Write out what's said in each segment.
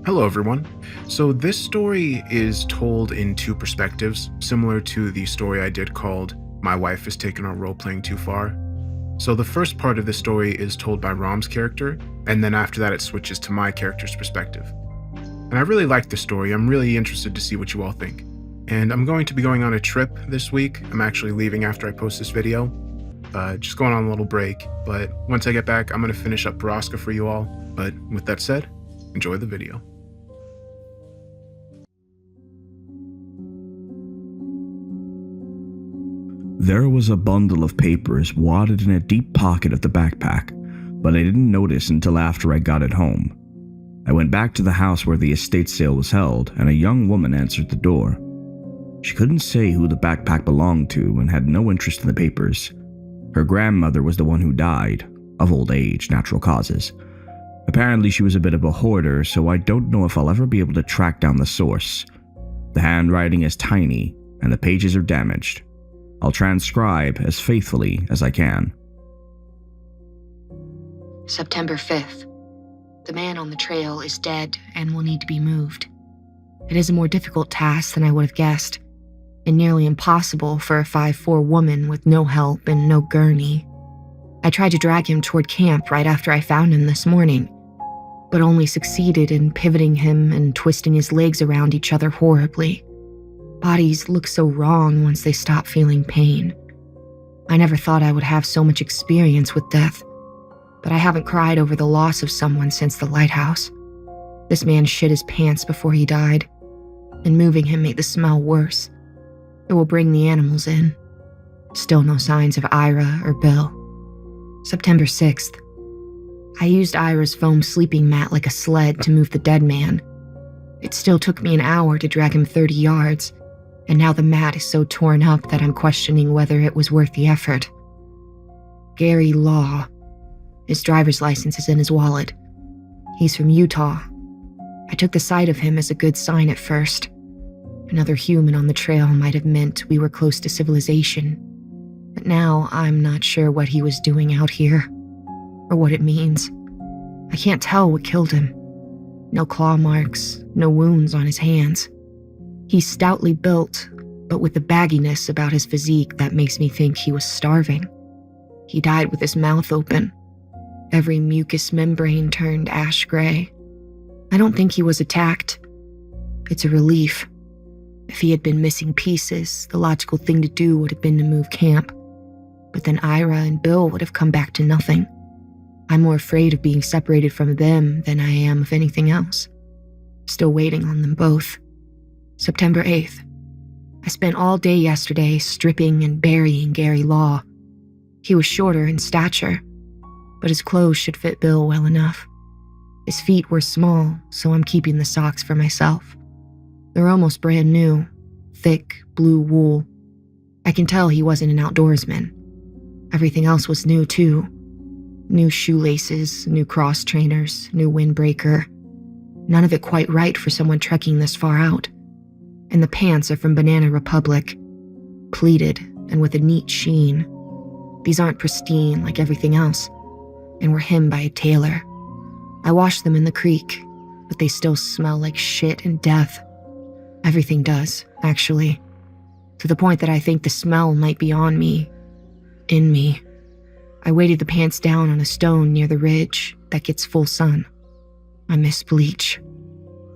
Hello, everyone. So, this story is told in two perspectives, similar to the story I did called My Wife Is Taking Our Role Playing Too Far. So, the first part of the story is told by Rom's character, and then after that, it switches to my character's perspective. And I really like the story. I'm really interested to see what you all think. And I'm going to be going on a trip this week. I'm actually leaving after I post this video. Just going on a little break. But once I get back, I'm going to finish up Paraska for you all. But with that said, enjoy the video. There was a bundle of papers wadded in a deep pocket of the backpack, but I didn't notice until after I got it home. I went back to the house where the estate sale was held, and a young woman answered the door. She couldn't say who the backpack belonged to and had no interest in the papers. Her grandmother was the one who died, of old age, natural causes. Apparently she was a bit of a hoarder, so I don't know if I'll ever be able to track down the source. The handwriting is tiny, and the pages are damaged. I'll transcribe as faithfully as I can. September 5th. The man on the trail is dead and will need to be moved. It is a more difficult task than I would have guessed, and nearly impossible for a 5'4" woman with no help and no gurney. I tried to drag him toward camp right after I found him this morning, but only succeeded in pivoting him and twisting his legs around each other horribly. Bodies look so wrong once they stop feeling pain. I never thought I would have so much experience with death, but I haven't cried over the loss of someone since the lighthouse. This man shit his pants before he died, and moving him made the smell worse. It will bring the animals in. Still no signs of Ira or Bill. September 6th. I used Ira's foam sleeping mat like a sled to move the dead man. It still took me an hour to drag him 30 yards, and now the mat is so torn up that I'm questioning whether it was worth the effort. Gary Law. His driver's license is in his wallet. He's from Utah. I took the sight of him as a good sign at first. Another human on the trail might have meant we were close to civilization, but now I'm not sure what he was doing out here, or what it means. I can't tell what killed him. No claw marks, no wounds on his hands. He's stoutly built, but with the bagginess about his physique that makes me think he was starving. He died with his mouth open. Every mucous membrane turned ash gray. I don't think he was attacked. It's a relief. If he had been missing pieces, the logical thing to do would have been to move camp. But then Ira and Bill would have come back to nothing. I'm more afraid of being separated from them than I am of anything else. Still waiting on them both. September 8th. I spent all day yesterday stripping and burying Gary Law. He was shorter in stature, but his clothes should fit Bill well enough. His feet were small, so I'm keeping the socks for myself. They're almost brand new, thick, blue wool. I can tell he wasn't an outdoorsman. Everything else was new, too. New shoelaces, new cross trainers, new windbreaker. None of it quite right for someone trekking this far out. And the pants are from Banana Republic, pleated and with a neat sheen. These aren't pristine like everything else, and were hemmed by a tailor. I washed them in the creek, but they still smell like shit and death. Everything does, actually, to the point that I think the smell might be on me, in me. I weighted the pants down on a stone near the ridge that gets full sun. I miss bleach.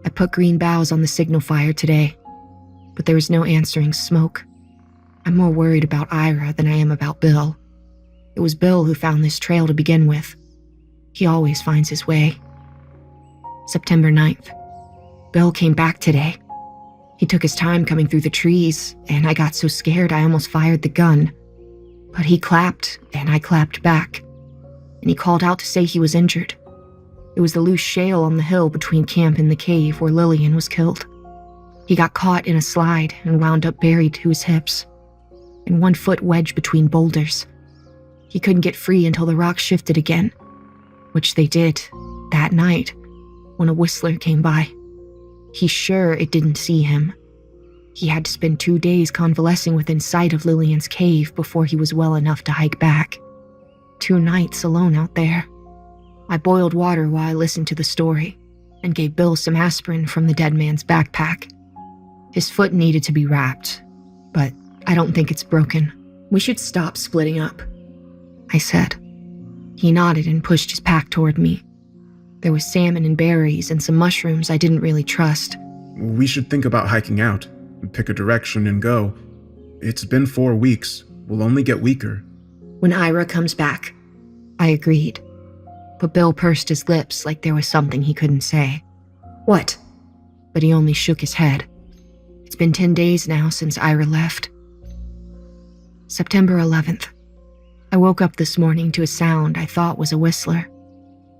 I put green boughs on the signal fire today, but there was no answering smoke. I'm more worried about Ira than I am about Bill. It was Bill who found this trail to begin with. He always finds his way. September 9th. Bill came back today. He took his time coming through the trees, and I got so scared I almost fired the gun. But he clapped, and I clapped back. And he called out to say he was injured. It was the loose shale on the hill between camp and the cave where Lillian was killed. He got caught in a slide and wound up buried to his hips, in 1 foot wedge between boulders. He couldn't get free until the rocks shifted again, which they did that night when a whistler came by. He's sure it didn't see him. He had to spend 2 days convalescing within sight of Lillian's cave before he was well enough to hike back. 2 nights alone out there. I boiled water while I listened to the story. and gave Bill some aspirin from the dead man's backpack. His foot needed to be wrapped, but I don't think it's broken. We should stop splitting up, I said. He nodded and pushed his pack toward me. There was salmon and berries and some mushrooms I didn't really trust. We should think about hiking out, pick a direction and go. It's been 4 weeks. We'll only get weaker. When Ira comes back, I agreed. But Bill pursed his lips like there was something he couldn't say. What? But he only shook his head. It's been 10 days now since Ira left. September 11th. I woke up this morning to a sound I thought was a whistler,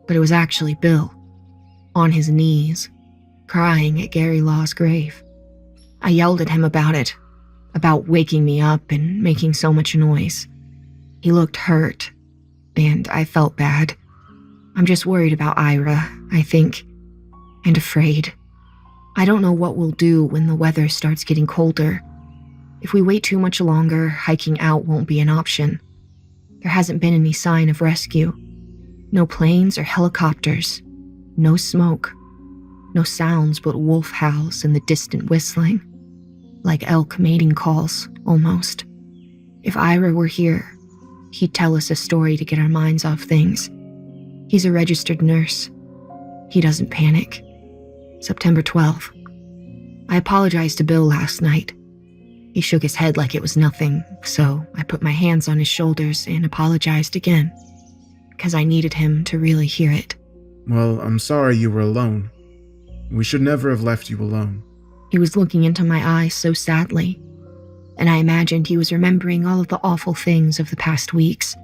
but it was actually Bill, on his knees, crying at Gary Law's grave. I yelled at him about it, about waking me up and making so much noise. He looked hurt, and I felt bad. I'm just worried about Ira, I think, and afraid. I don't know what we'll do when the weather starts getting colder. If we wait too much longer, hiking out won't be an option. There hasn't been any sign of rescue. No planes or helicopters. No smoke. No sounds but wolf howls and the distant whistling. Like elk mating calls, almost. If Ira were here, he'd tell us a story to get our minds off things. He's a registered nurse. He doesn't panic. September 12th. I apologized to Bill last night. He shook his head like it was nothing, so I put my hands on his shoulders and apologized again, because I needed him to really hear it. Well, I'm sorry you were alone. We should never have left you alone. He was looking into my eyes so sadly, and I imagined he was remembering all of the awful things of the past weeks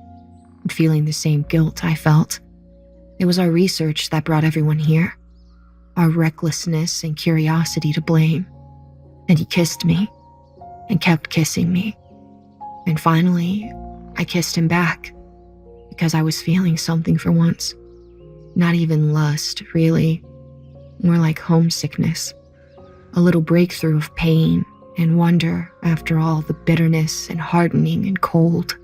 and feeling the same guilt I felt. It was our research that brought everyone here, our recklessness and curiosity to blame. And he kissed me, and kept kissing me. And finally, I kissed him back, because I was feeling something for once. Not even lust, really. More like homesickness. A little breakthrough of pain and wonder after all the bitterness and hardening and cold.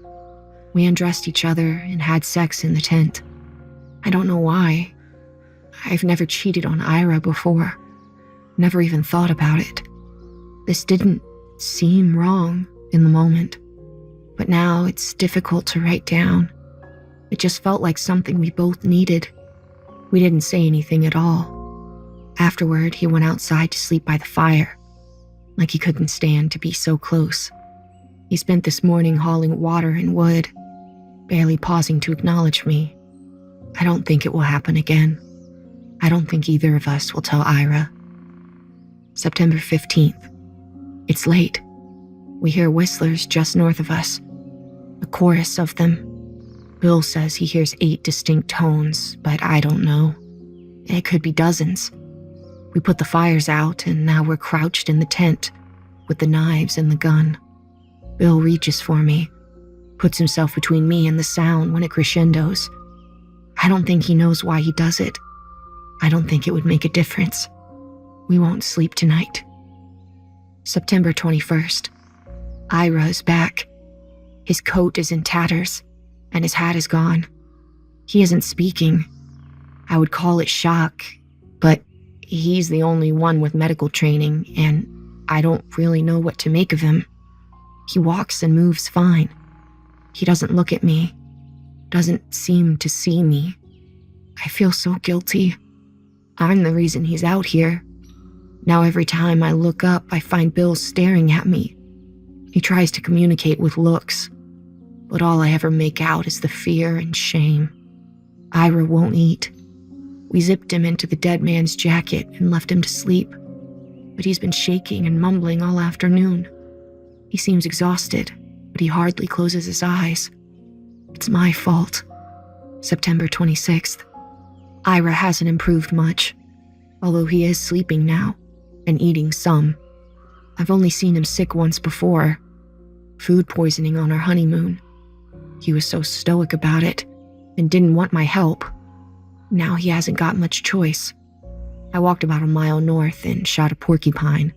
We undressed each other and had sex in the tent. I don't know why. I've never cheated on Ira before. Never even thought about it. This didn't seem wrong in the moment. But now it's difficult to write down. It just felt like something we both needed. We didn't say anything at all. Afterward, he went outside to sleep by the fire, like he couldn't stand to be so close. He spent this morning hauling water and wood, barely pausing to acknowledge me. I don't think it will happen again. I don't think either of us will tell Ira. September 15th. It's late. We hear whistlers just north of us. A chorus of them. Bill says he hears 8 distinct tones, but I don't know. It could be dozens. We put the fires out, and now we're crouched in the tent, with the knives and the gun. Bill reaches for me, puts himself between me and the sound when it crescendos. I don't think he knows why he does it. I don't think it would make a difference. We won't sleep tonight. September 21st. Ira is back. His coat is in tatters, and his hat is gone. He isn't speaking. I would call it shock, but he's the only one with medical training, and I don't really know what to make of him. He walks and moves fine. He doesn't look at me, doesn't seem to see me. I feel so guilty. I'm the reason he's out here. Now every time I look up, I find Bill staring at me. He tries to communicate with looks, but all I ever make out is the fear and shame. Ira won't eat. We zipped him into the dead man's jacket and left him to sleep, but he's been shaking and mumbling all afternoon. He seems exhausted, but he hardly closes his eyes. It's my fault. September 26th. Ira hasn't improved much, although he is sleeping now and eating some. I've only seen him sick once before. Food poisoning on our honeymoon. He was so stoic about it and didn't want my help. Now he hasn't got much choice. I walked about a mile north and shot a porcupine,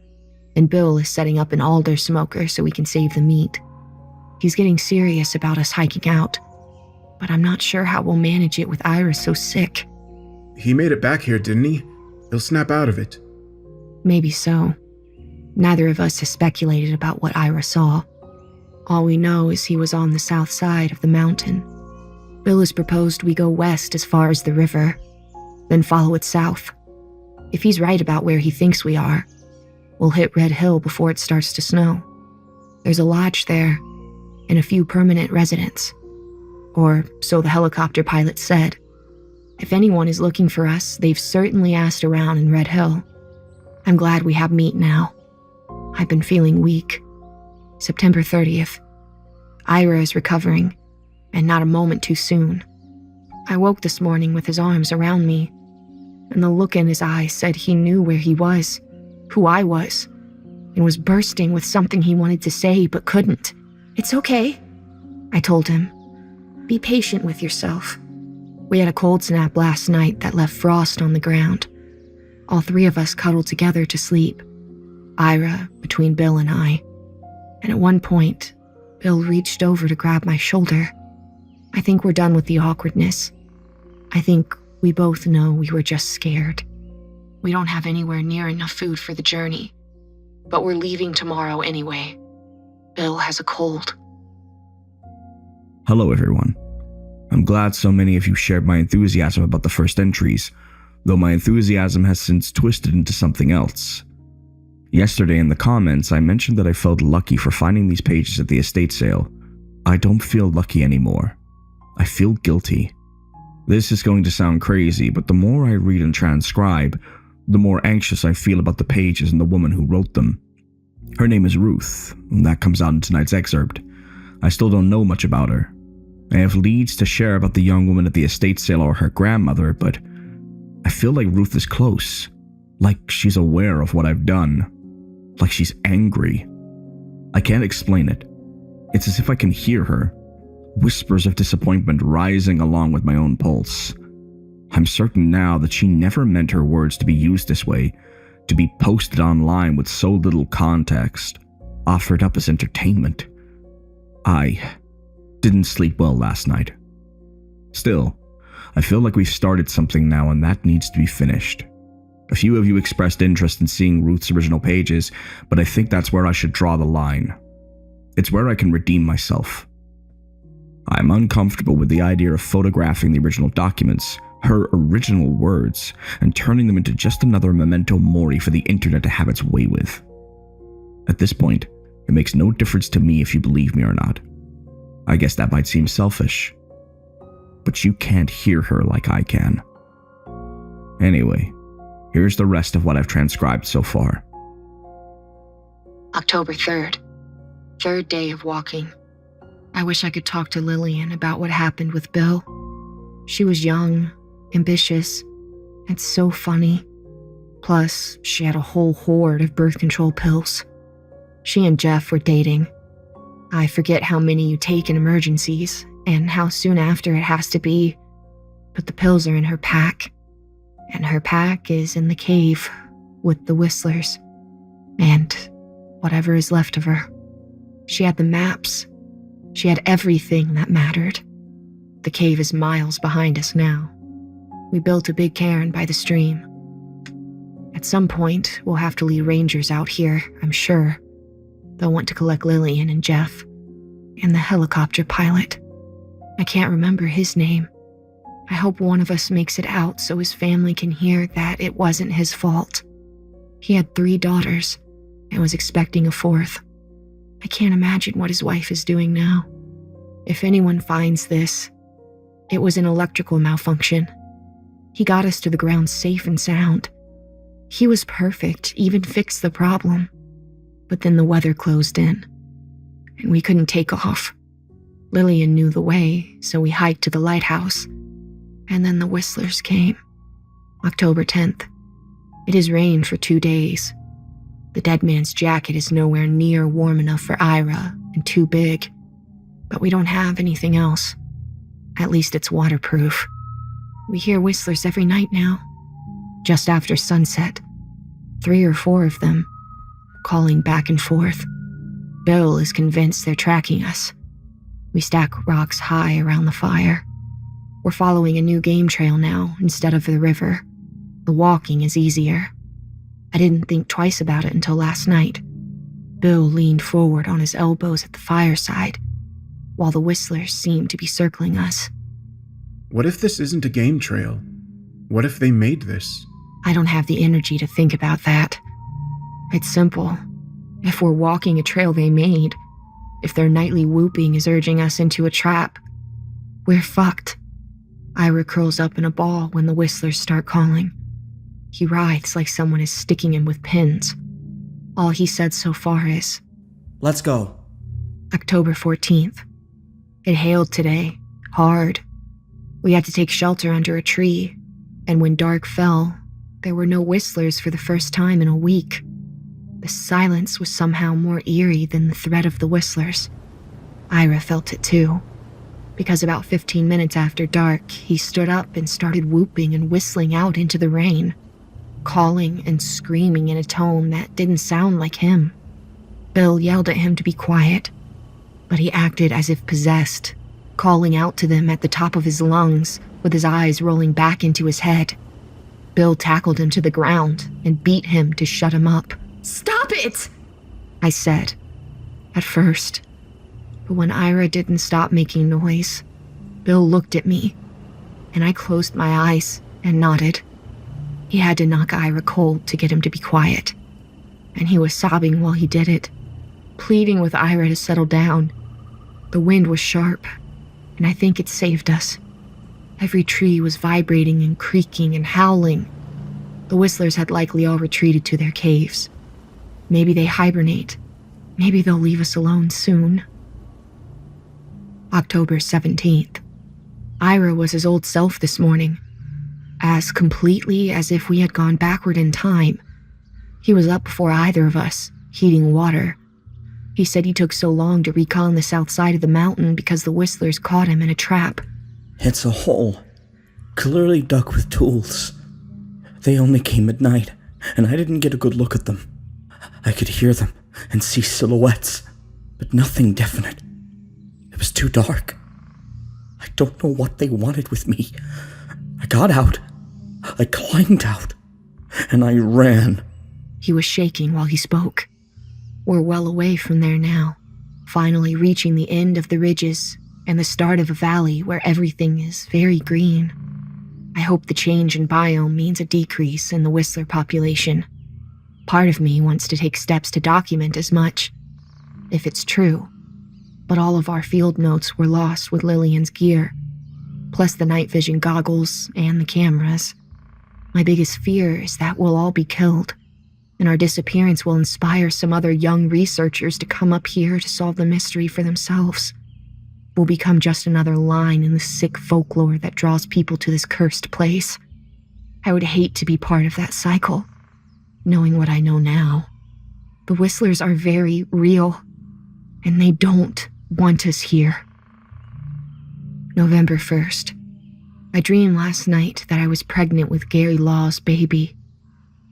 and Bill is setting up an alder smoker so we can save the meat. He's getting serious about us hiking out, but I'm not sure how we'll manage it with Ira so sick. He made it back here, didn't he? He'll snap out of it. Maybe so. Neither of us has speculated about what Ira saw. All we know is he was on the south side of the mountain. Bill has proposed we go west as far as the river, then follow it south. If he's right about where he thinks we are, we'll hit Red Hill before it starts to snow. There's a lodge there, and a few permanent residents. Or so the helicopter pilot said. If anyone is looking for us, they've certainly asked around in Red Hill. I'm glad we have meat now. I've been feeling weak. September 30th. Ira is recovering, and not a moment too soon. I woke this morning with his arms around me, and the look in his eyes said he knew where he was, who I was, and was bursting with something he wanted to say but couldn't. It's okay, I told him. Be patient with yourself. We had a cold snap last night that left frost on the ground. All three of us cuddled together to sleep, Ira between Bill and I. And at one point, Bill reached over to grab my shoulder. I think we're done with the awkwardness. I think we both know we were just scared. We don't have anywhere near enough food for the journey, but we're leaving tomorrow anyway. Bill has a cold. Hello everyone. I'm glad so many of you shared my enthusiasm about the first entries, though my enthusiasm has since twisted into something else. Yesterday in the comments, I mentioned that I felt lucky for finding these pages at the estate sale. I don't feel lucky anymore. I feel guilty. This is going to sound crazy, but the more I read and transcribe, the more anxious I feel about the pages and the woman who wrote them. Her name is Ruth, and that comes out in tonight's excerpt. I still don't know much about her. I have leads to share about the young woman at the estate sale or her grandmother, but I feel like Ruth is close. Like she's aware of what I've done. Like she's angry. I can't explain it. It's as if I can hear her. Whispers of disappointment rising along with my own pulse. I'm certain now that she never meant her words to be used this way, to be posted online with so little context, offered up as entertainment. I didn't sleep well last night. Still, I feel like we've started something now and that needs to be finished. A few of you expressed interest in seeing Ruth's original pages, but I think that's where I should draw the line. It's where I can redeem myself. I'm uncomfortable with the idea of photographing the original documents, her original words, and turning them into just another memento mori for the internet to have its way with. At this point, it makes no difference to me if you believe me or not. I guess that might seem selfish, but you can't hear her like I can. Anyway, here's the rest of what I've transcribed so far. October 3rd. Third day of walking. I wish I could talk to Lillian about what happened with Bill. She was young, ambitious, and so funny. Plus, she had a whole hoard of birth control pills. She and Jeff were dating. I forget how many you take in emergencies and how soon after it has to be, but the pills are in her pack. And her pack is in the cave with the Whistlers and whatever is left of her. She had the maps. She had everything that mattered. The cave is miles behind us now. We built a big cairn by the stream. At some point, we'll have to lead rangers out here, I'm sure. They'll want to collect Lillian and Jeff. And the helicopter pilot. I can't remember his name. I hope one of us makes it out so his family can hear that it wasn't his fault. He had 3 daughters and was expecting a 4th. I can't imagine what his wife is doing now. If anyone finds this, it was an electrical malfunction. He got us to the ground safe and sound. He was perfect, even fixed the problem. But then the weather closed in, and we couldn't take off. Lillian knew the way, so we hiked to the lighthouse. And then the Whistlers came. October 10th. It has rained for 2 days. The dead man's jacket is nowhere near warm enough for Ira and too big. But we don't have anything else. At least it's waterproof. We hear Whistlers every night now. Just after sunset. 3 or 4 of them. Calling back and forth. Bill is convinced they're tracking us. We stack rocks high around the fire. We're following a new game trail now instead of the river. The walking is easier. I didn't think twice about it until last night. Bill leaned forward on his elbows at the fireside, while the whistlers seemed to be circling us. What if this isn't a game trail? What if they made this? I don't have the energy to think about that. It's simple. If we're walking a trail they made, if their nightly whooping is urging us into a trap, we're fucked. Ira curls up in a ball when the whistlers start calling. He writhes like someone is sticking him with pins. All he said so far is, "Let's go." October 14th. It hailed today, hard. We had to take shelter under a tree, and when dark fell, there were no whistlers for the first time in a week. The silence was somehow more eerie than the threat of the whistlers. Ira felt it too, because about 15 minutes after dark, he stood up and started whooping and whistling out into the rain, calling and screaming in a tone that didn't sound like him. Bill yelled at him to be quiet, but he acted as if possessed, calling out to them at the top of his lungs, with his eyes rolling back into his head. Bill tackled him to the ground and beat him to shut him up. "Stop it!" I said, at first. But when Ira didn't stop making noise, Bill looked at me, and I closed my eyes and nodded. He had to knock Ira cold to get him to be quiet, and he was sobbing while he did it, pleading with Ira to settle down. The wind was sharp, and I think it saved us. Every tree was vibrating and creaking and howling. The whistlers had likely all retreated to their caves. Maybe they hibernate. Maybe they'll leave us alone soon. October 17th. Ira was his old self this morning, as completely as if we had gone backward in time. He was up before either of us, heating water. He said he took so long to recon the south side of the mountain because the whistlers caught him in a trap. "It's a hole, clearly dug with tools. They only came at night, and I didn't get a good look at them. I could hear them and see silhouettes, but nothing definite. It was too dark. I don't know what they wanted with me. I got out. I climbed out, and I ran." He was shaking while he spoke. We're well away from there now, finally reaching the end of the ridges and the start of a valley where everything is very green. I hope the change in biome means a decrease in the whistler population. Part of me wants to take steps to document as much, if it's true, but all of our field notes were lost with Lillian's gear, plus the night vision goggles and the cameras. My biggest fear is that we'll all be killed, and our disappearance will inspire some other young researchers to come up here to solve the mystery for themselves. We'll become just another line in the sick folklore that draws people to this cursed place. I would hate to be part of that cycle, knowing what I know now. The whistlers are very real, and they don't want us here. November 1st. I dreamed last night that I was pregnant with Gary Law's baby.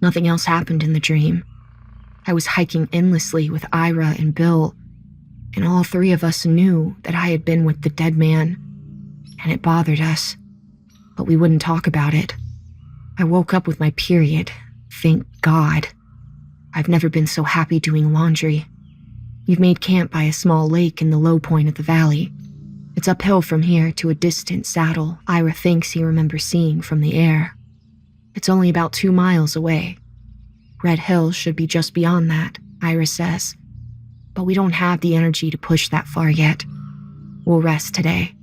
Nothing else happened in the dream. I was hiking endlessly with Ira and Bill, and all three of us knew that I had been with the dead man, and it bothered us, but we wouldn't talk about it. I woke up with my period, thank God. I've never been so happy doing laundry. We've made camp by a small lake in the low point of the valley. It's uphill from here to a distant saddle Ira thinks he remembers seeing from the air. It's only about 2 miles away. Red Hill should be just beyond that, Ira says. But we don't have the energy to push that far yet. We'll rest today,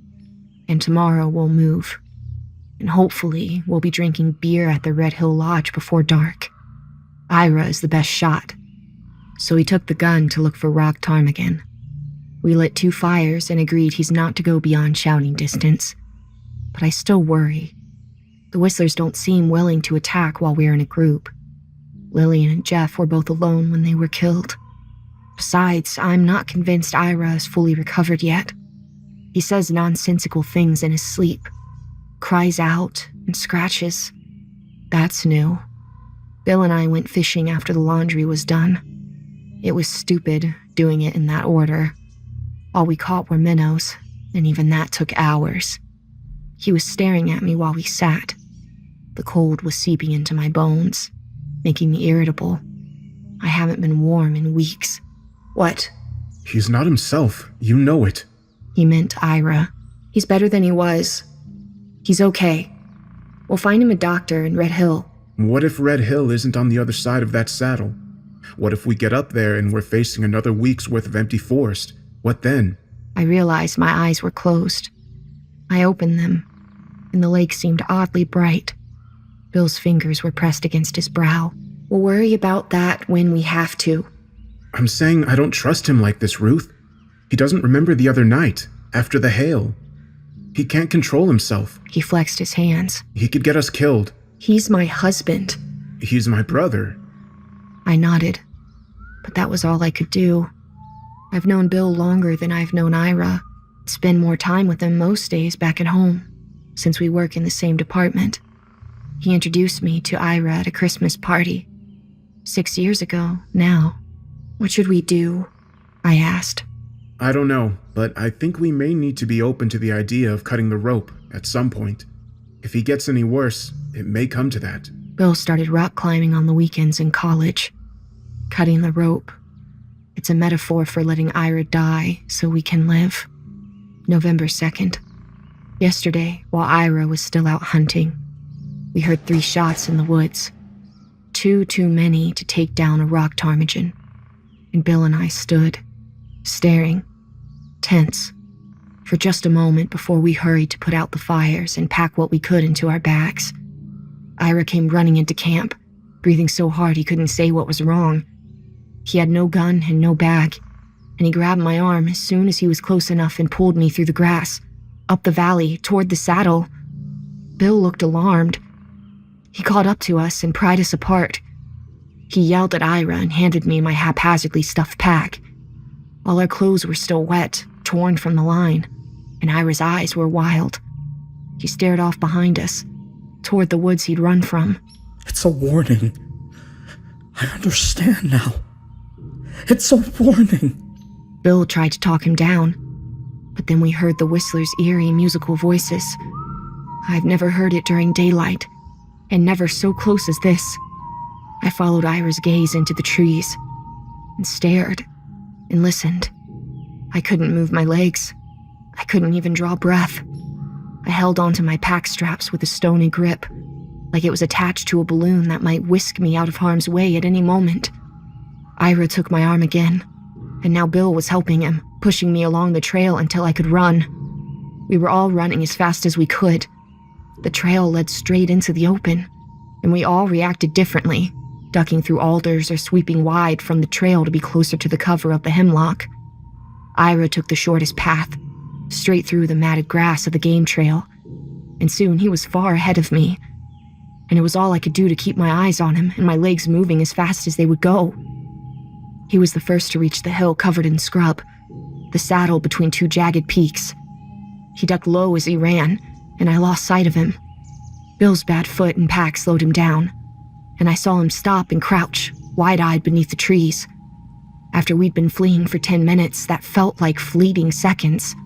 and tomorrow we'll move. And hopefully we'll be drinking beer at the Red Hill Lodge before dark. Ira is the best shot, so he took the gun to look for rock ptarmigan. We lit 2 fires and agreed he's not to go beyond shouting distance. But I still worry. The whistlers don't seem willing to attack while we're in a group. Lillian and Jeff were both alone when they were killed. Besides, I'm not convinced Ira is fully recovered yet. He says nonsensical things in his sleep, cries out and scratches. That's new. Bill and I went fishing after the laundry was done. It was stupid doing it in that order. All we caught were minnows, and even that took hours. He was staring at me while we sat. The cold was seeping into my bones, making me irritable. I haven't been warm in weeks. What? He's not himself. You know it. He meant Ira. He's better than he was. He's okay. We'll find him a doctor in Red Hill. What if Red Hill isn't on the other side of that saddle? What if we get up there and we're facing another week's worth of empty forest? What then? I realized my eyes were closed. I opened them, and the lake seemed oddly bright. Bill's fingers were pressed against his brow. We'll worry about that when we have to. I'm saying I don't trust him like this, Ruth. He doesn't remember the other night, after the hail. He can't control himself. He flexed his hands. He could get us killed. He's my husband. He's my brother. I nodded, but that was all I could do. I've known Bill longer than I've known Ira. Spend more time with him most days back at home, since we work in the same department. He introduced me to Ira at a Christmas party. 6 years ago, now. What should we do? I asked. I don't know, but I think we may need to be open to the idea of cutting the rope at some point. If he gets any worse, it may come to that. Bill started rock climbing on the weekends in college. Cutting the rope. It's a metaphor for letting Ira die so we can live. November 2nd. Yesterday, while Ira was still out hunting, we heard 3 shots in the woods. 2 too many to take down a rock ptarmigan. And Bill and I stood, staring, tense, for just a moment before we hurried to put out the fires and pack what we could into our bags. Ira came running into camp, breathing so hard he couldn't say what was wrong. He had no gun and no bag, and he grabbed my arm as soon as he was close enough and pulled me through the grass, up the valley, toward the saddle. Bill looked alarmed. He caught up to us and pried us apart. He yelled at Ira and handed me my haphazardly stuffed pack. All our clothes were still wet, torn from the line, and Ira's eyes were wild. He stared off behind us, toward the woods he'd run from. It's a warning. I understand now. It's a warning. Bill tried to talk him down, but then we heard the whistler's eerie musical voices. I've never heard it during daylight, and never so close as this. I followed Ira's gaze into the trees, and stared, and listened. I couldn't move my legs. I couldn't even draw breath. I held onto my pack straps with a stony grip, like it was attached to a balloon that might whisk me out of harm's way at any moment. Ira took my arm again, and now Bill was helping him, pushing me along the trail until I could run. We were all running as fast as we could. The trail led straight into the open, and we all reacted differently, ducking through alders or sweeping wide from the trail to be closer to the cover of the hemlock. Ira took the shortest path, straight through the matted grass of the game trail, and soon he was far ahead of me, and it was all I could do to keep my eyes on him and my legs moving as fast as they would go. He was the first to reach the hill covered in scrub, the saddle between 2 jagged peaks. He ducked low as he ran, and I lost sight of him. Bill's bad foot and pack slowed him down, and I saw him stop and crouch, wide-eyed beneath the trees. After we'd been fleeing for 10 minutes, that felt like fleeting seconds.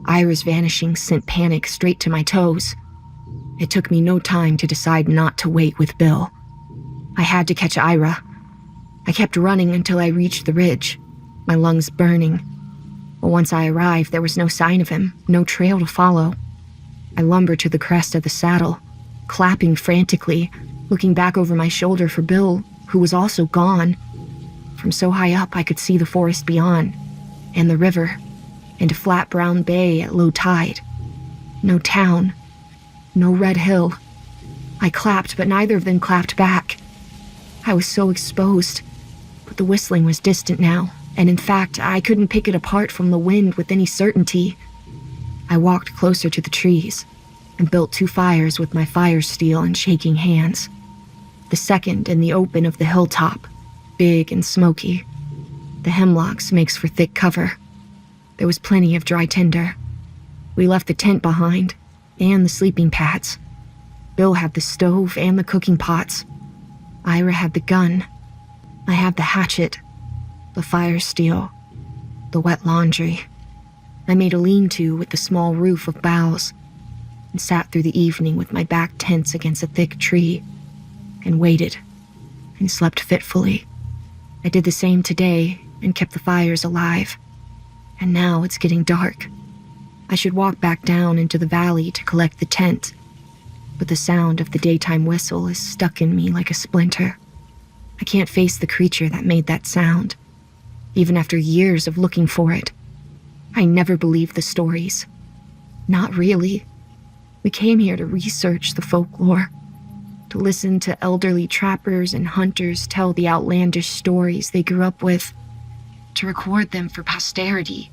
Ira's vanishing sent panic straight to my toes. It took me no time to decide not to wait with Bill. I had to catch Ira. I kept running until I reached the ridge, my lungs burning. But once I arrived, there was no sign of him, no trail to follow. I lumbered to the crest of the saddle, clapping frantically, looking back over my shoulder for Bill, who was also gone. From so high up, I could see the forest beyond, and the river, and a flat brown bay at low tide. No town, no Red Hill. I clapped, but neither of them clapped back. I was so exposed, but the whistling was distant now, and in fact, I couldn't pick it apart from the wind with any certainty. I walked closer to the trees and built 2 fires with my fire steel and shaking hands. The second in the open of the hilltop, big and smoky. The hemlocks makes for thick cover. There was plenty of dry tinder. We left the tent behind, and the sleeping pads. Bill had the stove and the cooking pots. Ira had the gun. I had the hatchet, the fire steel, the wet laundry. I made a lean-to with the small roof of boughs, and sat through the evening with my back tense against a thick tree and waited and slept fitfully. I did the same today and kept the fires alive. And now it's getting dark. I should walk back down into the valley to collect the tent, but the sound of the daytime whistle is stuck in me like a splinter. I can't face the creature that made that sound, even after years of looking for it. I never believed the stories. Not really. We came here to research the folklore, to listen to elderly trappers and hunters tell the outlandish stories they grew up with, to record them for posterity.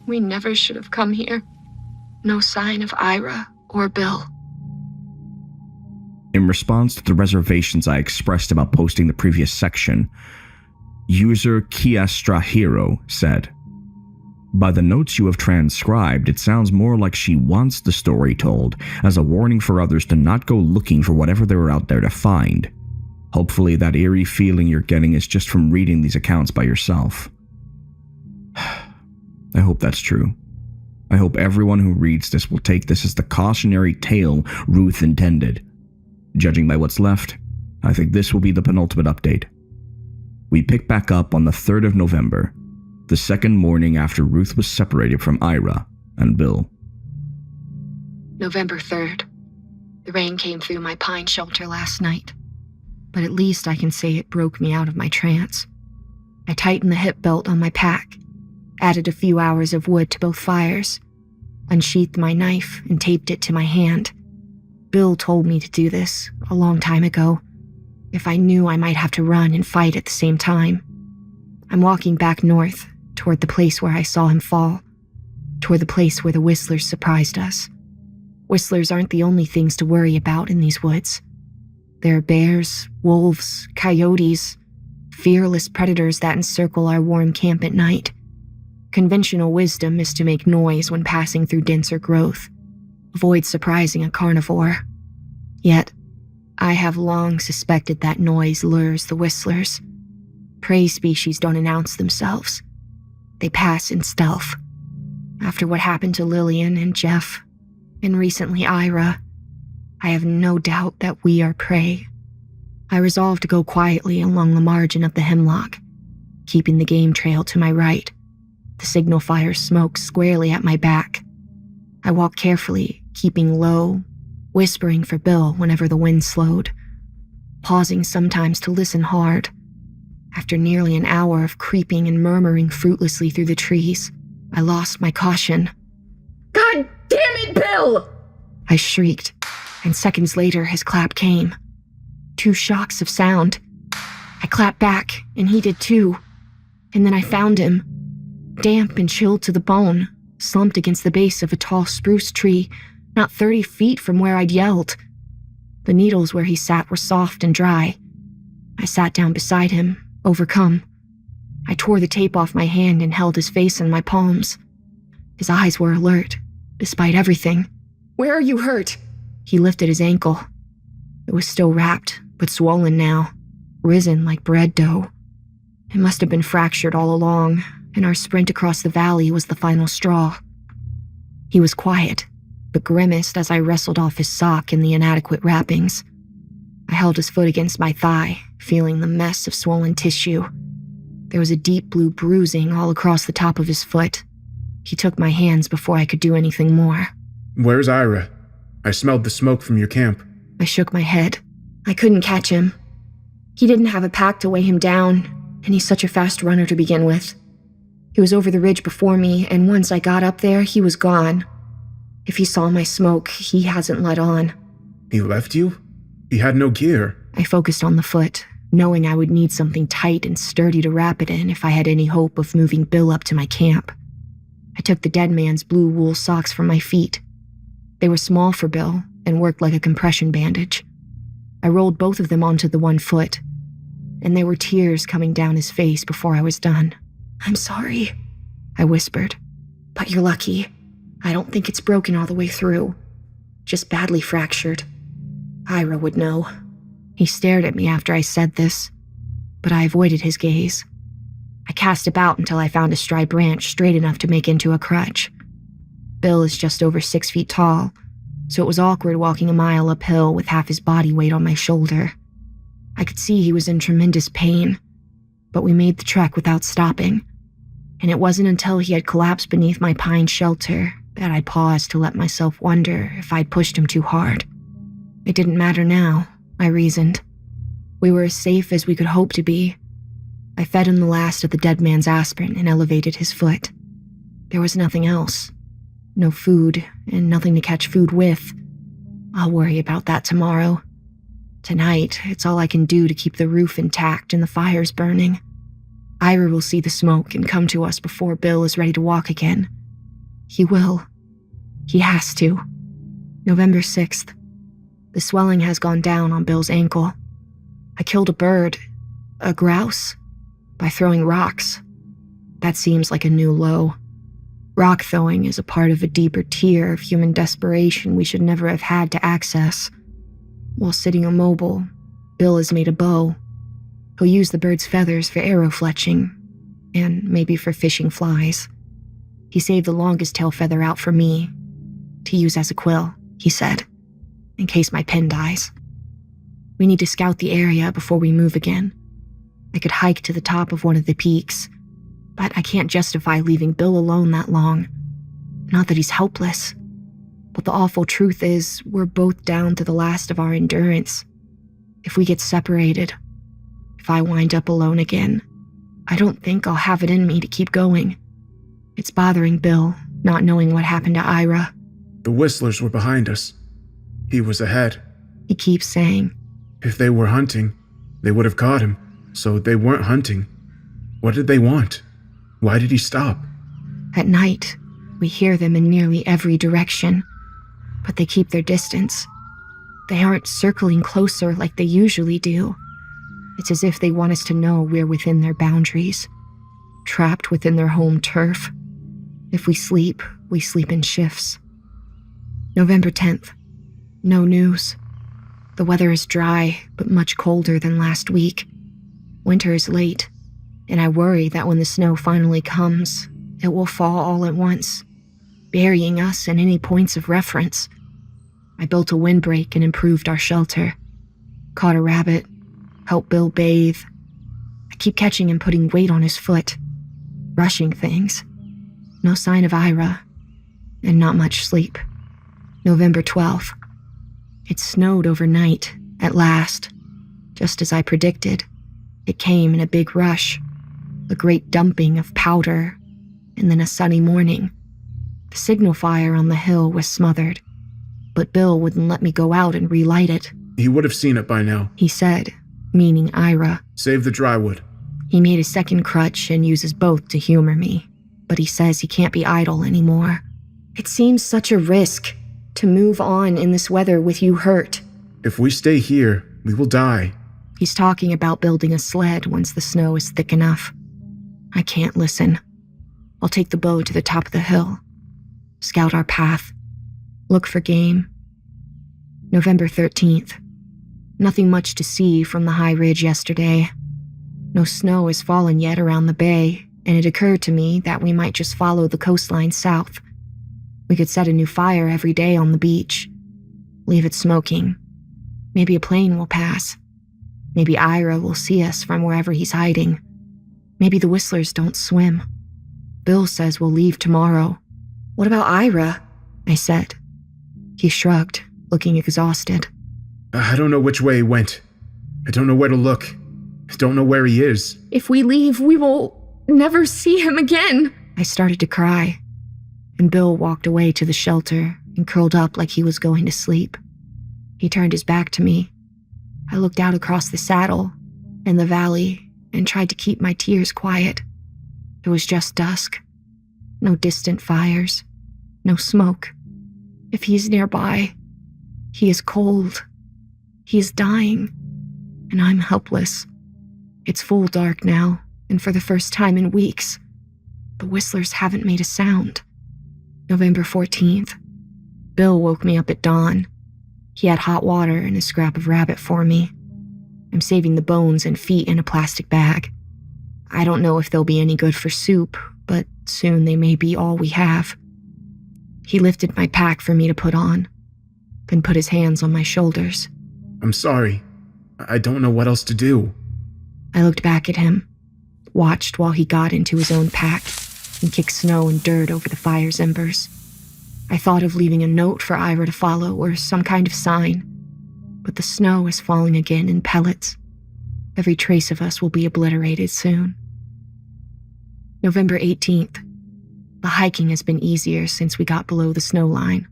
We never should have come here. No sign of Ira or Bill. In response to the reservations I expressed about posting the previous section, user Kiastra Hero said, "By the notes you have transcribed, it sounds more like she wants the story told as a warning for others to not go looking for whatever they're out there to find. Hopefully that eerie feeling you're getting is just from reading these accounts by yourself." I hope that's true. I hope everyone who reads this will take this as the cautionary tale Ruth intended. Judging by what's left, I think this will be the penultimate update. We pick back up on the 3rd of November, the second morning after Ruth was separated from Ira and Bill. November 3rd. The rain came through my pine shelter last night, but at least I can say it broke me out of my trance. I tightened the hip belt on my pack, added a few hours of wood to both fires, unsheathed my knife and taped it to my hand. Bill told me to do this a long time ago, if I knew I might have to run and fight at the same time. I'm walking back north, toward the place where I saw him fall, toward the place where the whistlers surprised us. Whistlers aren't the only things to worry about in these woods. There are bears, wolves, coyotes, fearless predators that encircle our warm camp at night. Conventional wisdom is to make noise when passing through denser growth. Avoid surprising a carnivore. Yet, I have long suspected that noise lures the whistlers. Prey species don't announce themselves. They pass in stealth. After what happened to Lillian and Jeff, and recently Ira, I have no doubt that we are prey. I resolve to go quietly along the margin of the hemlock, keeping the game trail to my right. The signal fire smokes squarely at my back. I walk carefully, keeping low, whispering for Bill whenever the wind slowed, pausing sometimes to listen hard. After nearly an hour of creeping and murmuring fruitlessly through the trees, I lost my caution. "God damn it, Bill!" I shrieked, and seconds later his clap came. 2 shocks of sound. I clapped back, and he did too. And then I found him, damp and chilled to the bone, slumped against the base of a tall spruce tree, not 30 feet from where I'd yelled. The needles where he sat were soft and dry. I sat down beside him, overcome. I tore the tape off my hand and held his face in my palms. His eyes were alert, despite everything. "Where are you hurt?" He lifted his ankle. It was still wrapped, but swollen now, risen like bread dough. It must have been fractured all along, and our sprint across the valley was the final straw. He was quiet, but grimaced as I wrestled off his sock and the inadequate wrappings. I held his foot against my thigh, feeling the mess of swollen tissue. There was a deep blue bruising all across the top of his foot. He took my hands before I could do anything more. "Where's Ira? I smelled the smoke from your camp." I shook my head. I couldn't catch him. He didn't have a pack to weigh him down, and he's such a fast runner to begin with. He was over the ridge before me, and once I got up there, he was gone. If he saw my smoke, he hasn't let on. "He left you? He had no gear." I focused on the foot, knowing I would need something tight and sturdy to wrap it in if I had any hope of moving Bill up to my camp. I took the dead man's blue wool socks from my feet. They were small for Bill and worked like a compression bandage. I rolled both of them onto the one foot, and there were tears coming down his face before I was done. "I'm sorry," I whispered, "but you're lucky. I don't think it's broken all the way through. Just badly fractured. Ira would know." He stared at me after I said this, but I avoided his gaze. I cast about until I found a dry branch straight enough to make into a crutch. Bill is just over 6 feet tall, so it was awkward walking a mile uphill with half his body weight on my shoulder. I could see he was in tremendous pain, but we made the trek without stopping, and it wasn't until he had collapsed beneath my pine shelter that I paused to let myself wonder if I'd pushed him too hard. It didn't matter now, I reasoned. We were as safe as we could hope to be. I fed him the last of the dead man's aspirin and elevated his foot. There was nothing else. No food, and nothing to catch food with. I'll worry about that tomorrow. Tonight, it's all I can do to keep the roof intact and the fires burning. Ira will see the smoke and come to us before Bill is ready to walk again. He will. He has to. November 6th. The swelling has gone down on Bill's ankle. I killed a bird, a grouse, by throwing rocks. That seems like a new low. Rock throwing is a part of a deeper tier of human desperation we should never have had to access. While sitting immobile, Bill has made a bow. He'll use the bird's feathers for arrow fletching, and maybe for fishing flies. He saved the longest tail feather out for me, to use as a quill, he said, in case my pen dies. We need to scout the area before we move again. I could hike to the top of one of the peaks, but I can't justify leaving Bill alone that long. Not that he's helpless, but the awful truth is we're both down to the last of our endurance. If we get separated, if I wind up alone again, I don't think I'll have it in me to keep going. It's bothering Bill, not knowing what happened to Ira. The Whistlers were behind us. He was ahead. He keeps saying. If they were hunting, they would have caught him. So they weren't hunting. What did they want? Why did he stop? At night, we hear them in nearly every direction, but they keep their distance. They aren't circling closer like they usually do. It's as if they want us to know we're within their boundaries, trapped within their home turf. If we sleep in shifts. November 10th. No news. The weather is dry, but much colder than last week. Winter is late, and I worry that when the snow finally comes, it will fall all at once, burying us in any points of reference. I built a windbreak and improved our shelter. Caught a rabbit, helped Bill bathe. I keep catching him putting weight on his foot, rushing things. No sign of Ira, and not much sleep. November 12th. It snowed overnight, at last. Just as I predicted, it came in a big rush, a great dumping of powder, and then a sunny morning. The signal fire on the hill was smothered, but Bill wouldn't let me go out and relight it. He would have seen it by now, he said, meaning Ira. Save the drywood. He made a second crutch and uses both to humor me, but he says he can't be idle anymore. It seems such a risk to move on in this weather with you hurt. If we stay here, we will die. He's talking about building a sled once the snow is thick enough. I can't listen. I'll take the bow to the top of the hill, scout our path, look for game. November 13th. Nothing much to see from the high ridge yesterday. No snow has fallen yet around the bay, and it occurred to me that we might just follow the coastline south. We could set a new fire every day on the beach. Leave it smoking. Maybe a plane will pass. Maybe Ira will see us from wherever he's hiding. Maybe the Whistlers don't swim. Bill says we'll leave tomorrow. What about Ira? I said. He shrugged, looking exhausted. I don't know which way he went. I don't know where to look. I don't know where he is. If we leave, we will never see him again. I started to cry, and Bill walked away to the shelter and curled up like he was going to sleep. He turned his back to me. I looked out across the saddle and the valley and tried to keep my tears quiet. It was just dusk. No distant fires. No smoke. If he's nearby, he is cold. He is dying, and I'm helpless. It's full dark now, and for the first time in weeks, the Whistlers haven't made a sound. November 14th. Bill woke me up at dawn. He had hot water and a scrap of rabbit for me. I'm saving the bones and feet in a plastic bag. I don't know if they'll be any good for soup, but soon they may be all we have. He lifted my pack for me to put on. then put his hands on my shoulders. I'm sorry. I don't know what else to do. I looked back at him, watched while he got into his own pack and kicked snow and dirt over the fire's embers. I thought of leaving a note for Ira to follow or some kind of sign, but the snow is falling again in pellets. Every trace of us will be obliterated soon. November 18th. The hiking has been easier since we got below the snow line,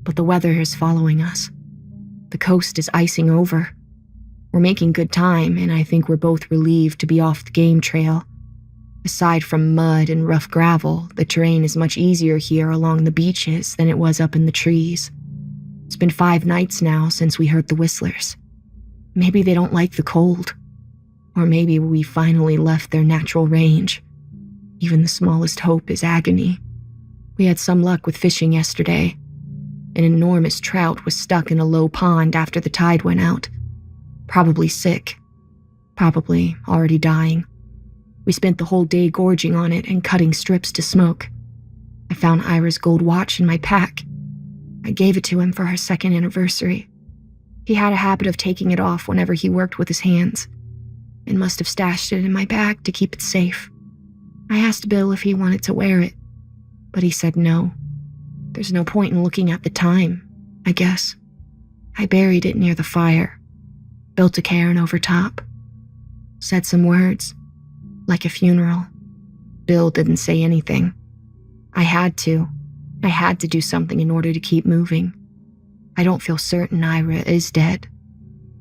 but the weather is following us. The coast is icing over. We're making good time, and I think we're both relieved to be off the game trail. Aside from mud and rough gravel, the terrain is much easier here along the beaches than it was up in the trees. It's been 5 nights now since we heard the whistlers. Maybe they don't like the cold. Or maybe we finally left their natural range. Even the smallest hope is agony. We had some luck with fishing yesterday. An enormous trout was stuck in a low pond after the tide went out. Probably sick. Probably already dying. We spent the whole day gorging on it and cutting strips to smoke. I found Ira's gold watch in my pack. I gave it to him for our 2nd anniversary. He had a habit of taking it off whenever he worked with his hands, and must have stashed it in my bag to keep it safe. I asked Bill if he wanted to wear it, but he said no. There's no point in looking at the time, I guess. I buried it near the fire, built a cairn over top, said some words, like a funeral. Bill didn't say anything. I had to do something in order to keep moving. I don't feel certain Ira is dead,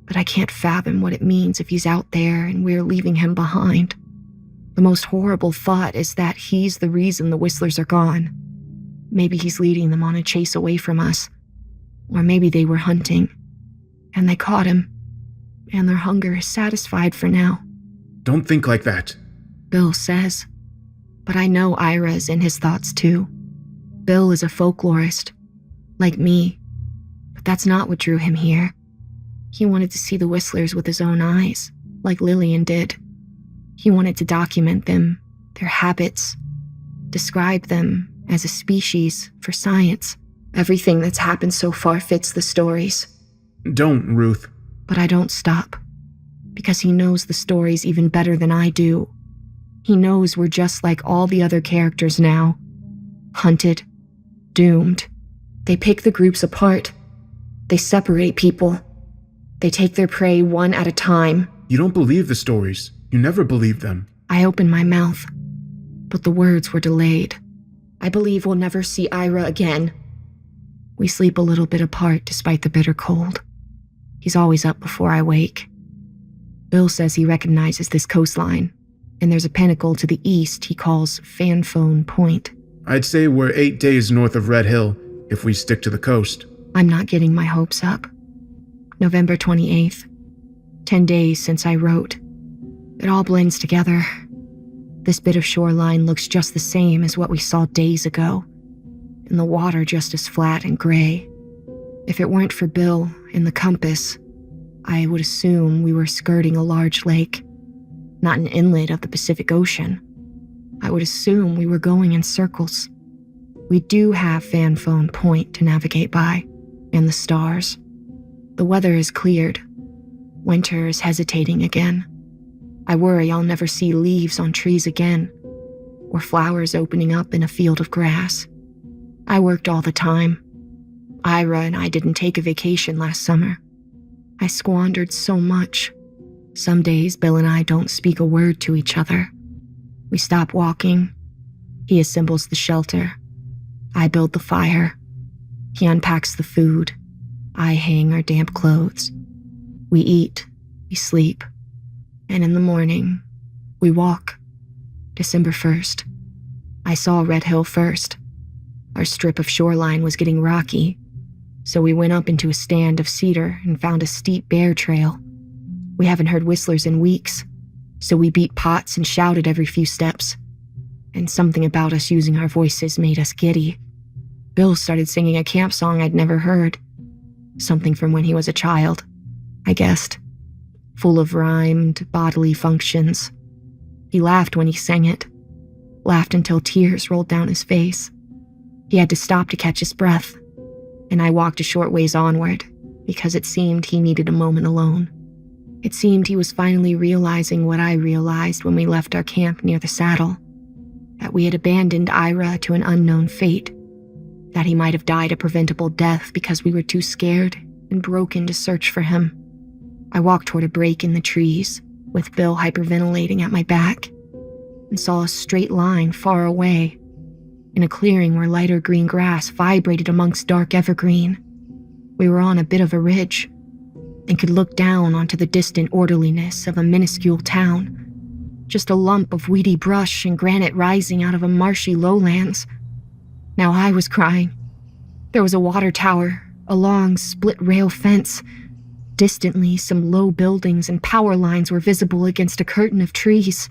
but I can't fathom what it means if he's out there and we're leaving him behind. The most horrible thought is that he's the reason the whistlers are gone. Maybe he's leading them on a chase away from us. Or maybe they were hunting, and they caught him, and their hunger is satisfied for now. Don't think like that. Bill says, but I know Ira is in his thoughts too. Bill is a folklorist, like me, but that's not what drew him here. He wanted to see the whistlers with his own eyes, like Lillian did. He wanted to document them, their habits, describe them as a species for science. Everything that's happened so far fits the stories. Don't, Ruth. But I don't stop, because he knows the stories even better than I do. He knows we're just like all the other characters now. Hunted, doomed. They pick the groups apart. They separate people. They take their prey one at a time. You don't believe the stories. You never believe them. I opened my mouth, but the words were delayed. I believe we'll never see Ira again. We sleep a little bit apart despite the bitter cold. He's always up before I wake. Bill says he recognizes this coastline, and there's a pinnacle to the east he calls Fanphone Point. I'd say we're 8 days north of Red Hill if we stick to the coast. I'm not getting my hopes up. November 28th. 10 days since I wrote. It all blends together. This bit of shoreline looks just the same as what we saw days ago, and the water just as flat and gray. If it weren't for Bill and the compass, I would assume we were skirting a large lake, not an inlet of the Pacific Ocean. I would assume we were going in circles. We do have Fanphone Point to navigate by, and the stars. The weather is cleared. Winter is hesitating again. I worry I'll never see leaves on trees again, or flowers opening up in a field of grass. I worked all the time. Ira and I didn't take a vacation last summer. I squandered so much. Some days Bill and I don't speak a word to each other. We stop walking. He assembles the shelter. I build the fire. He unpacks the food. I hang our damp clothes. We eat. We sleep. And in the morning, we walk. December 1st. I saw Red Hill first. Our strip of shoreline was getting rocky, so we went up into a stand of cedar and found a steep bear trail. We haven't heard whistlers in weeks, so we beat pots and shouted every few steps. And something about us using our voices made us giddy. Bill started singing a camp song I'd never heard. Something from when he was a child, I guessed. Full of rhymed bodily functions. He laughed when he sang it. Laughed until tears rolled down his face. He had to stop to catch his breath. and I walked a short ways onward because it seemed he needed a moment alone. It seemed he was finally realizing what I realized when we left our camp near the saddle, that we had abandoned Ira to an unknown fate, that he might have died a preventable death because we were too scared and broken to search for him. I walked toward a break in the trees, with Bill hyperventilating at my back, and saw a straight line far away, in a clearing where lighter green grass vibrated amongst dark evergreen. We were on a bit of a ridge, and could look down onto the distant orderliness of a minuscule town, just a lump of weedy brush and granite rising out of a marshy lowlands. Now I was crying. There was a water tower, a long split-rail fence. Distantly, some low buildings and power lines were visible against a curtain of trees.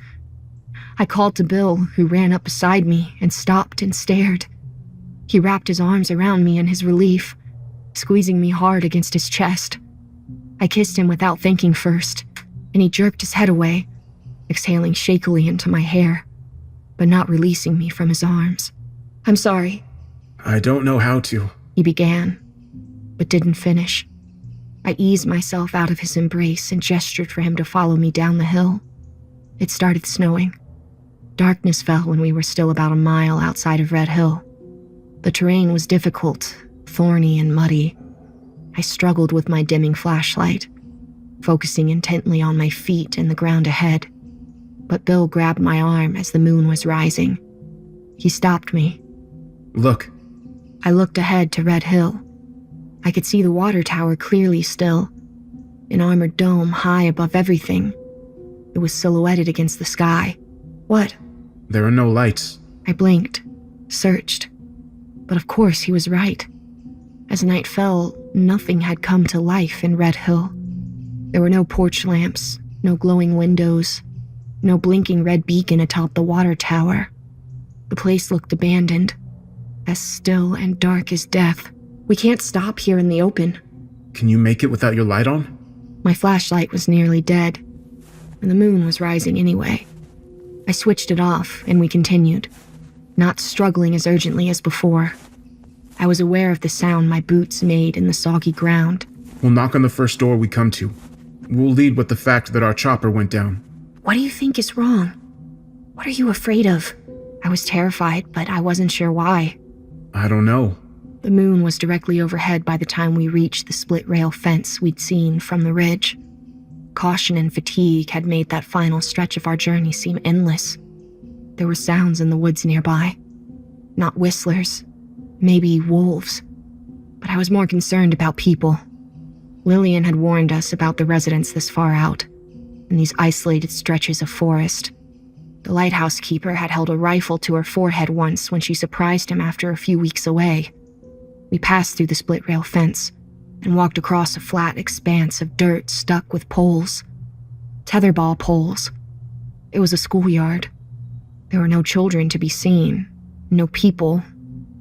I called to Bill, who ran up beside me and stopped and stared. He wrapped his arms around me in his relief, squeezing me hard against his chest. I kissed him without thinking first, and he jerked his head away, exhaling shakily into my hair, but not releasing me from his arms. "I'm sorry," I don't know how to. he began, but didn't finish. I eased myself out of his embrace and gestured for him to follow me down the hill. It started snowing. Darkness fell when we were still about a mile outside of Red Hill. The terrain was difficult, thorny and muddy. I struggled with my dimming flashlight, focusing intently on my feet and the ground ahead. But Bill grabbed my arm as the moon was rising. He stopped me. Look. I looked ahead to Red Hill. I could see the water tower clearly still, an armored dome high above everything. It was silhouetted against the sky. What? There are no lights. I blinked, searched. But of course he was right. As night fell, nothing had come to life in Red Hill. There were no porch lamps, no glowing windows, no blinking red beacon atop the water tower. The place looked abandoned, as still and dark as death. "We can't stop here in the open." Can you make it without your light on? My flashlight was nearly dead, and the moon was rising anyway. I switched it off, and we continued, not struggling as urgently as before. I was aware of the sound my boots made in the soggy ground. We'll knock on the first door we come to. We'll lead with the fact that our chopper went down. "What do you think is wrong? What are you afraid of?" I was terrified, but I wasn't sure why. I don't know. The moon was directly overhead by the time we reached the split-rail fence we'd seen from the ridge. Caution and fatigue had made that final stretch of our journey seem endless. There were sounds in the woods nearby. Not whistlers, maybe wolves. But I was more concerned about people. Lillian had warned us about the residents this far out, in these isolated stretches of forest. The lighthouse keeper had held a rifle to her forehead once when she surprised him after a few weeks away. We passed through the split-rail fence and walked across a flat expanse of dirt stuck with poles. Tetherball poles. It was a schoolyard. There were no children to be seen, no people,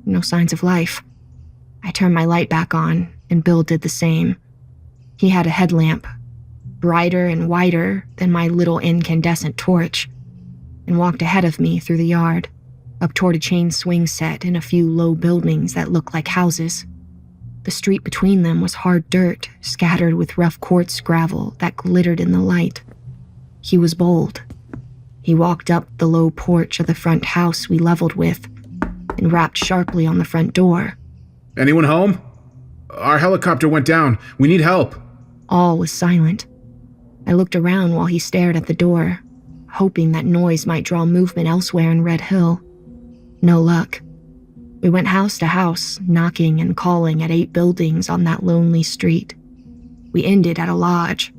no signs of life. I turned my light back on, and Bill did the same. He had a headlamp, brighter and whiter than my little incandescent torch, and walked ahead of me through the yard, up toward a chain swing set and a few low buildings that looked like houses. The street between them was hard dirt, scattered with rough quartz gravel that glittered in the light. He was bold. He walked up the low porch of the front house we leveled with and rapped sharply on the front door. Anyone home? Our helicopter went down. We need help. All was silent. I looked around while he stared at the door, hoping that noise might draw movement elsewhere in Red Hill. No luck. We went house to house, knocking and calling at 8 buildings on that lonely street. We ended at a lodge,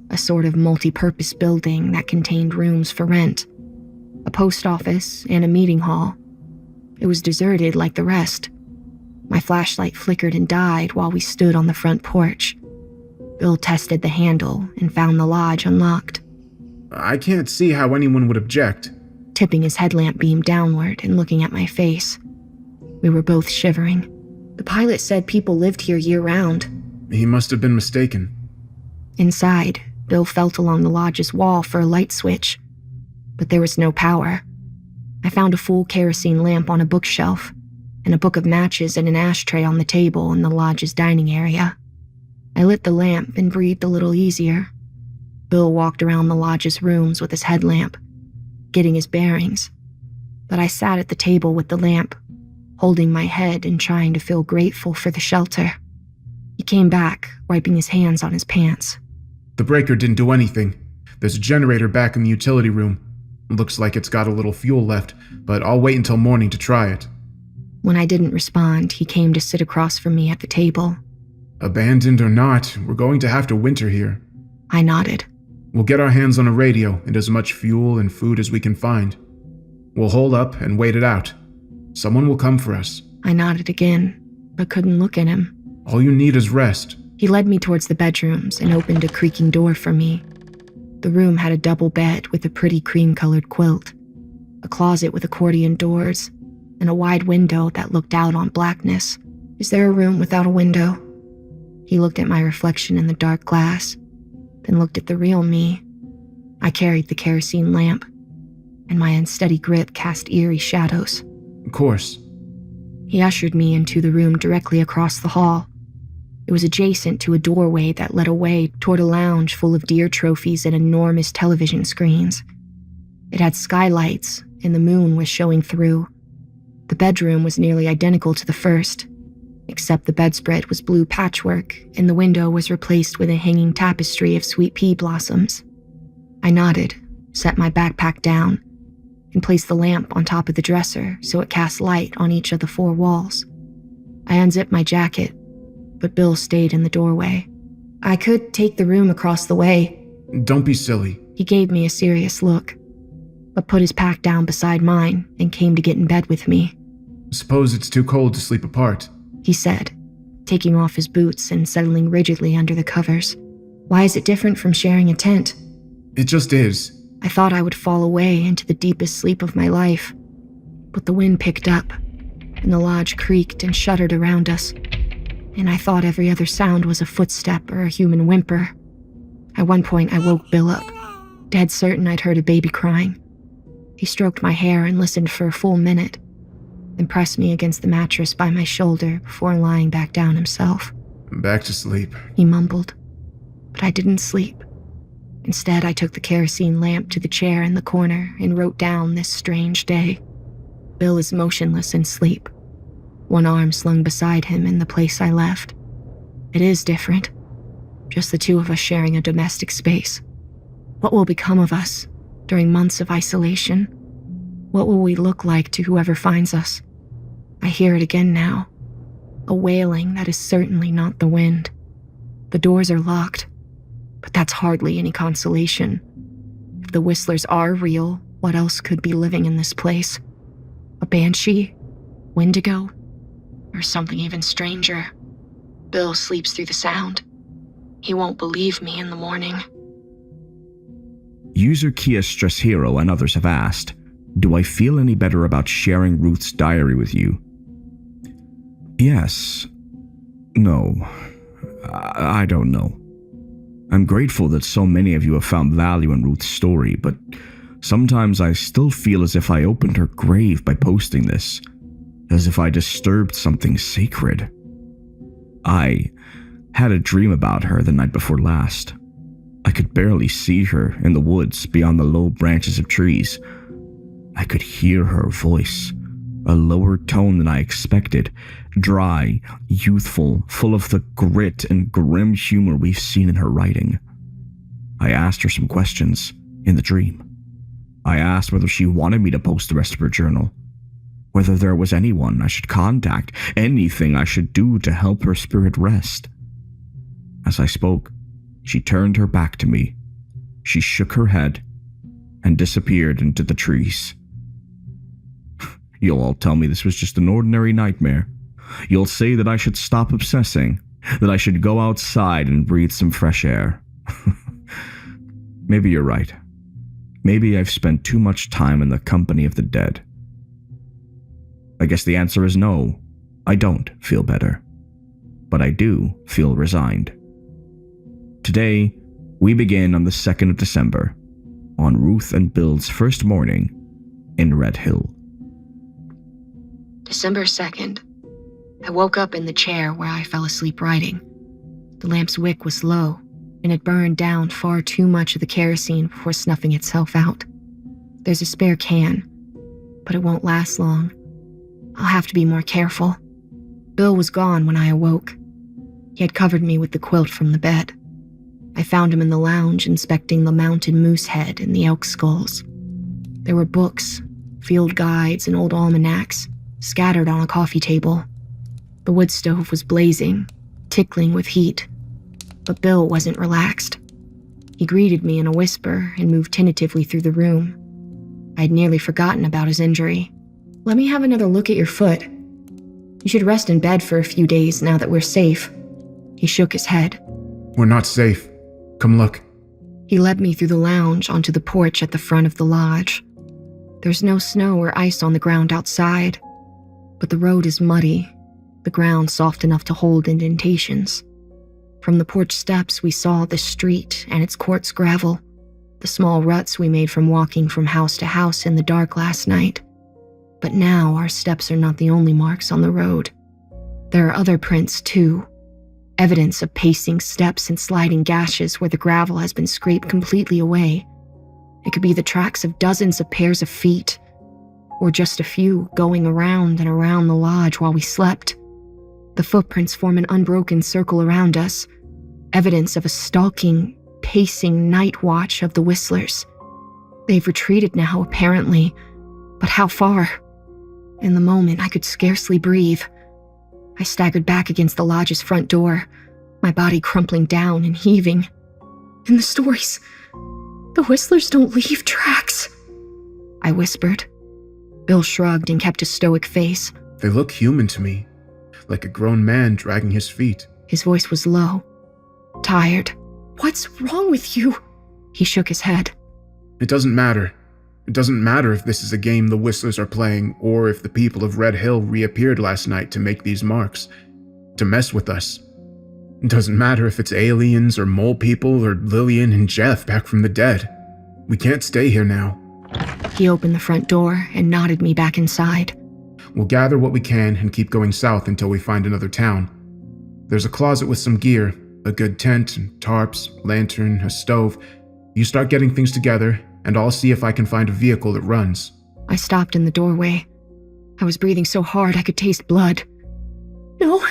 a sort of multi-purpose building that contained rooms for rent, a post office, and a meeting hall. It was deserted like the rest. My flashlight flickered and died while we stood on the front porch. Bill tested the handle and found the lodge unlocked. I can't see how anyone would object. Tipping his headlamp beam downward and looking at my face. We were both shivering. The pilot said people lived here year-round. He must have been mistaken. Inside, Bill felt along the lodge's wall for a light switch, but there was no power. I found a full kerosene lamp on a bookshelf and a book of matches and an ashtray on the table in the lodge's dining area. I lit the lamp and breathed a little easier. Bill walked around the lodge's rooms with his headlamp, getting his bearings, but I sat at the table with the lamp, holding my head and trying to feel grateful for the shelter. He came back, wiping his hands on his pants. The breaker didn't do anything. There's a generator back in the utility room. Looks like it's got a little fuel left, but I'll wait until morning to try it. When I didn't respond, he came to sit across from me at the table. Abandoned or not, we're going to have to winter here. I nodded. We'll get our hands on a radio and as much fuel and food as we can find. We'll hole up and wait it out. Someone will come for us. I nodded again, but couldn't look at him. All you need is rest. He led me towards the bedrooms and opened a creaking door for me. The room had a double bed with a pretty cream-colored quilt, a closet with accordion doors, and a wide window that looked out on blackness. Is there a room without a window? He looked at my reflection in the dark glass, then looked at the real me. I carried the kerosene lamp, and my unsteady grip cast eerie shadows. Of course. He ushered me into the room directly across the hall. It was adjacent to a doorway that led away toward a lounge full of deer trophies and enormous television screens. It had skylights, and the moon was showing through. The bedroom was nearly identical to the first, except the bedspread was blue patchwork, and the window was replaced with a hanging tapestry of sweet pea blossoms. I nodded, set my backpack down, and placed the lamp on top of the dresser so it cast light on each of the 4 walls. I unzipped my jacket, but Bill stayed in the doorway. I could take the room across the way. Don't be silly. He gave me a serious look, but put his pack down beside mine and came to get in bed with me. Suppose it's too cold to sleep apart, he said, taking off his boots and settling rigidly under the covers. Why is it different from sharing a tent? It just is. I thought I would fall away into the deepest sleep of my life, but the wind picked up, and the lodge creaked and shuddered around us, and I thought every other sound was a footstep or a human whimper. At one point, I woke Bill up, dead certain I'd heard a baby crying. He stroked my hair and listened for a full minute, then pressed me against the mattress by my shoulder before lying back down himself. Back to sleep, he mumbled. But I didn't sleep. Instead, I took the kerosene lamp to the chair in the corner and wrote down this strange day. Bill is motionless in sleep, one arm slung beside him in the place I left. It is different, just the 2 of us sharing a domestic space. What will become of us during months of isolation? What will we look like to whoever finds us? I hear it again now, a wailing that is certainly not the wind. The doors are locked, but that's hardly any consolation. If the whistlers are real, what else could be living in this place? A banshee? Wendigo? Or something even stranger? Bill sleeps through the sound. He won't believe me in the morning. User Kia Stress Hero and others have asked, do I feel any better about sharing Ruth's diary with you? Yes. No. I don't know. I'm grateful that so many of you have found value in Ruth's story, but sometimes I still feel as if I opened her grave by posting this, as if I disturbed something sacred. I had a dream about her the night before last. I could barely see her in the woods beyond the low branches of trees. I could hear her voice, a lower tone than I expected, dry, youthful, full of the grit and grim humor we've seen in her writing. I asked her some questions in the dream. I asked whether she wanted me to post the rest of her journal, whether there was anyone I should contact, anything I should do to help her spirit rest. As I spoke, she turned her back to me. She shook her head and disappeared into the trees. You'll all tell me this was just an ordinary nightmare. You'll say that I should stop obsessing, that I should go outside and breathe some fresh air. Maybe you're right. Maybe I've spent too much time in the company of the dead. I guess the answer is no. I don't feel better. But I do feel resigned. Today, we begin on the 2nd of December, on Ruth and Bill's first morning in Red Hill. December 2nd. I woke up in the chair where I fell asleep writing. The lamp's wick was low, and it burned down far too much of the kerosene before snuffing itself out. There's a spare can, but it won't last long. I'll have to be more careful. Bill was gone when I awoke. He had covered me with the quilt from the bed. I found him in the lounge inspecting the mounted moose head and the elk skulls. There were books, field guides, and old almanacs scattered on a coffee table. The wood stove was blazing, tickling with heat, but Bill wasn't relaxed. He greeted me in a whisper and moved tentatively through the room. I'd nearly forgotten about his injury. "Let me have another look at your foot. You should rest in bed for a few days now that we're safe." He shook his head. We're not safe. Come look. He led me through the lounge onto the porch at the front of the lodge. There's no snow or ice on the ground outside, but the road is muddy, the ground soft enough to hold indentations. From the porch steps, we saw the street and its quartz gravel, the small ruts we made from walking from house to house in the dark last night. But now our steps are not the only marks on the road. There are other prints, too. Evidence of pacing steps and sliding gashes where the gravel has been scraped completely away. It could be the tracks of dozens of pairs of feet, or just a few going around and around the lodge while we slept. The footprints form an unbroken circle around us, evidence of a stalking, pacing night watch of the Whistlers. They've retreated now, apparently, but how far? In the moment, I could scarcely breathe. I staggered back against the lodge's front door, my body crumpling down and heaving. In the stories, the Whistlers don't leave tracks, I whispered. Bill shrugged and kept a stoic face. They look human to me, like a grown man dragging his feet. His voice was low, tired. "What's wrong with you?" He shook his head. It doesn't matter. It doesn't matter if this is a game the Whistlers are playing, or if the people of Red Hill reappeared last night to make these marks, to mess with us. It doesn't matter if it's aliens or mole people or Lillian and Jeff back from the dead. We can't stay here now. He opened the front door and nodded me back inside. We'll gather what we can and keep going south until we find another town. There's a closet with some gear, a good tent, and tarps, lantern, a stove. You start getting things together, and I'll see if I can find a vehicle that runs. I stopped in the doorway. I was breathing so hard I could taste blood. "No,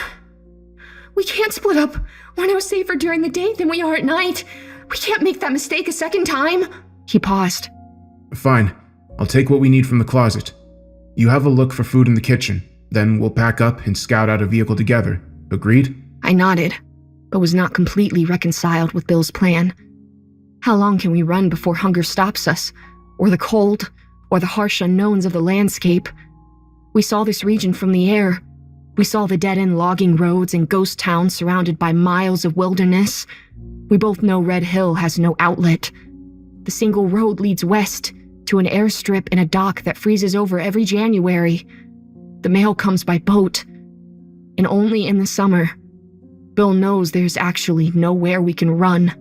we can't split up. We're no safer during the day than we are at night. We can't make that mistake a second time." He paused. Fine. I'll take what we need from the closet. You have a look for food in the kitchen. Then we'll pack up and scout out a vehicle together. Agreed? I nodded, but was not completely reconciled with Bill's plan. How long can we run before hunger stops us, or the cold, or the harsh unknowns of the landscape? We saw this region from the air. We saw the dead-end logging roads and ghost towns surrounded by miles of wilderness. We both know Red Hill has no outlet. The single road leads west to an airstrip and a dock that freezes over every January. The mail comes by boat, and only in the summer. Bill knows there's actually nowhere we can run.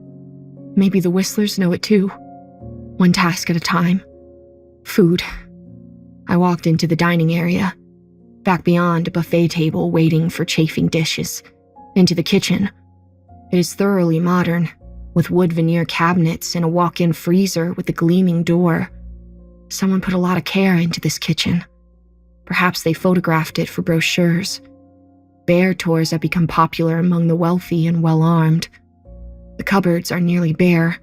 Maybe the Whistlers know it too. One task at a time. Food. I walked into the dining area, back beyond a buffet table waiting for chafing dishes, into the kitchen. It is thoroughly modern, with wood veneer cabinets and a walk-in freezer with a gleaming door. Someone put a lot of care into this kitchen. Perhaps they photographed it for brochures. Bear tours have become popular among the wealthy and well-armed. The cupboards are nearly bare,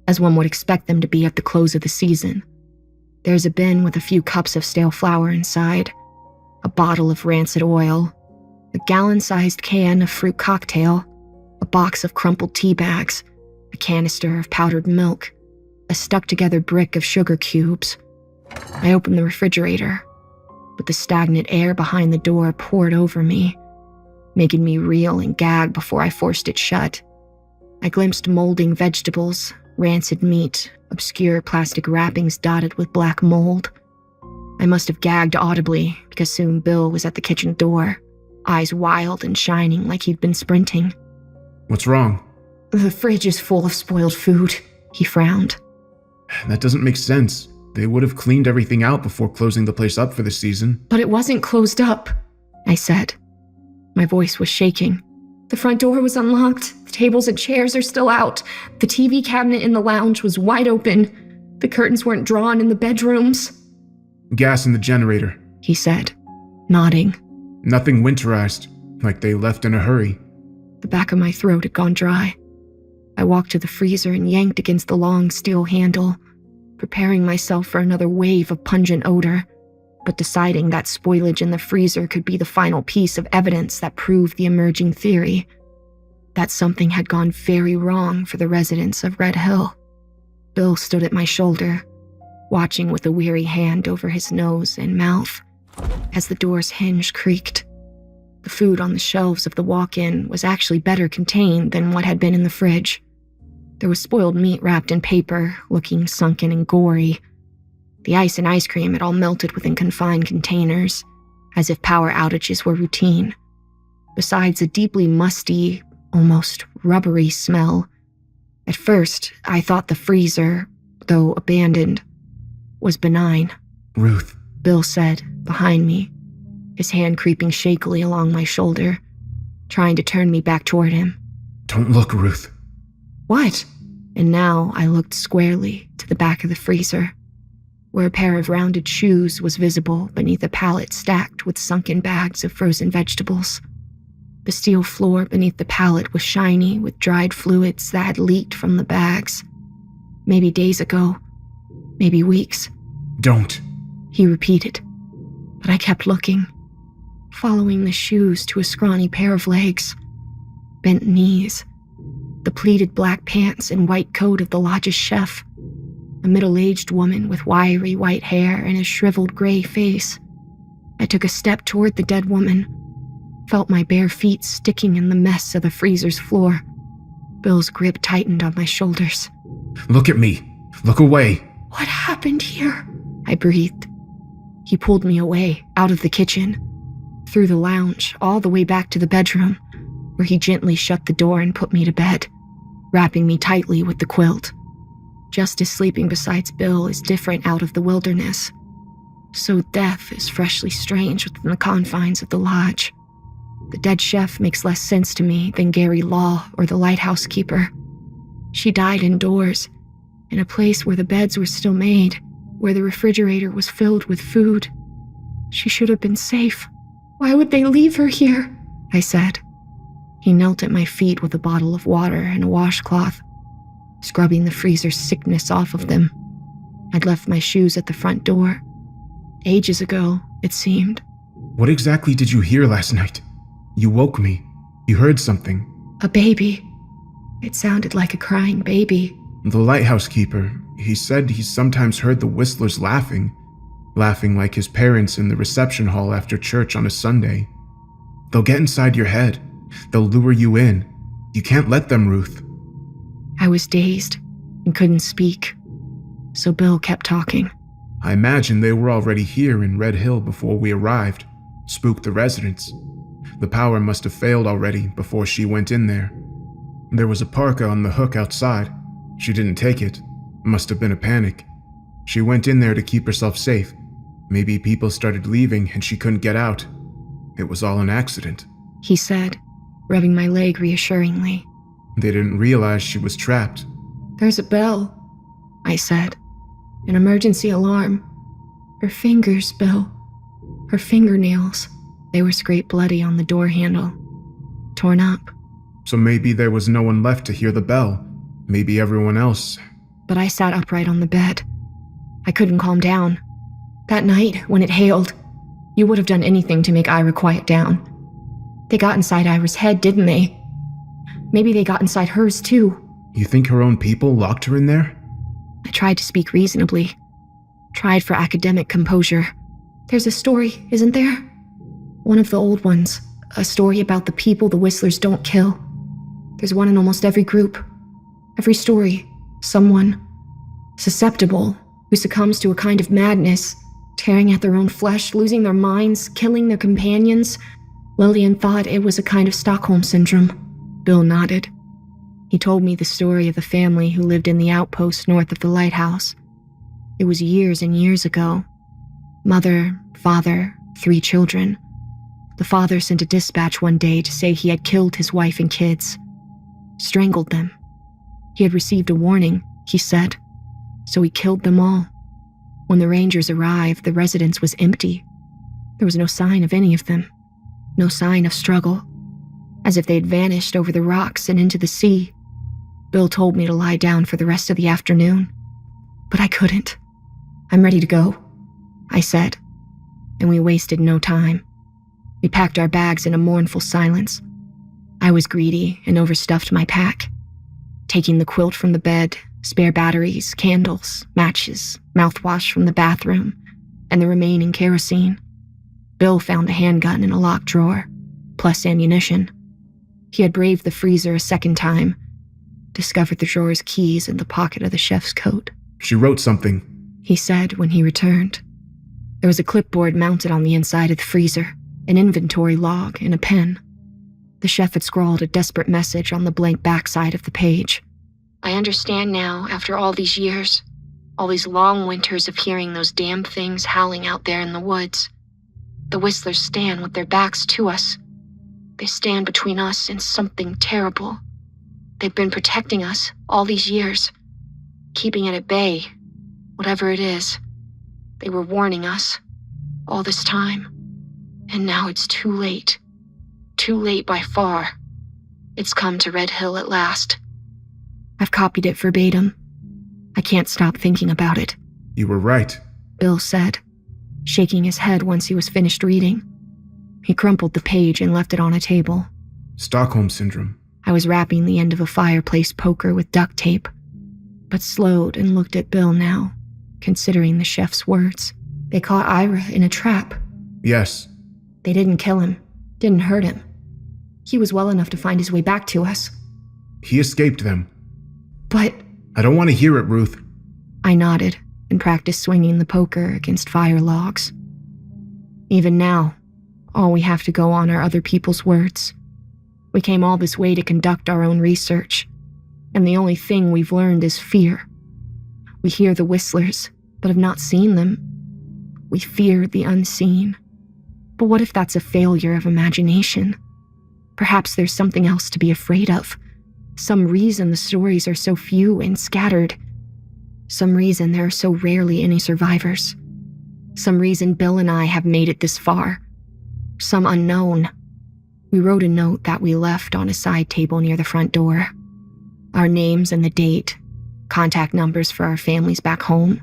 as one would expect them to be at the close of the season. There's a bin with a few cups of stale flour inside, a bottle of rancid oil, a gallon-sized can of fruit cocktail, a box of crumpled tea bags, a canister of powdered milk, a stuck-together brick of sugar cubes. I opened the refrigerator, but the stagnant air behind the door poured over me, making me reel and gag before I forced it shut. I glimpsed molding vegetables, rancid meat, obscure plastic wrappings dotted with black mold. I must have gagged audibly because soon Bill was at the kitchen door, eyes wild and shining like he'd been sprinting. What's wrong? "The fridge is full of spoiled food," he frowned. That doesn't make sense. They would have cleaned everything out before closing the place up for the season. But it wasn't closed up, I said. My voice was shaking. The front door was unlocked. The tables and chairs are still out. The TV cabinet in the lounge was wide open. The curtains weren't drawn in the bedrooms. Gas in the generator, He said, nodding. Nothing winterized, like they left in a hurry. The back of my throat had gone dry. I walked to the freezer and yanked against the long steel handle, preparing myself for another wave of pungent odor, but deciding that spoilage in the freezer could be the final piece of evidence that proved the emerging theory that something had gone very wrong for the residents of Red Hill. Bill stood at my shoulder, watching with a weary hand over his nose and mouth as the door's hinge creaked. The food on the shelves of the walk-in was actually better contained than what had been in the fridge. There was spoiled meat wrapped in paper, looking sunken and gory. The ice and ice cream had all melted within confined containers, as if power outages were routine. Besides a deeply musty, almost rubbery smell. At first, I thought the freezer, though abandoned, was benign. Ruth, Bill said, behind me, his hand creeping shakily along my shoulder, trying to turn me back toward him. Don't look, Ruth. What? And now I looked squarely to the back of the freezer, where a pair of rounded shoes was visible beneath a pallet stacked with sunken bags of frozen vegetables. The steel floor beneath the pallet was shiny with dried fluids that had leaked from the bags. Maybe days ago, maybe weeks. Don't. He repeated, but I kept looking, following the shoes to a scrawny pair of legs, bent knees, the pleated black pants and white coat of the lodge's chef, a middle-aged woman with wiry white hair and a shriveled gray face. I took a step toward the dead woman, felt my bare feet sticking in the mess of the freezer's floor. Bill's grip tightened on my shoulders. Look at me. Look away. What happened here? I breathed. He pulled me away, out of the kitchen, through the lounge, all the way back to the bedroom, where he gently shut the door and put me to bed, wrapping me tightly with the quilt. Just as sleeping beside Bill is different out of the wilderness, so death is freshly strange within the confines of the lodge. The dead chef makes less sense to me than Gary Law or the lighthouse keeper. She died indoors, in a place where the beds were still made, where the refrigerator was filled with food. She should have been safe. Why would they leave her here? I said. He knelt at my feet with a bottle of water and a washcloth, scrubbing the freezer's sickness off of them. I'd left my shoes at the front door. Ages ago, it seemed. What exactly did you hear last night? You woke me. You heard something. A baby. It sounded like a crying baby. The lighthouse keeper, he said he sometimes heard the whistlers laughing like his parents in the reception hall after church on a Sunday. They'll get inside your head. They'll lure you in. You can't let them, Ruth. I was dazed and couldn't speak, so Bill kept talking. I imagine they were already here in Red Hill before we arrived. Spooked the residents. The power must have failed already before she went in there. There was a parka on the hook outside. She didn't take it. Must have been a panic. She went in there to keep herself safe. Maybe people started leaving and she couldn't get out. It was all an accident, He said, rubbing my leg reassuringly. They didn't realize she was trapped. There's a bell, I said. An emergency alarm. Her fingers, Bill. Her fingernails. They were scraped bloody on the door handle. Torn up. So maybe there was no one left to hear the bell. Maybe everyone else. But I sat upright on the bed. I couldn't calm down. That night, when it hailed, you would have done anything to make Ira quiet down. They got inside Ira's head, didn't they? Maybe they got inside hers, too. You think her own people locked her in there? I tried to speak reasonably. Tried for academic composure. There's a story, isn't there? One of the old ones. A story about the people the Whistlers don't kill. There's one in almost every group. Every story. Someone susceptible who succumbs to a kind of madness, tearing at their own flesh, losing their minds, killing their companions. Lillian thought it was a kind of Stockholm syndrome. Bill nodded. He told me the story of the family who lived in the outpost north of the lighthouse. It was years and years ago. Mother, father, 3 children. The father sent a dispatch one day to say he had killed his wife and kids. Strangled them. He had received a warning, he said, so he killed them all. When the Rangers arrived, the residence was empty. There was no sign of any of them. No sign of struggle. As if they had vanished over the rocks and into the sea. Bill told me to lie down for the rest of the afternoon. But I couldn't. I'm ready to go, I said. And we wasted no time. We packed our bags in a mournful silence. I was greedy and overstuffed my pack. Taking the quilt from the bed, spare batteries, candles, matches, mouthwash from the bathroom, and the remaining kerosene. Bill found a handgun in a locked drawer, plus ammunition. He had braved the freezer a second time, discovered the drawer's keys in the pocket of the chef's coat. She wrote something, he said when he returned. There was a clipboard mounted on the inside of the freezer, an inventory log, and a pen. The chef had scrawled a desperate message on the blank backside of the page. I understand now, after all these years, all these long winters of hearing those damn things howling out there in the woods. The Whistlers stand with their backs to us. They stand between us and something terrible. They've been protecting us all these years, keeping it at bay, whatever it is. They were warning us all this time. And now it's too late. Too late by far. It's come to Red Hill at last. I've copied it verbatim. I can't stop thinking about it. You were right, Bill said, shaking his head once he was finished reading. He crumpled the page and left it on a table. Stockholm Syndrome. I was wrapping the end of a fireplace poker with duct tape, but slowed and looked at Bill now, considering the chef's words. They caught Ira in a trap. Yes. They didn't kill him, didn't hurt him. He was well enough to find his way back to us. He escaped them. But... I don't want to hear it, Ruth. I nodded and practiced swinging the poker against fire logs. Even now, all we have to go on are other people's words. We came all this way to conduct our own research, and the only thing we've learned is fear. We hear the Whistlers, but have not seen them. We fear the unseen. But what if that's a failure of imagination? Perhaps there's something else to be afraid of. Some reason the stories are so few and scattered. Some reason there are so rarely any survivors. Some reason Bill and I have made it this far. Some unknown. We wrote a note that we left on a side table near the front door. Our names and the date, contact numbers for our families back home,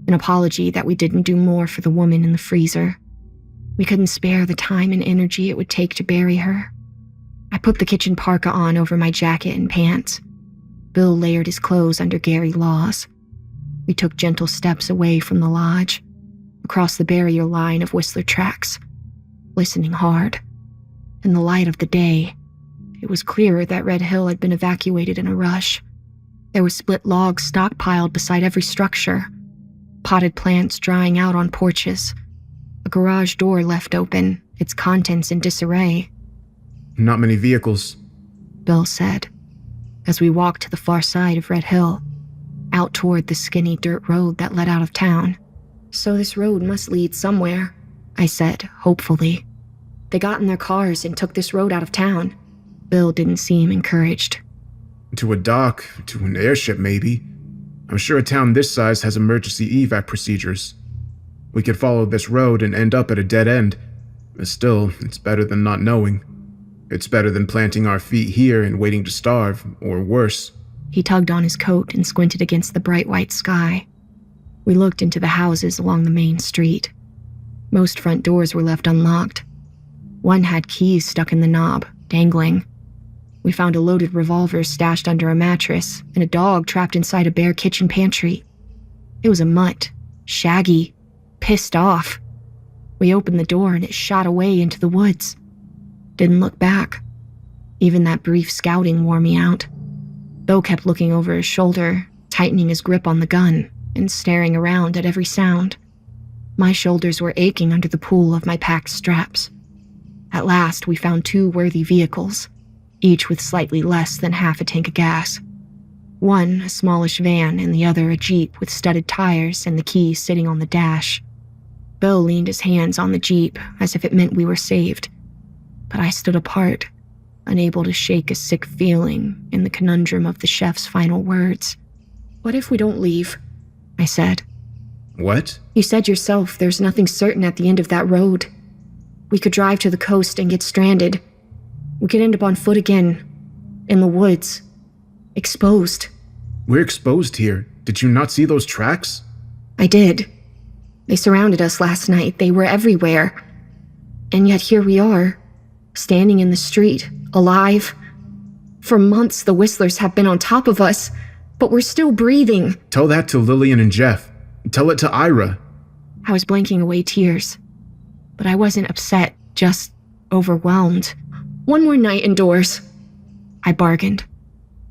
an apology that we didn't do more for the woman in the freezer. We couldn't spare the time and energy it would take to bury her. I put the kitchen parka on over my jacket and pants. Bill layered his clothes under Gary Law's. We took gentle steps away from the lodge, across the barrier line of Whistler tracks, listening hard. In the light of the day, it was clearer that Red Hill had been evacuated in a rush. There were split logs stockpiled beside every structure, potted plants drying out on porches, a garage door left open, its contents in disarray. Not many vehicles, Bill said, as we walked to the far side of Red Hill, out toward the skinny dirt road that led out of town. So this road must lead somewhere, I said, hopefully. They got in their cars and took this road out of town. Bill didn't seem encouraged. To a dock, to an airship maybe. I'm sure a town this size has emergency evac procedures. We could follow this road and end up at a dead end. But still, it's better than not knowing. It's better than planting our feet here and waiting to starve, or worse. He tugged on his coat and squinted against the bright white sky. We looked into the houses along the main street. Most front doors were left unlocked. One had keys stuck in the knob, dangling. We found a loaded revolver stashed under a mattress and a dog trapped inside a bare kitchen pantry. It was a mutt, shaggy, pissed off. We opened the door and it shot away into the woods. Didn't look back. Even that brief scouting wore me out. Bill kept looking over his shoulder, tightening his grip on the gun, and staring around at every sound. My shoulders were aching under the pull of my packed straps. At last, we found 2 worthy vehicles, each with slightly less than half a tank of gas. One a smallish van and the other a Jeep with studded tires and the keys sitting on the dash. Bill leaned his hands on the Jeep as if it meant we were saved, but I stood apart, unable to shake a sick feeling in the conundrum of the chef's final words. "What if we don't leave?" I said. What? "You said yourself there's nothing certain at the end of that road. We could drive to the coast and get stranded. We could end up on foot again, in the woods, exposed." We're exposed here. Did you not see those tracks? I did. They surrounded us last night. They were everywhere. And yet here we are, standing in the street, alive. For months, the Whistlers have been on top of us, but we're still breathing. Tell that to Lillian and Jeff. Tell it to Ira. I was blinking away tears, but I wasn't upset, just overwhelmed. "One more night indoors," I bargained.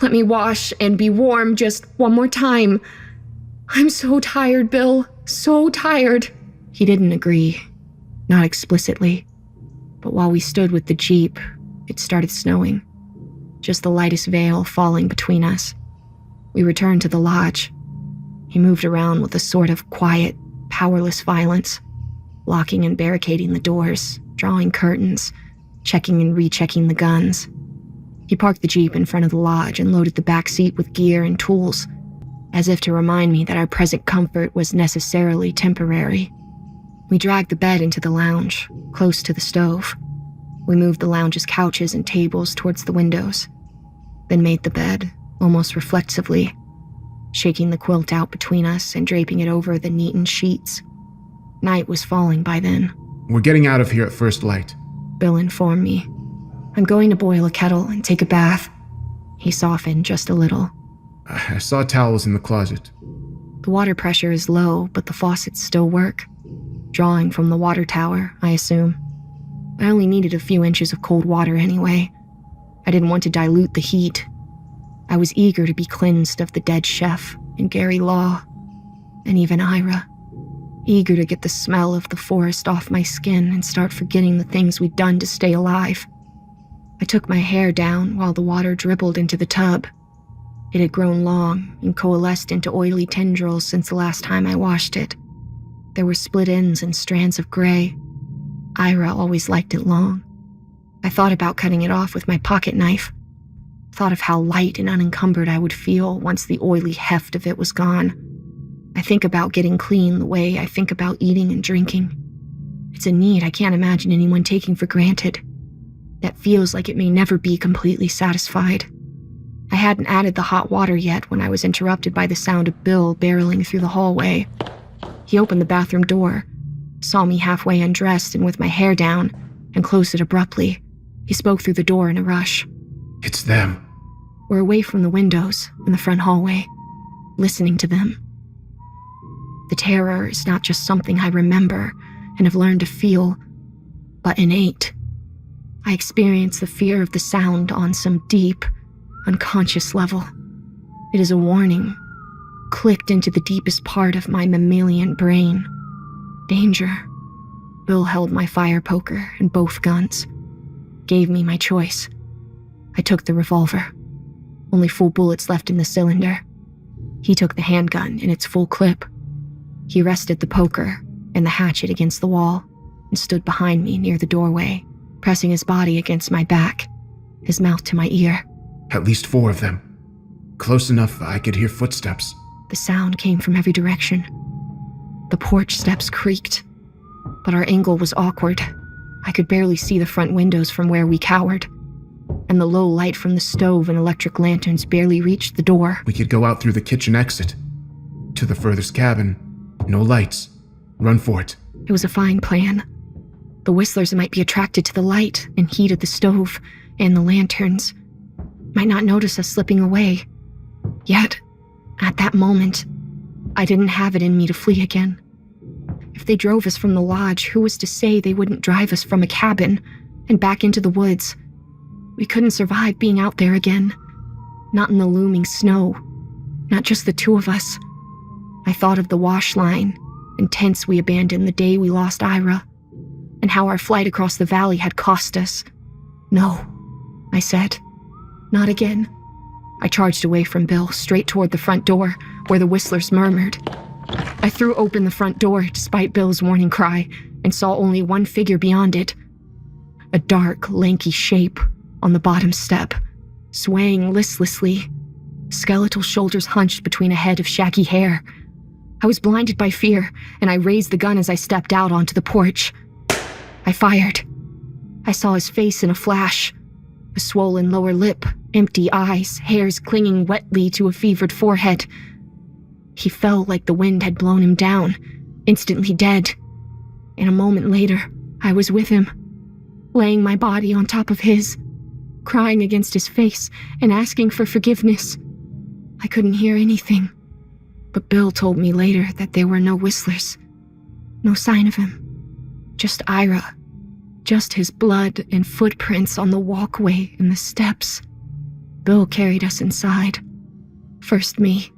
"Let me wash and be warm just one more time. I'm so tired, Bill, so tired." He didn't agree, not explicitly, but while we stood with the Jeep, it started snowing, just the lightest veil falling between us. We returned to the lodge. He moved around with a sort of quiet, powerless violence, locking and barricading the doors, drawing curtains, checking and rechecking the guns. He parked the Jeep in front of the lodge and loaded the back seat with gear and tools, as if to remind me that our present comfort was necessarily temporary. We dragged the bed into the lounge, close to the stove. We moved the lounge's couches and tables towards the windows, then made the bed, almost reflexively, shaking the quilt out between us and draping it over the neatened sheets. Night was falling by then. We're getting out of here at first light. Bill informed me. "I'm going to boil a kettle and take a bath." He softened just a little. I saw towels in the closet. The water pressure is low, but the faucets still work. Drawing from the water tower, I assume. I only needed a few inches of cold water anyway. I didn't want to dilute the heat. I was eager to be cleansed of the dead chef and Gary Law, and even Ira. Eager to get the smell of the forest off my skin and start forgetting the things we'd done to stay alive. I took my hair down while the water dribbled into the tub. It had grown long and coalesced into oily tendrils since the last time I washed it. There were split ends and strands of gray. Ira always liked it long. I thought about cutting it off with my pocket knife. Thought of how light and unencumbered I would feel once the oily heft of it was gone. I think about getting clean the way I think about eating and drinking. It's a need I can't imagine anyone taking for granted. That feels like it may never be completely satisfied. I hadn't added the hot water yet when I was interrupted by the sound of Bill barreling through the hallway. He opened the bathroom door, saw me halfway undressed and with my hair down, and closed it abruptly. He spoke through the door in a rush. It's them. We're away from the windows in the front hallway, listening to them. The terror is not just something I remember and have learned to feel, but innate. I experience the fear of the sound on some deep, unconscious level. It is a warning, clicked into the deepest part of my mammalian brain. Danger. Bill held my fire poker and both guns. Gave me my choice. I took the revolver. Only full bullets left in the cylinder. He took the handgun in its full clip. He rested the poker and the hatchet against the wall and stood behind me near the doorway, pressing his body against my back, his mouth to my ear. At least 4 of them. Close enough I could hear footsteps. The sound came from every direction. The porch steps creaked, but our angle was awkward. I could barely see the front windows from where we cowered, and the low light from the stove and electric lanterns barely reached the door. We could go out through the kitchen exit. To the furthest cabin. No lights. Run for it. It was a fine plan. The Whistlers might be attracted to the light and heat of the stove and the lanterns. Might not notice us slipping away. Yet, at that moment, I didn't have it in me to flee again. If they drove us from the lodge, who was to say they wouldn't drive us from a cabin and back into the woods? We couldn't survive being out there again. Not in the looming snow. Not just the 2 of us. I thought of the wash line and tents we abandoned the day we lost Ira, and how our flight across the valley had cost us. No, I said. Not again. I charged away from Bill, straight toward the front door, where the whistlers murmured. I threw open the front door, despite Bill's warning cry, and saw only one figure beyond it. A dark, lanky shape on the bottom step, swaying listlessly, skeletal shoulders hunched between a head of shaggy hair. I was blinded by fear, and I raised the gun as I stepped out onto the porch. I fired. I saw his face in a flash. A swollen lower lip, empty eyes, hairs clinging wetly to a fevered forehead. He fell like the wind had blown him down, instantly dead. And a moment later, I was with him, laying my body on top of his, crying against his face and asking for forgiveness. I couldn't hear anything, but Bill told me later that there were no whistlers, no sign of him, just Ira, just his blood and footprints on the walkway and the steps. Bill carried us inside, first me,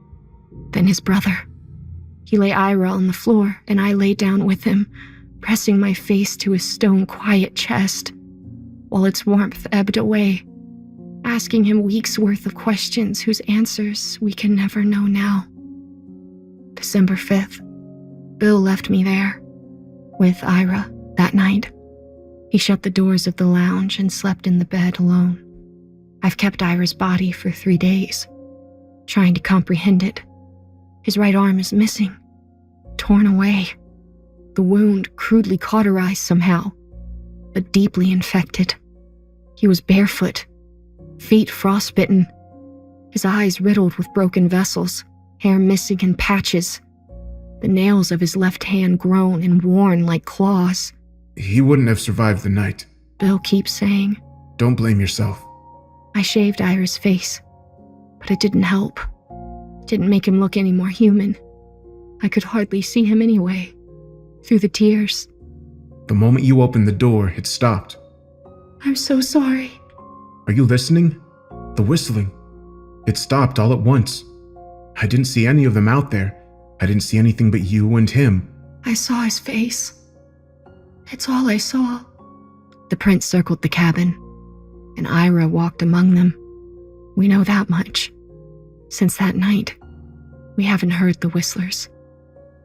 then his brother. He lay Ira on the floor, and I lay down with him, pressing my face to his stone-quiet chest, while its warmth ebbed away, asking him weeks' worth of questions whose answers we can never know now. December 5th. Bill left me there, with Ira, that night. He shut the doors of the lounge and slept in the bed alone. I've kept Ira's body for 3 days, trying to comprehend it. His right arm is missing, torn away. The wound crudely cauterized somehow, but deeply infected. He was barefoot, feet frostbitten, his eyes riddled with broken vessels, hair missing in patches, the nails of his left hand grown and worn like claws. He wouldn't have survived the night. Bill keeps saying. Don't blame yourself. I shaved Ira's face, but it didn't help. It didn't make him look any more human. I could hardly see him anyway, through the tears. The moment you opened the door, it stopped. I'm so sorry. Are you listening? The whistling. It stopped all at once. I didn't see any of them out there. I didn't see anything but you and him. I saw his face. It's all I saw. The prince circled the cabin, and Ira walked among them. We know that much. Since that night, we haven't heard the whistlers.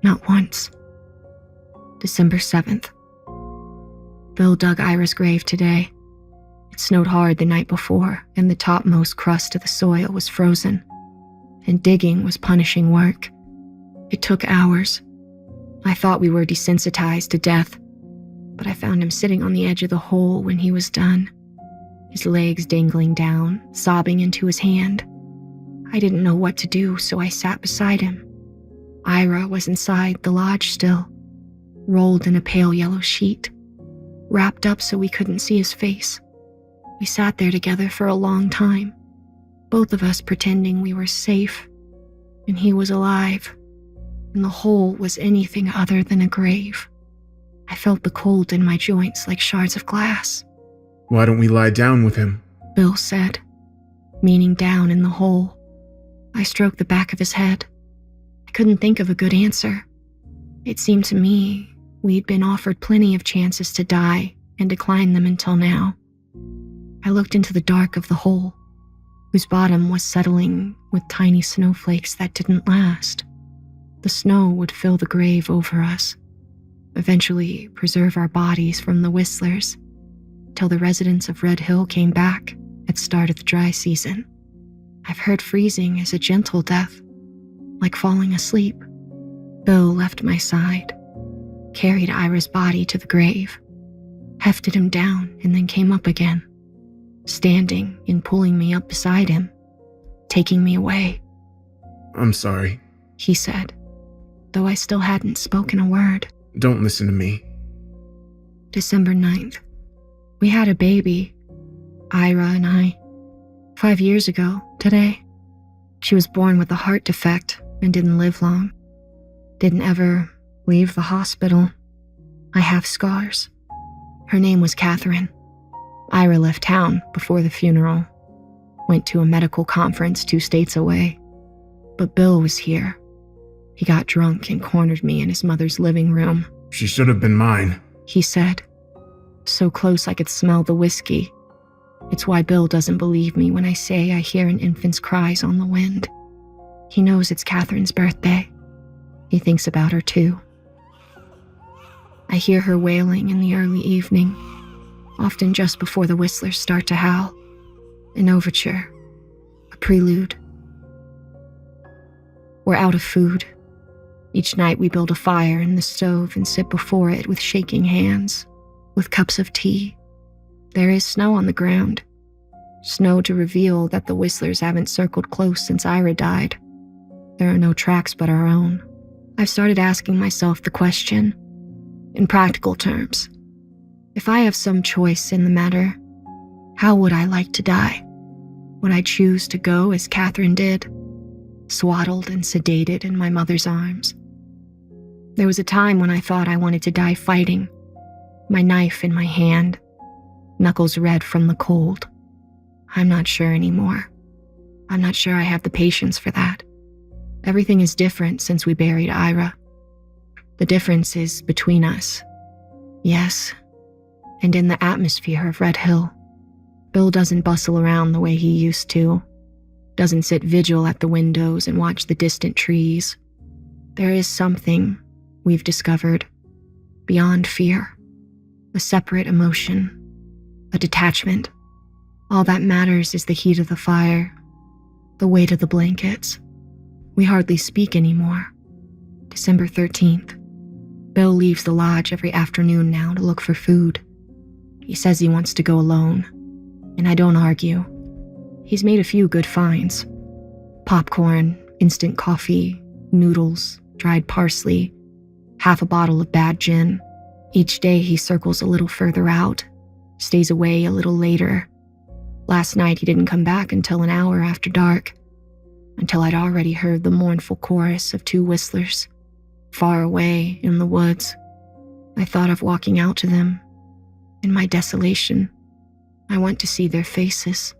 Not once. December 7th. Bill dug Ira's grave today. It snowed hard the night before, and the topmost crust of the soil was frozen, and digging was punishing work. It took hours. I thought we were desensitized to death, but I found him sitting on the edge of the hole when he was done, his legs dangling down, sobbing into his hand. I didn't know what to do, so I sat beside him. Ira was inside the lodge still, rolled in a pale yellow sheet, wrapped up so we couldn't see his face. We sat there together for a long time, both of us pretending we were safe, and he was alive, and the hole was anything other than a grave. I felt the cold in my joints like shards of glass. Why don't we lie down with him? Bill said, meaning down in the hole. I stroked the back of his head. I couldn't think of a good answer. It seemed to me we'd been offered plenty of chances to die and declined them until now. I looked into the dark of the hole, whose bottom was settling with tiny snowflakes that didn't last. The snow would fill the grave over us, eventually preserve our bodies from the whistlers, till the residents of Red Hill came back at start of the dry season. I've heard freezing is a gentle death, like falling asleep. Bill left my side, carried Ira's body to the grave, hefted him down, and then came up again, standing and pulling me up beside him, taking me away. I'm sorry, he said, though I still hadn't spoken a word. Don't listen to me. December 9th. We had a baby, Ira and I, 5 years ago today. She was born with a heart defect and didn't live long. Didn't ever leave the hospital. I have scars. Her name was Catherine. Ira left town before the funeral, went to a medical conference 2 states away. But Bill was here. He got drunk and cornered me in his mother's living room. She should have been mine, he said, so close I could smell the whiskey. It's why Bill doesn't believe me when I say I hear an infant's cries on the wind. He knows it's Catherine's birthday. He thinks about her too. I hear her wailing in the early evening, often just before the whistlers start to howl. An overture, a prelude. We're out of food. Each night we build a fire in the stove and sit before it with shaking hands, with cups of tea. There is snow on the ground. Snow to reveal that the whistlers haven't circled close since Ira died. There are no tracks but our own. I've started asking myself the question, in practical terms, if I have some choice in the matter, how would I like to die? Would I choose to go as Catherine did, swaddled and sedated in my mother's arms? There was a time when I thought I wanted to die fighting, my knife in my hand, knuckles red from the cold. I'm not sure anymore. I'm not sure I have the patience for that. Everything is different since we buried Ira. The difference is between us. Yes, and in the atmosphere of Red Hill. Bill doesn't bustle around the way he used to, doesn't sit vigil at the windows and watch the distant trees. There is something we've discovered beyond fear, a separate emotion, a detachment. All that matters is the heat of the fire, the weight of the blankets. We hardly speak anymore. December 13th. Bill leaves the lodge every afternoon now to look for food. He says he wants to go alone, and I don't argue. He's made a few good finds. Popcorn, instant coffee, noodles, dried parsley, half a bottle of bad gin. Each day he circles a little further out, stays away a little later. Last night he didn't come back until an hour after dark, until I'd already heard the mournful chorus of two whistlers, far away in the woods. I thought of walking out to them. In my desolation, I went to see their faces,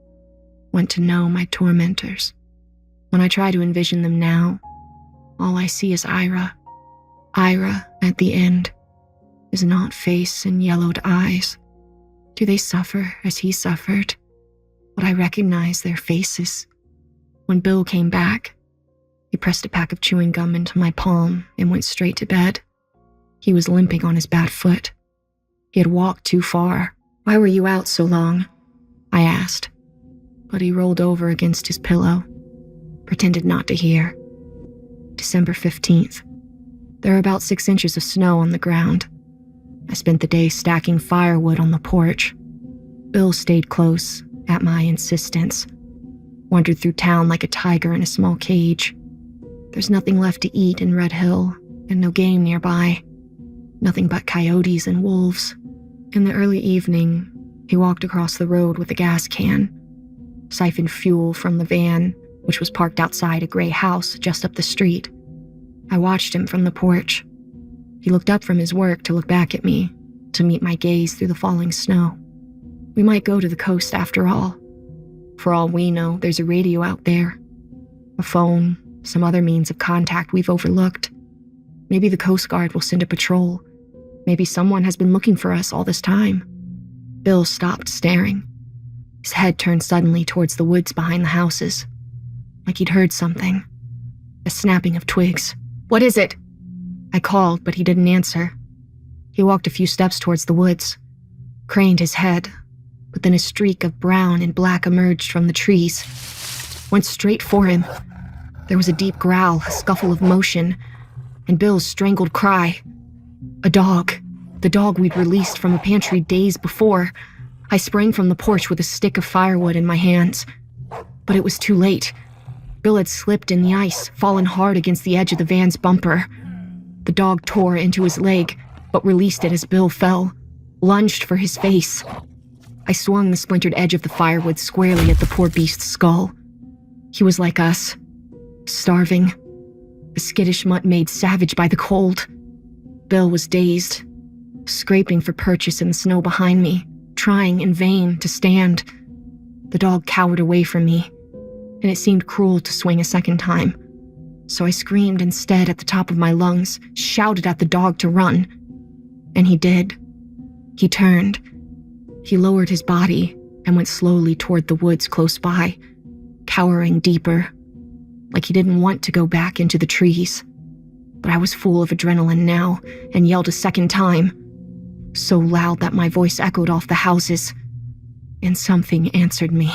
went to know my tormentors. When I try to envision them now, all I see is Ira. Ira at the end, his gaunt face and yellowed eyes. Do they suffer as he suffered? Would I recognize their faces? When Bill came back, he pressed a pack of chewing gum into my palm and went straight to bed. He was limping on his bad foot. He had walked too far. Why were you out so long? I asked, but he rolled over against his pillow, pretended not to hear. December 15th. There are about 6 inches of snow on the ground. I spent the day stacking firewood on the porch. Bill stayed close, at my insistence. Wandered through town like a tiger in a small cage. There's nothing left to eat in Red Hill, and no game nearby. Nothing but coyotes and wolves. In the early evening, he walked across the road with a gas can, siphoned fuel from the van, which was parked outside a gray house just up the street. I watched him from the porch. He looked up from his work to look back at me, to meet my gaze through the falling snow. We might go to the coast after all. For all we know, there's a radio out there. A phone, some other means of contact we've overlooked. Maybe the Coast Guard will send a patrol. Maybe someone has been looking for us all this time. Bill stopped staring. His head turned suddenly towards the woods behind the houses, like he'd heard something. A snapping of twigs. What is it? I called, but he didn't answer. He walked a few steps towards the woods, craned his head, but then a streak of brown and black emerged from the trees. Went straight for him. There was a deep growl, a scuffle of motion, and Bill's strangled cry. A dog. The dog we'd released from a pantry days before. I sprang from the porch with a stick of firewood in my hands. But it was too late. Bill had slipped in the ice, fallen hard against the edge of the van's bumper. The dog tore into his leg, but released it as Bill fell, lunged for his face. I swung the splintered edge of the firewood squarely at the poor beast's skull. He was like us, starving, a skittish mutt made savage by the cold. Bill was dazed, scraping for purchase in the snow behind me, trying in vain to stand. The dog cowered away from me, and it seemed cruel to swing a second time. So I screamed instead at the top of my lungs, shouted at the dog to run. And he did. He turned. He lowered his body and went slowly toward the woods close by, cowering deeper, like he didn't want to go back into the trees. But I was full of adrenaline now and yelled a second time, so loud that my voice echoed off the houses, and something answered me.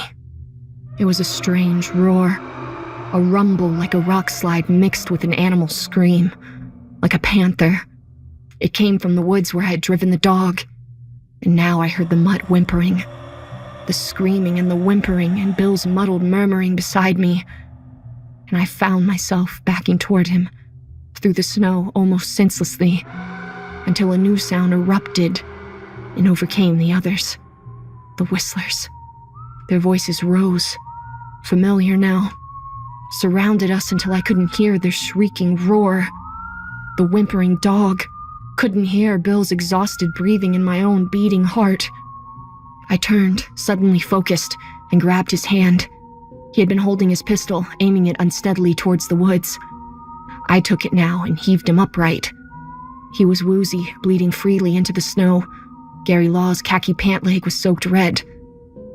It was a strange roar, a rumble like a rock slide mixed with an animal scream, like a panther. It came from the woods where I had driven the dog, and now I heard the mutt whimpering, the screaming and the whimpering and Bill's muddled murmuring beside me, and I found myself backing toward him, through the snow almost senselessly, until a new sound erupted and overcame the others. The whistlers. Their voices rose, familiar now, surrounded us until I couldn't hear their shrieking roar. The whimpering dog, couldn't hear Bill's exhausted breathing in my own beating heart. I turned, suddenly focused, and grabbed his hand. He had been holding his pistol, aiming it unsteadily towards the woods. I took it now and heaved him upright. He was woozy, bleeding freely into the snow. Gary Law's khaki pant leg was soaked red.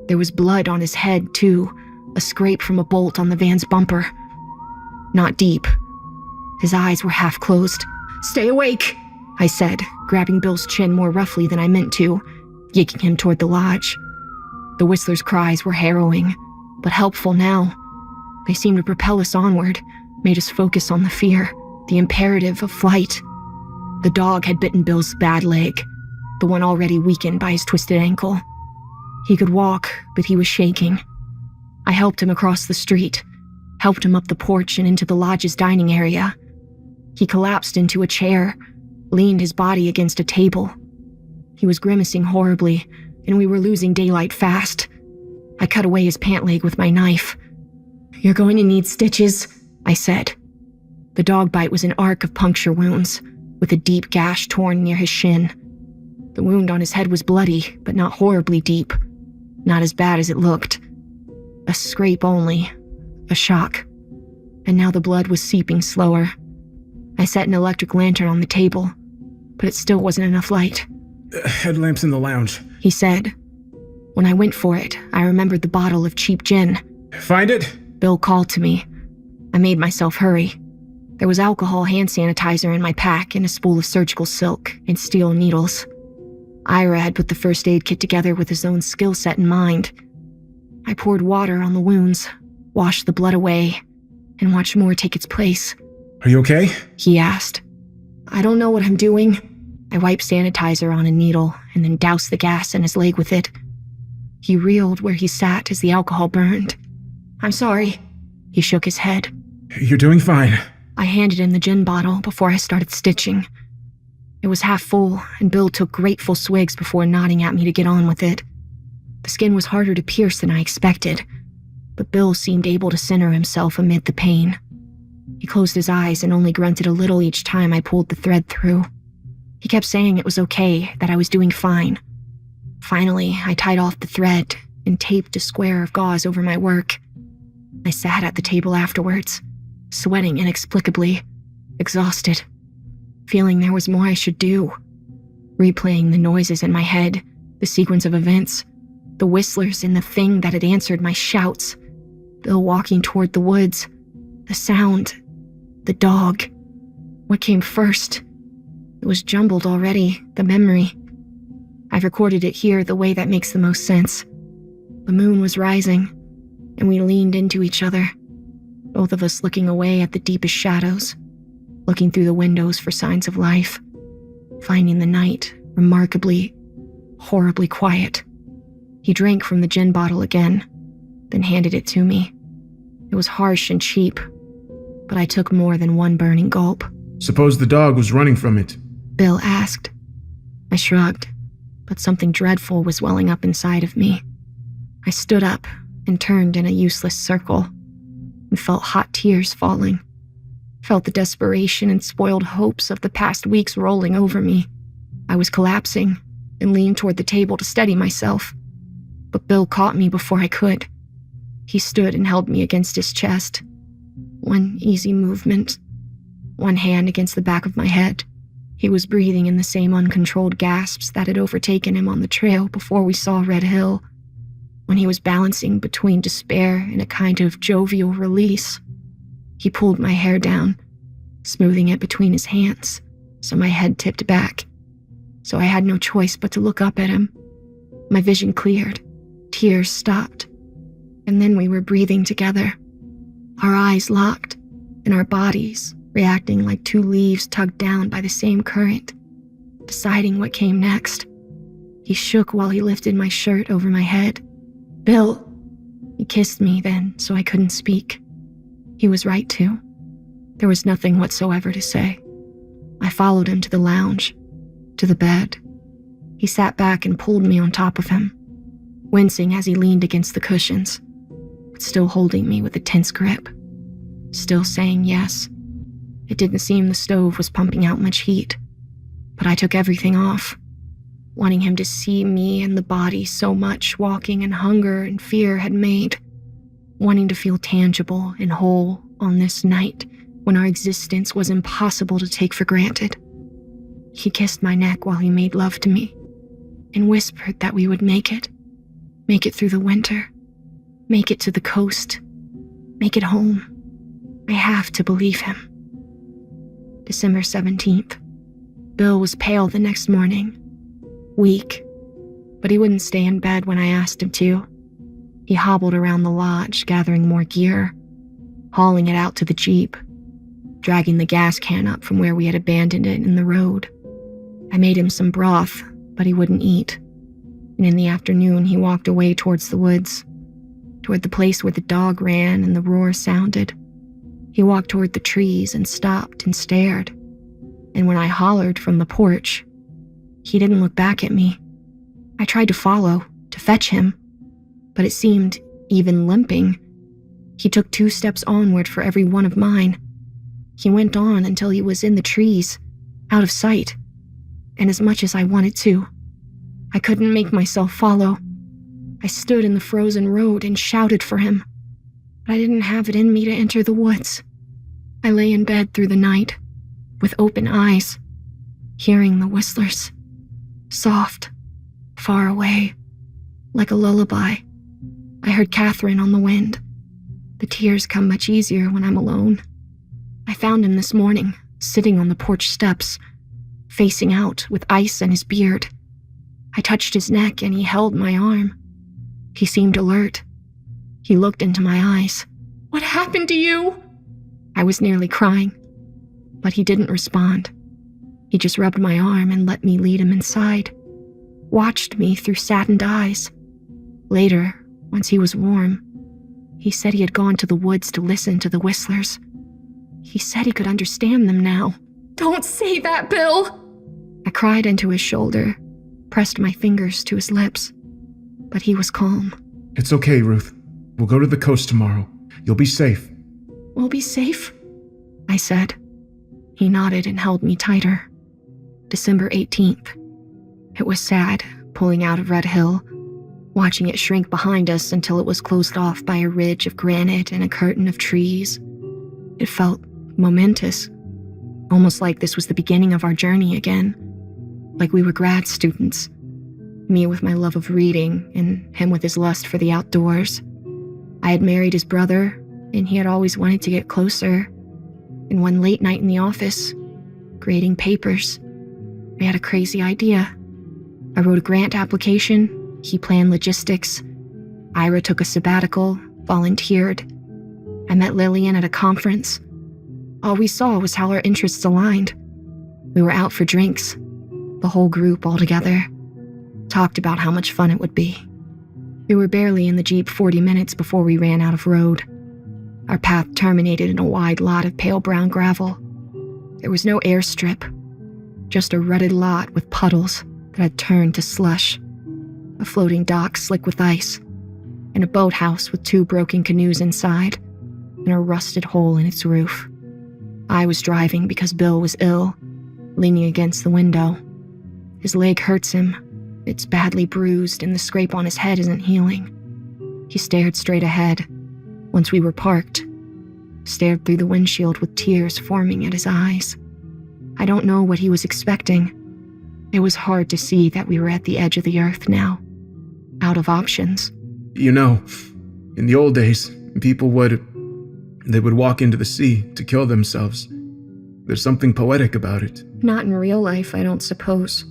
There was blood on his head, too, a scrape from a bolt on the van's bumper. Not deep. His eyes were half closed. "Stay awake," I said, grabbing Bill's chin more roughly than I meant to, yanking him toward the lodge. The whistler's cries were harrowing, but helpful now. They seemed to propel us onward, made us focus on the fear, the imperative of flight. The dog had bitten Bill's bad leg, the one already weakened by his twisted ankle. He could walk, but he was shaking. I helped him across the street, helped him up the porch and into the lodge's dining area. He collapsed into a chair, leaned his body against a table. He was grimacing horribly, and we were losing daylight fast. I cut away his pant leg with my knife. "You're going to need stitches," I said. The dog bite was an arc of puncture wounds, with a deep gash torn near his shin. The wound on his head was bloody, but not horribly deep. Not as bad as it looked. A scrape only. A shock. And now the blood was seeping slower. I set an electric lantern on the table, but it still wasn't enough light. "Headlamps in the lounge," he said. When I went for it, I remembered the bottle of cheap gin. "Find it?" Bill called to me. I made myself hurry. There was alcohol hand sanitizer in my pack and a spool of surgical silk and steel needles. Ira had put the first aid kit together with his own skill set in mind. I poured water on the wounds, washed the blood away, and watched more take its place. "Are you okay?" He asked. "I don't know what I'm doing." I wiped sanitizer on a needle and then doused the gas in his leg with it. He reeled where he sat as the alcohol burned. "I'm sorry." He shook his head. "You're doing fine." I handed him the gin bottle before I started stitching. It was half full, and Bill took grateful swigs before nodding at me to get on with it. The skin was harder to pierce than I expected, but Bill seemed able to center himself amid the pain. He closed his eyes and only grunted a little each time I pulled the thread through. He kept saying it was okay, that I was doing fine. Finally, I tied off the thread and taped a square of gauze over my work. I sat at the table afterwards, sweating inexplicably, exhausted, feeling there was more I should do. Replaying the noises in my head, the sequence of events, the whistlers and the thing that had answered my shouts, Bill walking toward the woods, the sound, the dog. What came first? It was jumbled already, the memory. I've recorded it here the way that makes the most sense. The moon was rising, and we leaned into each other, both of us looking away at the deepest shadows, looking through the windows for signs of life, finding the night remarkably, horribly quiet. He drank from the gin bottle again, then handed it to me. It was harsh and cheap, but I took more than one burning gulp. "Suppose the dog was running from it?" Bill asked. I shrugged, but something dreadful was welling up inside of me. I stood up and turned in a useless circle, and felt hot tears falling. Felt the desperation and spoiled hopes of the past weeks rolling over me. I was collapsing and leaned toward the table to steady myself, but Bill caught me before I could. He stood and held me against his chest. One easy movement, one hand against the back of my head. He was breathing in the same uncontrolled gasps that had overtaken him on the trail before we saw Red Hill. when he was balancing between despair and a kind of jovial release. He pulled my hair down, smoothing it between his hands, so my head tipped back. So I had no choice but to look up at him. My vision cleared, tears stopped, and then we were breathing together, our eyes locked, and our bodies reacting like two leaves tugged down by the same current, deciding what came next. He shook while he lifted my shirt over my head. "Bill!" He kissed me then, so I couldn't speak. He was right to. There was nothing whatsoever to say. I followed him to the lounge, to the bed. He sat back and pulled me on top of him, wincing as he leaned against the cushions, but still holding me with a tense grip, still saying yes. It didn't seem the stove was pumping out much heat, but I took everything off, wanting him to see me and the body so much walking and hunger and fear had made, wanting to feel tangible and whole on this night when our existence was impossible to take for granted. He kissed my neck while he made love to me and whispered that we would make it through the winter, make it to the coast, make it home. I have to believe him. December 17th. Bill was pale the next morning, weak, but he wouldn't stay in bed when I asked him to. He hobbled around the lodge, gathering more gear, hauling it out to the Jeep, dragging the gas can up from where we had abandoned it in the road. I made him some broth, but he wouldn't eat, and in the afternoon he walked away towards the woods, toward the place where the dog ran and the roar sounded. He walked toward the trees and stopped and stared, and when I hollered from the porch, he didn't look back at me. I tried to follow, to fetch him, but it seemed, even limping, he took 2 steps onward for every one of mine. He went on until he was in the trees, out of sight, and as much as I wanted to, I couldn't make myself follow. I stood in the frozen road and shouted for him, but I didn't have it in me to enter the woods. I lay in bed through the night, with open eyes, hearing the whistlers, soft, far away, like a lullaby. I heard Catherine on the wind. The tears come much easier when I'm alone. I found him this morning, sitting on the porch steps, facing out with ice in his beard. I touched his neck and he held my arm. He seemed alert. He looked into my eyes. "What happened to you?" I was nearly crying, but he didn't respond. He just rubbed my arm and let me lead him inside, watched me through saddened eyes. Later, once he was warm, he said he had gone to the woods to listen to the whistlers. He said he could understand them now. "Don't say that, Bill!" I cried into his shoulder, pressed my fingers to his lips, but he was calm. It's okay, Ruth. We'll go to the coast tomorrow. You'll be safe. "We'll be safe?" I said. He nodded and held me tighter. December 18th. It was sad, pulling out of Red Hill, watching it shrink behind us until it was closed off by a ridge of granite and a curtain of trees. It felt momentous, almost like this was the beginning of our journey again, like we were grad students, me with my love of reading and him with his lust for the outdoors. I had married his brother, and he had always wanted to get closer. And one late night in the office, grading papers, I had a crazy idea. I wrote a grant application, he planned logistics. Ira took a sabbatical, volunteered. I met Lillian at a conference. All we saw was how our interests aligned. We were out for drinks, the whole group all together, talked about how much fun it would be. We were barely in the Jeep 40 minutes before we ran out of road. Our path terminated in a wide lot of pale brown gravel. There was no airstrip, just a rutted lot with puddles that had turned to slush, a floating dock slick with ice, and a boathouse with 2 broken canoes inside, and a rusted hole in its roof. I was driving because Bill was ill, leaning against the window. His leg hurts him. It's badly bruised and the scrape on his head isn't healing. He stared straight ahead. Once we were parked, stared through the windshield with tears forming at his eyes. I don't know what he was expecting. It was hard to see that we were at the edge of the earth now, out of options, You know, in the old days, people would walk into the sea to kill themselves. There's something poetic about it. Not in real life, I don't suppose.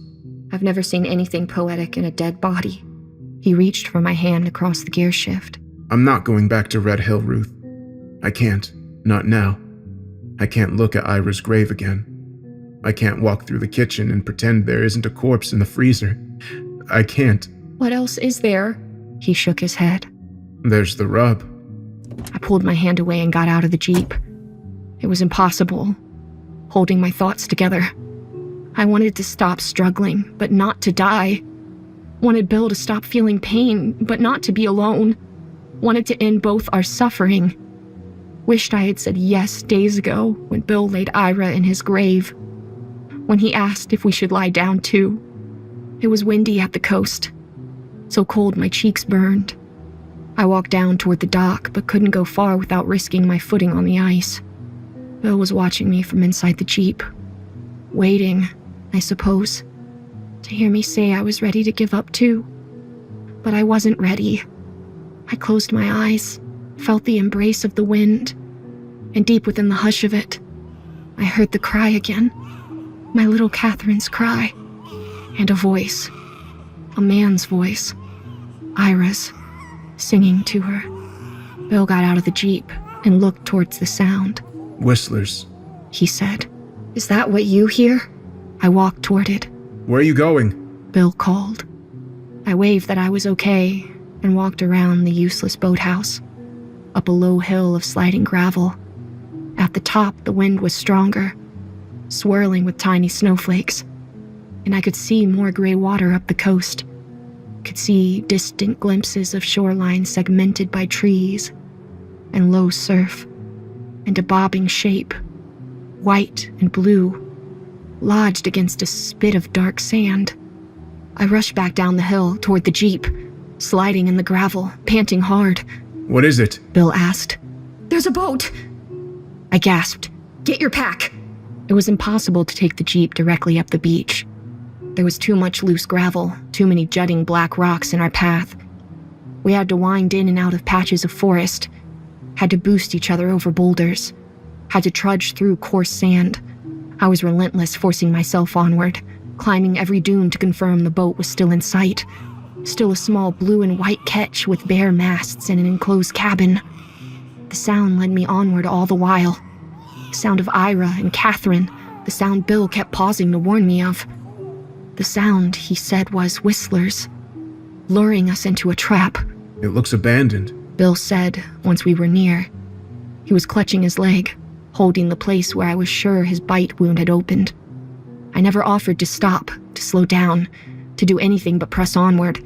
I've never seen anything poetic in a dead body. He reached for my hand across the gear shift. I'm not going back to Red Hill, Ruth. I can't. Not now. I can't look at Ira's grave again. I can't walk through the kitchen and pretend there isn't a corpse in the freezer. I can't. What else is there? He shook his head. There's the rub. I pulled my hand away and got out of the Jeep. It was impossible, holding my thoughts together. I wanted to stop struggling, but not to die. Wanted Bill to stop feeling pain, but not to be alone. Wanted to end both our suffering. Wished I had said yes days ago when Bill laid Ira in his grave. When he asked if we should lie down too. It was windy at the coast. So cold my cheeks burned. I walked down toward the dock, but couldn't go far without risking my footing on the ice. Bill was watching me from inside the Jeep. Waiting, I suppose, to hear me say I was ready to give up too. But I wasn't ready. I closed my eyes, felt the embrace of the wind, and deep within the hush of it, I heard the cry again. My little Catherine's cry. And a voice. A man's voice. Ira's. Singing to her. Bill got out of the Jeep and looked towards the sound. Whistlers, he said. Is that what you hear? I walked toward it. Where are you going? Bill called. I waved that I was okay and walked around the useless boathouse, up a low hill of sliding gravel. At the top, the wind was stronger, swirling with tiny snowflakes, and I could see more gray water up the coast. Could see distant glimpses of shoreline segmented by trees and low surf, and a bobbing shape, white and blue, lodged against a spit of dark sand. I rushed back down the hill toward the Jeep, sliding in the gravel, panting hard. What is it? Bill asked. There's a boat! I gasped. Get your pack! It was impossible to take the Jeep directly up the beach. There was too much loose gravel, too many jutting black rocks in our path. We had to wind in and out of patches of forest, had to boost each other over boulders, had to trudge through coarse sand. I was relentless, forcing myself onward, climbing every dune to confirm the boat was still in sight. Still a small blue and white ketch with bare masts and an enclosed cabin. The sound led me onward all the while. The sound of Ira and Catherine, the sound Bill kept pausing to warn me of. The sound, he said, was whistlers, luring us into a trap. It looks abandoned, Bill said once we were near. He was clutching his leg, holding the place where I was sure his bite wound had opened. I never offered to stop, to slow down, to do anything but press onward.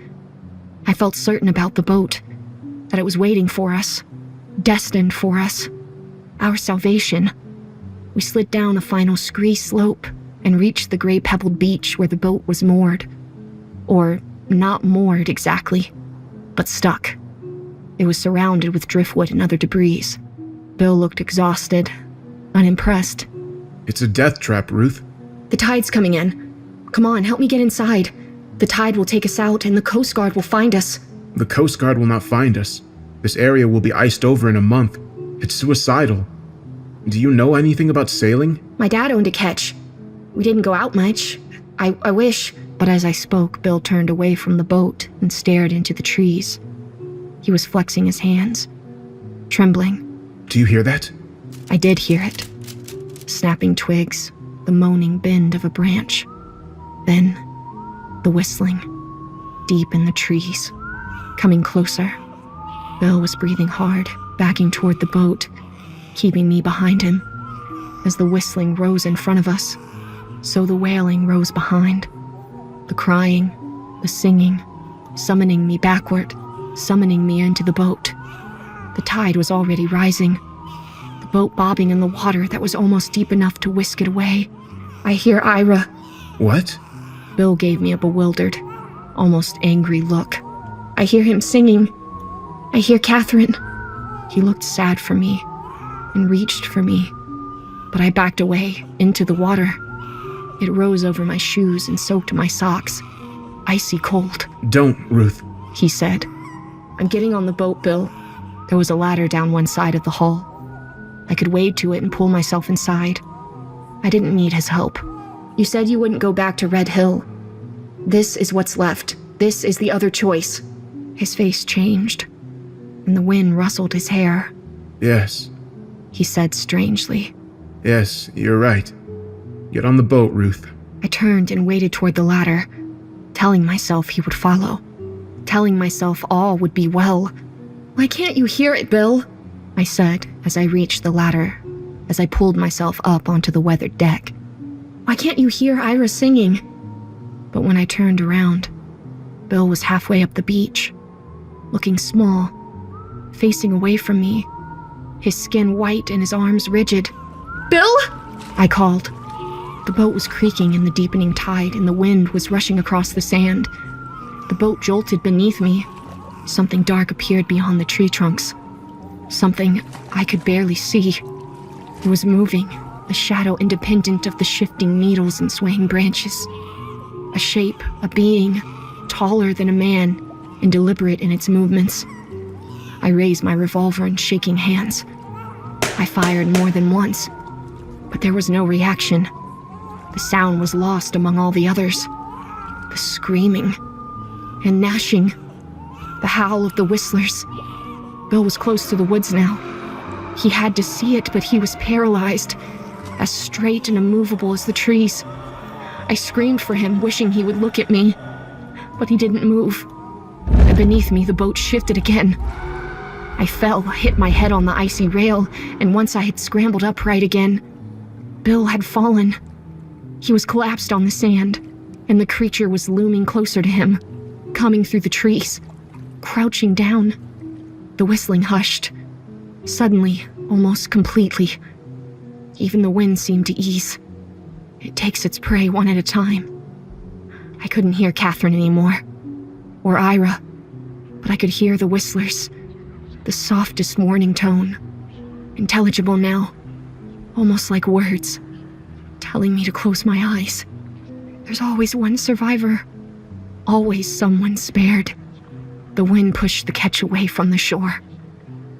I felt certain about the boat, that it was waiting for us, destined for us, our salvation. We slid down a final scree slope and reached the gray pebbled beach where the boat was moored. Or not moored exactly, but stuck. It was surrounded with driftwood and other debris. Bill looked exhausted, unimpressed. It's a death trap, Ruth. The tide's coming in. Come on, help me get inside. The tide will take us out and the Coast Guard will find us. The Coast Guard will not find us. This area will be iced over in a month. It's suicidal. Do you know anything about sailing? My dad owned a ketch. We didn't go out much. I wish. But as I spoke, Bill turned away from the boat and stared into the trees. He was flexing his hands, trembling. Do you hear that? I did hear it. Snapping twigs, the moaning bend of a branch. Then, the whistling, deep in the trees, coming closer. Bill was breathing hard, backing toward the boat, keeping me behind him. As the whistling rose in front of us, so the wailing rose behind. The crying, the singing, summoning me backward, summoning me into the boat. The tide was already rising, the boat bobbing in the water that was almost deep enough to whisk it away. I hear Ira. What? Bill gave me a bewildered, almost angry look. I hear him singing. I hear Catherine. He looked sad for me and reached for me, but I backed away into the water. It rose over my shoes and soaked my socks, icy cold. Don't, Ruth, he said. I'm getting on the boat, Bill. There was a ladder down one side of the hull. I could wade to it and pull myself inside. I didn't need his help. You said you wouldn't go back to Red Hill. This is what's left. This is the other choice. His face changed, and the wind rustled his hair. Yes. He said strangely. Yes, you're right. Get on the boat, Ruth. I turned and waded toward the ladder, telling myself he would follow, telling myself all would be well. Why can't you hear it, Bill? I said as I reached the ladder, as I pulled myself up onto the weathered deck. Why can't you hear Ira singing? But when I turned around, Bill was halfway up the beach, looking small, facing away from me, his skin white and his arms rigid. Bill? I called. The boat was creaking in the deepening tide, and the wind was rushing across the sand. The boat jolted beneath me. Something dark appeared beyond the tree trunks. Something I could barely see. It was moving, a shadow independent of the shifting needles and swaying branches. A shape, a being, taller than a man, and deliberate in its movements. I raised my revolver in shaking hands. I fired more than once, but there was no reaction. The sound was lost among all the others. The screaming and gnashing, the howl of the whistlers. Bill was close to the woods now. He had to see it, but he was paralyzed, as straight and immovable as the trees. I screamed for him, wishing he would look at me, but he didn't move. And beneath me, the boat shifted again. I fell, hit my head on the icy rail, and once I had scrambled upright again, Bill had fallen. He was collapsed on the sand, and the creature was looming closer to him, coming through the trees, crouching down. The whistling hushed, suddenly, almost completely. Even the wind seemed to ease. It takes its prey one at a time. I couldn't hear Catherine anymore, or Ira, but I could hear the whistlers, the softest warning tone, intelligible now, almost like words, telling me to close my eyes. There's always one survivor, always someone spared. The wind pushed the ketch away from the shore,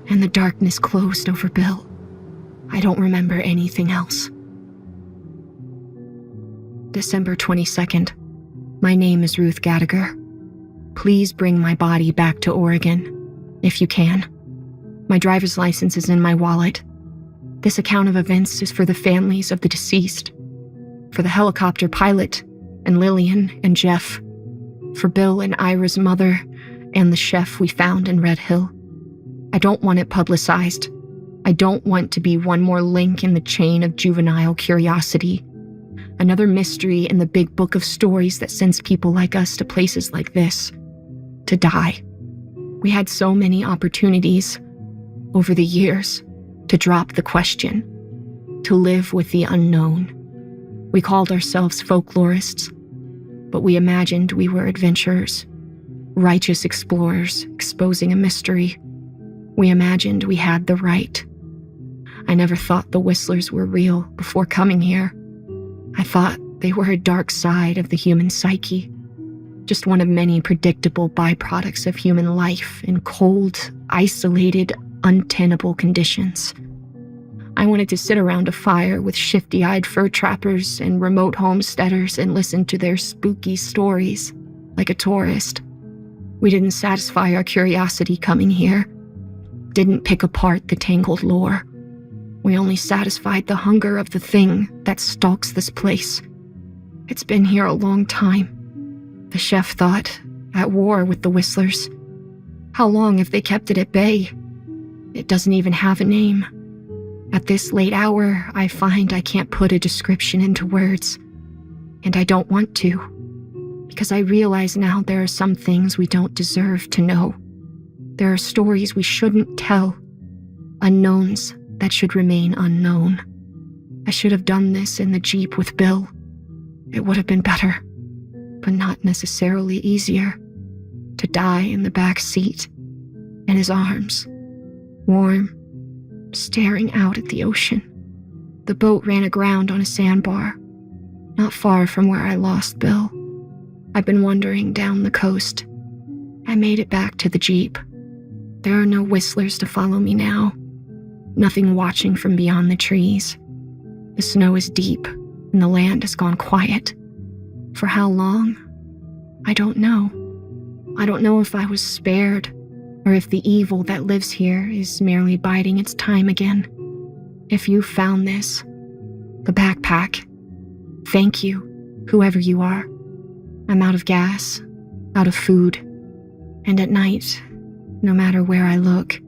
and the darkness closed over Bill. I don't remember anything else. December 22nd. My name is Ruth Gadiger. Please bring my body back to Oregon, if you can. My driver's license is in my wallet. This account of events is for the families of the deceased, for the helicopter pilot and Lillian and Jeff, for Bill and Ira's mother and the chef we found in Red Hill. I don't want it publicized. I don't want to be one more link in the chain of juvenile curiosity, another mystery in the big book of stories that sends people like us to places like this, to die. We had so many opportunities over the years to drop the question, to live with the unknown. We called ourselves folklorists, but we imagined we were adventurers, righteous explorers exposing a mystery. We imagined we had the right. I never thought the whistlers were real before coming here. I thought they were a dark side of the human psyche, just one of many predictable byproducts of human life in cold, isolated, untenable conditions. I wanted to sit around a fire with shifty-eyed fur trappers and remote homesteaders and listen to their spooky stories, like a tourist. We didn't satisfy our curiosity coming here, didn't pick apart the tangled lore. We only satisfied the hunger of the thing that stalks this place. It's been here a long time. The chef thought, at war with the whistlers. How long have they kept it at bay? It doesn't even have a name. At this late hour, I find I can't put a description into words. And I don't want to, because I realize now there are some things we don't deserve to know. There are stories we shouldn't tell, unknowns that should remain unknown. I should have done this in the Jeep with Bill. It would have been better, but not necessarily easier, to die in the back seat, in his arms, warm, staring out at the ocean. The boat ran aground on a sandbar, not far from where I lost Bill. I've been wandering down the coast. I made it back to the Jeep. There are no whistlers to follow me now. Nothing watching from beyond the trees. The snow is deep, and the land has gone quiet. For how long? I don't know. I don't know if I was spared, or if the evil that lives here is merely biding its time again. If you found this, the backpack, thank you, whoever you are. I'm out of gas, out of food, and at night, no matter where I look,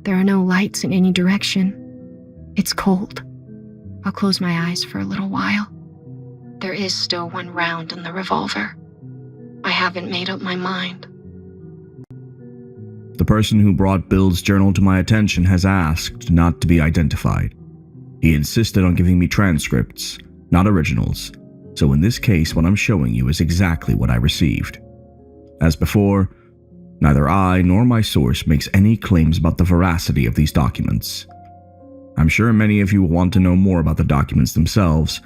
there are no lights in any direction. It's cold. I'll close my eyes for a little while. There is still one round in the revolver. I haven't made up my mind. The person who brought Bill's journal to my attention has asked not to be identified. He insisted on giving me transcripts, not originals, so in this case what I'm showing you is exactly what I received. As before, neither I nor my source makes any claims about the veracity of these documents. I'm sure many of you will want to know more about the documents themselves,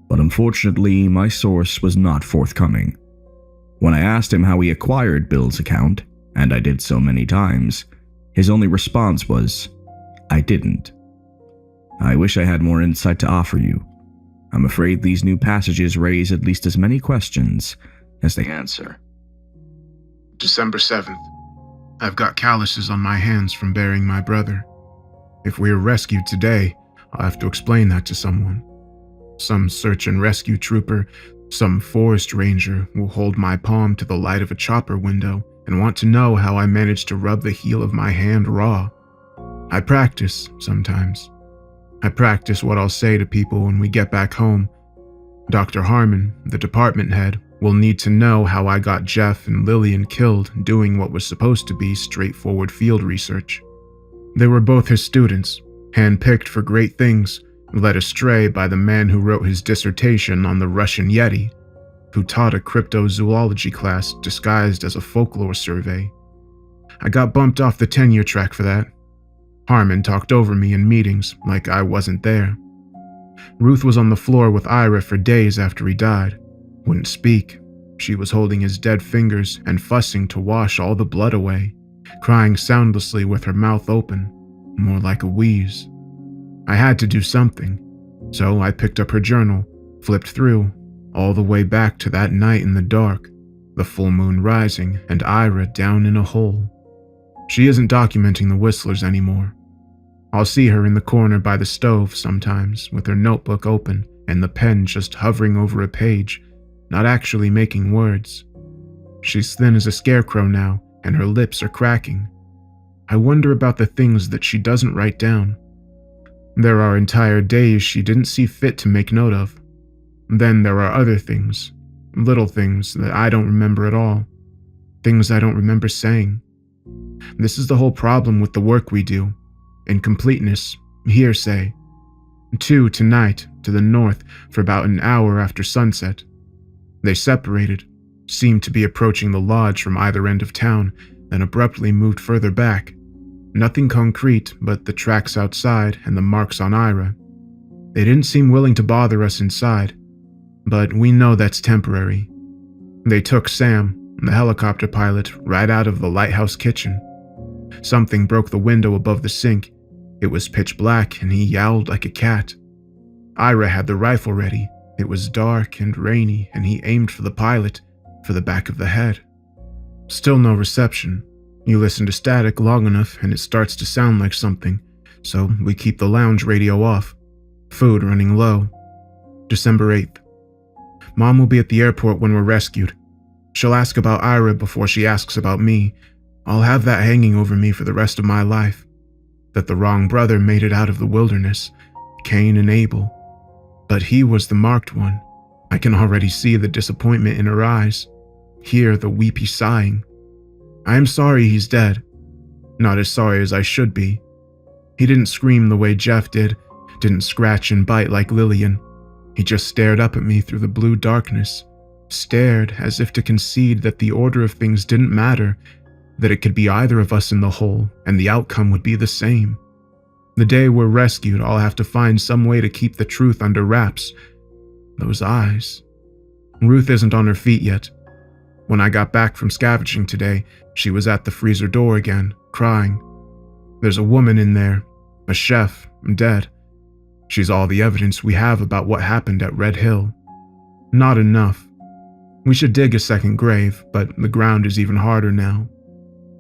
but unfortunately my source was not forthcoming. When I asked him how he acquired Bill's account, and I did so many times, his only response was, "I didn't." I wish I had more insight to offer you. I'm afraid these new passages raise at least as many questions as they answer. December 7th. I've got calluses on my hands from burying my brother. If we are rescued today, I'll have to explain that to someone. Some search and rescue trooper, some forest ranger will hold my palm to the light of a chopper window and want to know how I managed to rub the heel of my hand raw. I practice sometimes. I practice what I'll say to people when we get back home. Dr. Harmon, the department head, will need to know how I got Jeff and Lillian killed doing what was supposed to be straightforward field research. They were both his students, handpicked for great things, led astray by the man who wrote his dissertation on the Russian Yeti, who taught a cryptozoology class disguised as a folklore survey. I got bumped off the tenure track for that. Harmon talked over me in meetings like I wasn't there. Ruth was on the floor with Ira for days after he died. Wouldn't speak. She was holding his dead fingers and fussing to wash all the blood away, crying soundlessly with her mouth open, more like a wheeze. I had to do something, so I picked up her journal, flipped through, all the way back to that night in the dark, the full moon rising and Ira down in a hole. She isn't documenting the whistlers anymore. I'll see her in the corner by the stove sometimes with her notebook open and the pen just hovering over a page, not actually making words. She's thin as a scarecrow now, and her lips are cracking. I wonder about the things that she doesn't write down. There are entire days she didn't see fit to make note of. Then there are other things, little things that I don't remember at all, things I don't remember saying. This is the whole problem with the work we do. Incompleteness, hearsay. 2 tonight, to the north, for about an hour after sunset. They separated, seemed to be approaching the lodge from either end of town, then abruptly moved further back. Nothing concrete but the tracks outside and the marks on Ira. They didn't seem willing to bother us inside, but we know that's temporary. They took Sam, the helicopter pilot, right out of the lighthouse kitchen. Something broke the window above the sink. It was pitch black and he yowled like a cat. Ira had the rifle ready. It was dark and rainy and he aimed for the pilot, for the back of the head. Still no reception. You listen to static long enough and it starts to sound like something, so we keep the lounge radio off. Food running low. December 8th. Mom will be at the airport when we're rescued. She'll ask about Ira before she asks about me. I'll have that hanging over me for the rest of my life. That the wrong brother made it out of the wilderness, Cain and Abel. But he was the marked one. I can already see the disappointment in her eyes, hear the weepy sighing. I am sorry he's dead. Not as sorry as I should be. He didn't scream the way Jeff did, didn't scratch and bite like Lillian. He just stared up at me through the blue darkness, stared as if to concede that the order of things didn't matter, that it could be either of us in the hole and the outcome would be the same. The day we're rescued, I'll have to find some way to keep the truth under wraps. Those eyes. Ruth isn't on her feet yet. When I got back from scavenging today, she was at the freezer door again, crying. There's a woman in there, a chef, dead. She's all the evidence we have about what happened at Red Hill. Not enough. We should dig a second grave, but the ground is even harder now.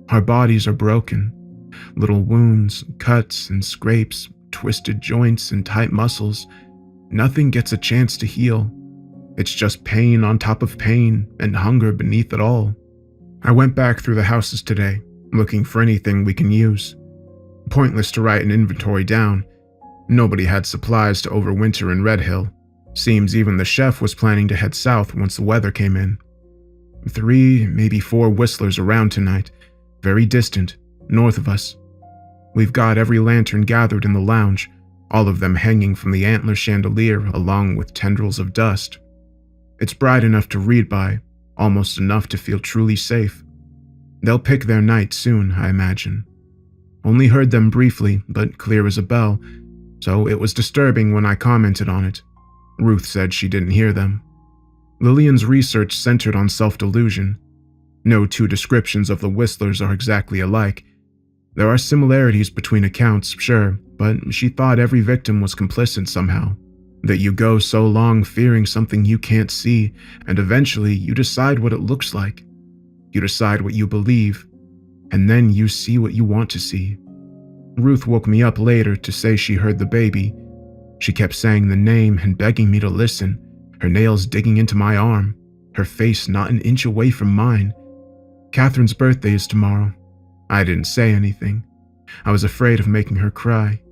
Our bodies are broken. Little wounds, cuts and scrapes, twisted joints and tight muscles. Nothing gets a chance to heal. It's just pain on top of pain and hunger beneath it all. I went back through the houses today, looking for anything we can use. Pointless to write an inventory down. Nobody had supplies to overwinter in Red Hill. Seems even the chef was planning to head south once the weather came in. 3, maybe 4 whistlers around tonight, very distant, north of us. We've got every lantern gathered in the lounge, all of them hanging from the antler chandelier along with tendrils of dust. It's bright enough to read by, almost enough to feel truly safe. They'll pick their night soon, I imagine. Only heard them briefly, but clear as a bell, so it was disturbing when I commented on it. Ruth said she didn't hear them. Lillian's research centered on self-delusion. No 2 descriptions of the whistlers are exactly alike. There are similarities between accounts, sure, but she thought every victim was complicit somehow. That you go so long fearing something you can't see, and eventually you decide what it looks like. You decide what you believe, and then you see what you want to see. Ruth woke me up later to say she heard the baby. She kept saying the name and begging me to listen, her nails digging into my arm, her face not an inch away from mine. Catherine's birthday is tomorrow. I didn't say anything. I was afraid of making her cry.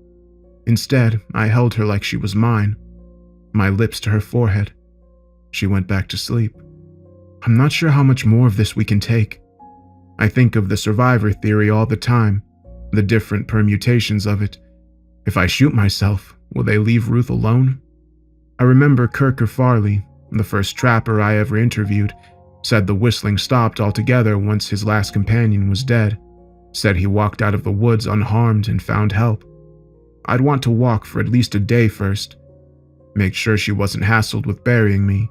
Instead, I held her like she was mine, my lips to her forehead. She went back to sleep. I'm not sure how much more of this we can take. I think of the survivor theory all the time, the different permutations of it. If I shoot myself, will they leave Ruth alone? I remember Kirker Farley, the first trapper I ever interviewed, said the whistling stopped altogether once his last companion was dead. Said he walked out of the woods unharmed and found help. I'd want to walk for at least a day first. Make sure she wasn't hassled with burying me.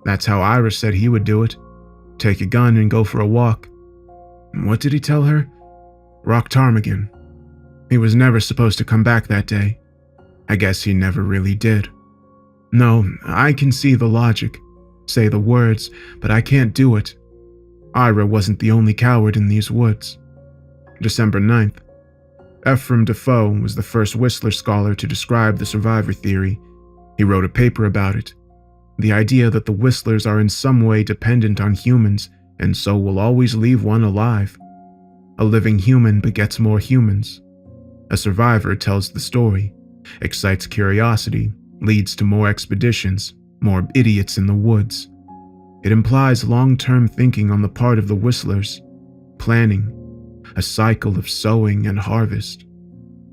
That's how Ira said he would do it. Take a gun and go for a walk. What did he tell her? Rock ptarmigan. He was never supposed to come back that day. I guess he never really did. No, I can see the logic, say the words, but I can't do it. Ira wasn't the only coward in these woods. December 9th. Ephraim Defoe was the first Whistler scholar to describe the survivor theory. He wrote a paper about it. The idea that the Whistlers are in some way dependent on humans and so will always leave one alive. A living human begets more humans. A survivor tells the story, excites curiosity, leads to more expeditions, more idiots in the woods. It implies long-term thinking on the part of the Whistlers, planning, a cycle of sowing and harvest.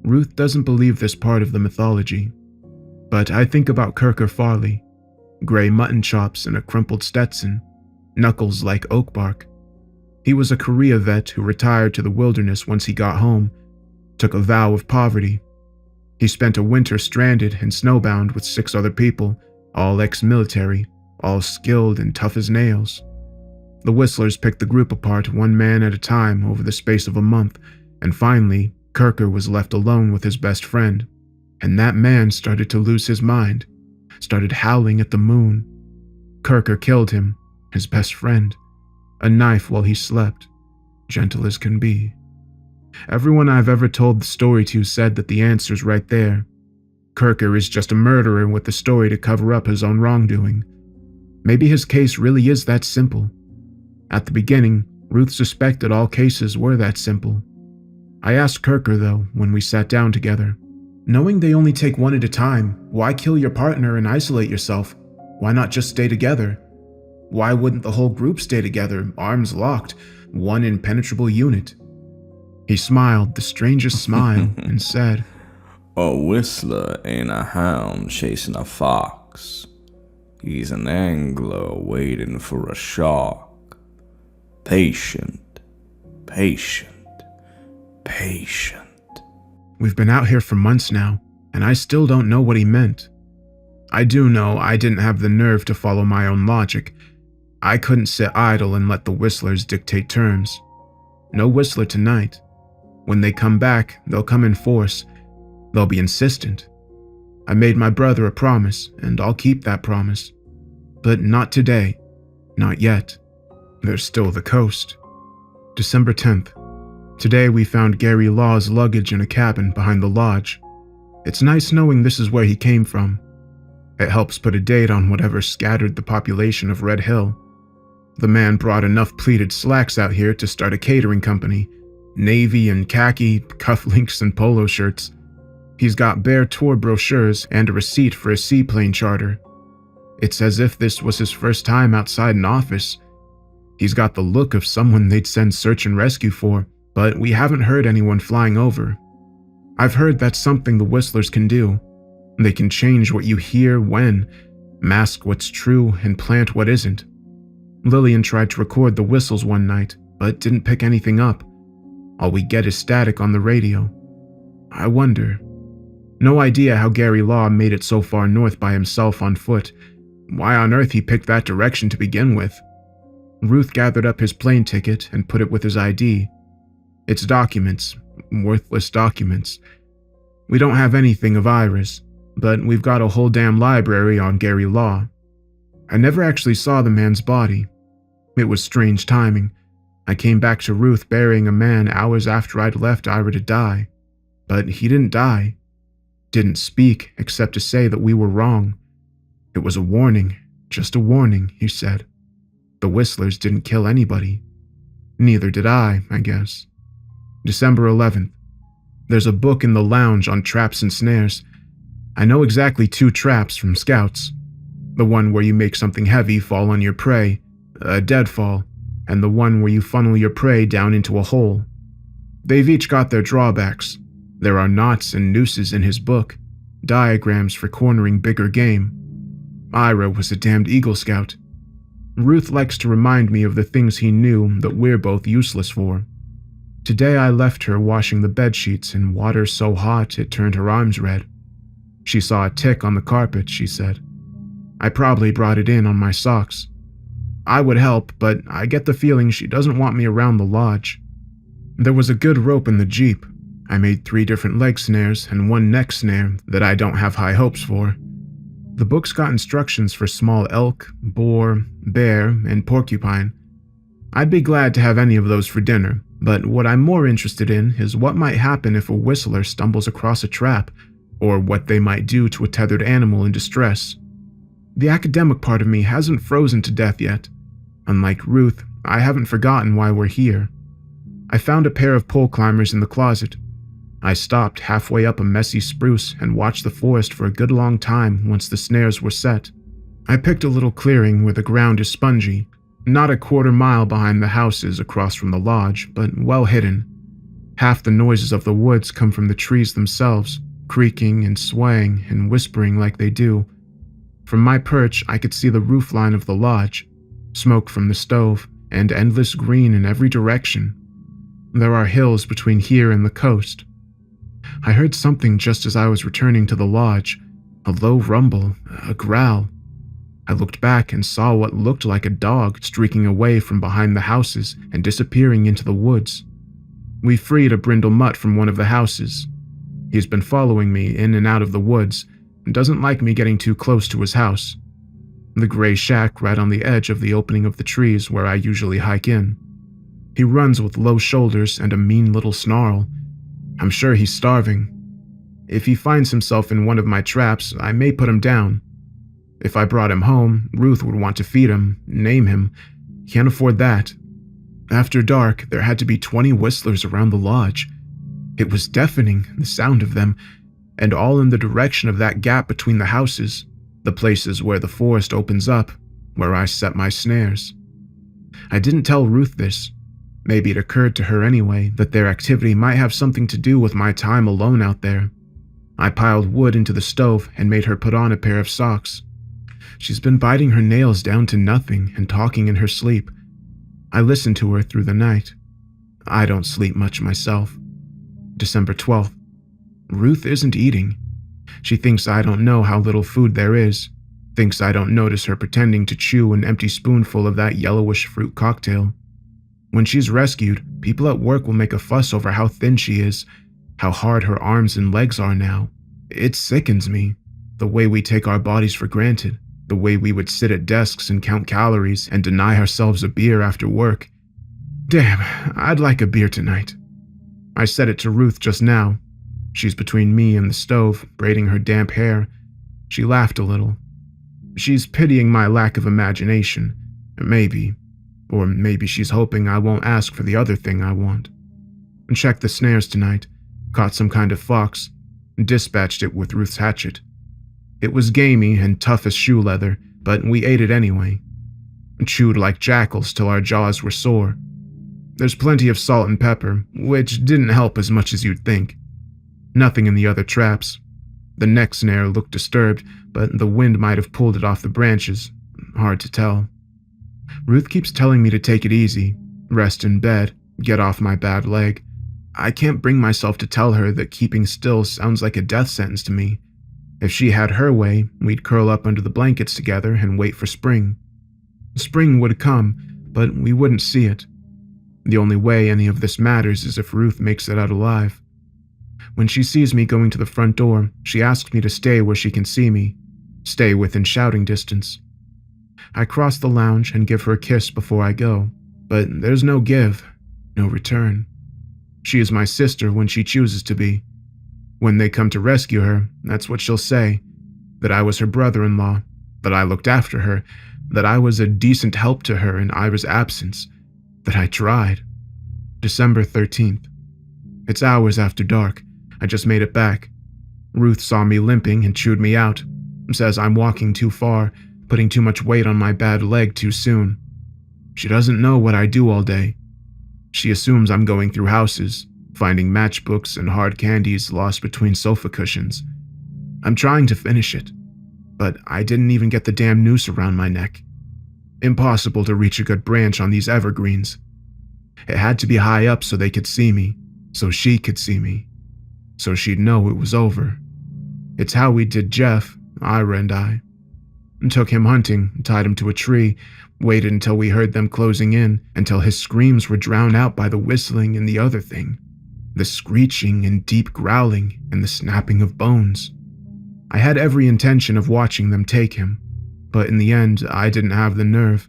Ruth doesn't believe this part of the mythology. But I think about Kirker Farley, gray mutton chops and a crumpled Stetson, knuckles like oak bark. He was a Korea vet who retired to the wilderness once he got home, took a vow of poverty. He spent a winter stranded and snowbound with 6 other people, all ex-military, all skilled and tough as nails. The Whistlers picked the group apart one man at a time over the space of a month, and finally, Kirker was left alone with his best friend. And that man started to lose his mind, started howling at the moon. Kirker killed him, his best friend, a knife while he slept, gentle as can be. Everyone I've ever told the story to said that the answer's right there. Kirker is just a murderer with the story to cover up his own wrongdoing. Maybe his case really is that simple. At the beginning, Ruth suspected all cases were that simple. I asked Kirker, though, when we sat down together. Knowing they only take one at a time, why kill your partner and isolate yourself? Why not just stay together? Why wouldn't the whole group stay together, arms locked, one impenetrable unit? He smiled the strangest smile and said, A whistler ain't a hound chasing a fox. He's an angler waiting for a shark. Patient, patient, patient. We've been out here for months now, and I still don't know what he meant. I do know I didn't have the nerve to follow my own logic. I couldn't sit idle and let the whistlers dictate terms. No whistler tonight. When they come back, they'll come in force. They'll be insistent. I made my brother a promise, and I'll keep that promise. But not today. Not yet. There's still the coast. December 10th. Today we found Gary Law's luggage in a cabin behind the lodge. It's nice knowing this is where he came from. It helps put a date on whatever scattered the population of Red Hill. The man brought enough pleated slacks out here to start a catering company. Navy and khaki, cufflinks and polo shirts. He's got bare tour brochures and a receipt for a seaplane charter. It's as if this was his first time outside an office. He's got the look of someone they'd send search and rescue for, but we haven't heard anyone flying over. I've heard that's something the whistlers can do. They can change what you hear when, mask what's true and plant what isn't. Lillian tried to record the whistles one night, but didn't pick anything up. All we get is static on the radio. I wonder. No idea how Gary Law made it so far north by himself on foot. Why on earth he picked that direction to begin with. Ruth gathered up his plane ticket and put it with his ID. It's documents, worthless documents. We don't have anything of Ira's, but we've got a whole damn library on Gary Law. I never actually saw the man's body. It was strange timing. I came back to Ruth burying a man hours after I'd left Ira to die. But he didn't die. Didn't speak except to say that we were wrong. It was a warning, just a warning, he said. The whistlers didn't kill anybody. Neither did I guess. December 11th. There's a book in the lounge on traps and snares. I know exactly 2 traps from Scouts. The one where you make something heavy fall on your prey, a deadfall, and the one where you funnel your prey down into a hole. They've each got their drawbacks. There are knots and nooses in his book, diagrams for cornering bigger game. Ira was a damned Eagle Scout. Ruth likes to remind me of the things he knew that we're both useless for. Today I left her washing the bedsheets in water so hot it turned her arms red. She saw a tick on the carpet, she said. I probably brought it in on my socks. I would help, but I get the feeling she doesn't want me around the lodge. There was a good rope in the Jeep. I made 3 different leg snares and 1 neck snare that I don't have high hopes for. The book's got instructions for small elk, boar, bear, and porcupine. I'd be glad to have any of those for dinner, but what I'm more interested in is what might happen if a whistler stumbles across a trap, or what they might do to a tethered animal in distress. The academic part of me hasn't frozen to death yet. Unlike Ruth, I haven't forgotten why we're here. I found a pair of pole climbers in the closet. I stopped halfway up a messy spruce and watched the forest for a good long time once the snares were set. I picked a little clearing where the ground is spongy, not a quarter mile behind the houses across from the lodge, but well hidden. Half the noises of the woods come from the trees themselves, creaking and swaying and whispering like they do. From my perch, I could see the roofline of the lodge, smoke from the stove, and endless green in every direction. There are hills between here and the coast. I heard something just as I was returning to the lodge, a low rumble, a growl. I looked back and saw what looked like a dog streaking away from behind the houses and disappearing into the woods. We freed a brindle mutt from one of the houses. He's been following me in and out of the woods and doesn't like me getting too close to his house. The gray shack right on the edge of the opening of the trees where I usually hike in. He runs with low shoulders and a mean little snarl. I'm sure he's starving. If he finds himself in one of my traps, I may put him down. If I brought him home, Ruth would want to feed him, name him. Can't afford that. After dark, there had to be 20 whistlers around the lodge. It was deafening, the sound of them, and all in the direction of that gap between the houses, the places where the forest opens up, where I set my snares. I didn't tell Ruth this. Maybe it occurred to her anyway that their activity might have something to do with my time alone out there. I piled wood into the stove and made her put on a pair of socks. She's been biting her nails down to nothing and talking in her sleep. I listened to her through the night. I don't sleep much myself. December 12th. Ruth isn't eating. She thinks I don't know how little food there is. Thinks I don't notice her pretending to chew an empty spoonful of that yellowish fruit cocktail. When she's rescued, people at work will make a fuss over how thin she is, how hard her arms and legs are now. It sickens me, the way we take our bodies for granted, the way we would sit at desks and count calories and deny ourselves a beer after work. Damn, I'd like a beer tonight. I said it to Ruth just now. She's between me and the stove, braiding her damp hair. She laughed a little. She's pitying my lack of imagination, maybe. Or maybe she's hoping I won't ask for the other thing I want. Checked the snares tonight, caught some kind of fox, and dispatched it with Ruth's hatchet. It was gamey and tough as shoe leather, but we ate it anyway. Chewed like jackals till our jaws were sore. There's plenty of salt and pepper, which didn't help as much as you'd think. Nothing in the other traps. The neck snare looked disturbed, but the wind might have pulled it off the branches. Hard to tell. Ruth keeps telling me to take it easy, rest in bed, get off my bad leg. I can't bring myself to tell her that keeping still sounds like a death sentence to me. If she had her way, we'd curl up under the blankets together and wait for spring. Spring would come, but we wouldn't see it. The only way any of this matters is if Ruth makes it out alive. When she sees me going to the front door, she asks me to stay where she can see me, stay within shouting distance. I cross the lounge and give her a kiss before I go, but there's no give, no return. She is my sister when she chooses to be. When they come to rescue her, that's what she'll say, that I was her brother-in-law, that I looked after her, that I was a decent help to her in Ira's absence, that I tried. December 13th. It's hours after dark. I just made it back. Ruth saw me limping and chewed me out. Says I'm walking too far, putting too much weight on my bad leg too soon. She doesn't know what I do all day. She assumes I'm going through houses, finding matchbooks and hard candies lost between sofa cushions. I'm trying to finish it, but I didn't even get the damn noose around my neck. Impossible to reach a good branch on these evergreens. It had to be high up so they could see me, so she could see me, so she'd know it was over. It's how we did Jeff, Ira and I. Took him hunting, tied him to a tree, waited until we heard them closing in, until his screams were drowned out by the whistling and the other thing, the screeching and deep growling and the snapping of bones. I had every intention of watching them take him, but in the end I didn't have the nerve.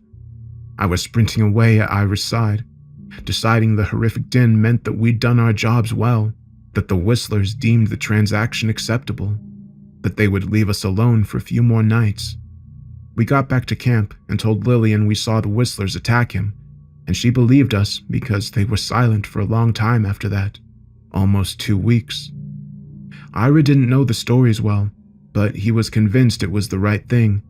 I was sprinting away at Ira's side, deciding the horrific din meant that we'd done our jobs well, that the whistlers deemed the transaction acceptable, that they would leave us alone for a few more nights. We got back to camp and told Lillian we saw the whistlers attack him, and she believed us because they were silent for a long time after that, almost 2 weeks. Ira didn't know the stories well, but he was convinced it was the right thing.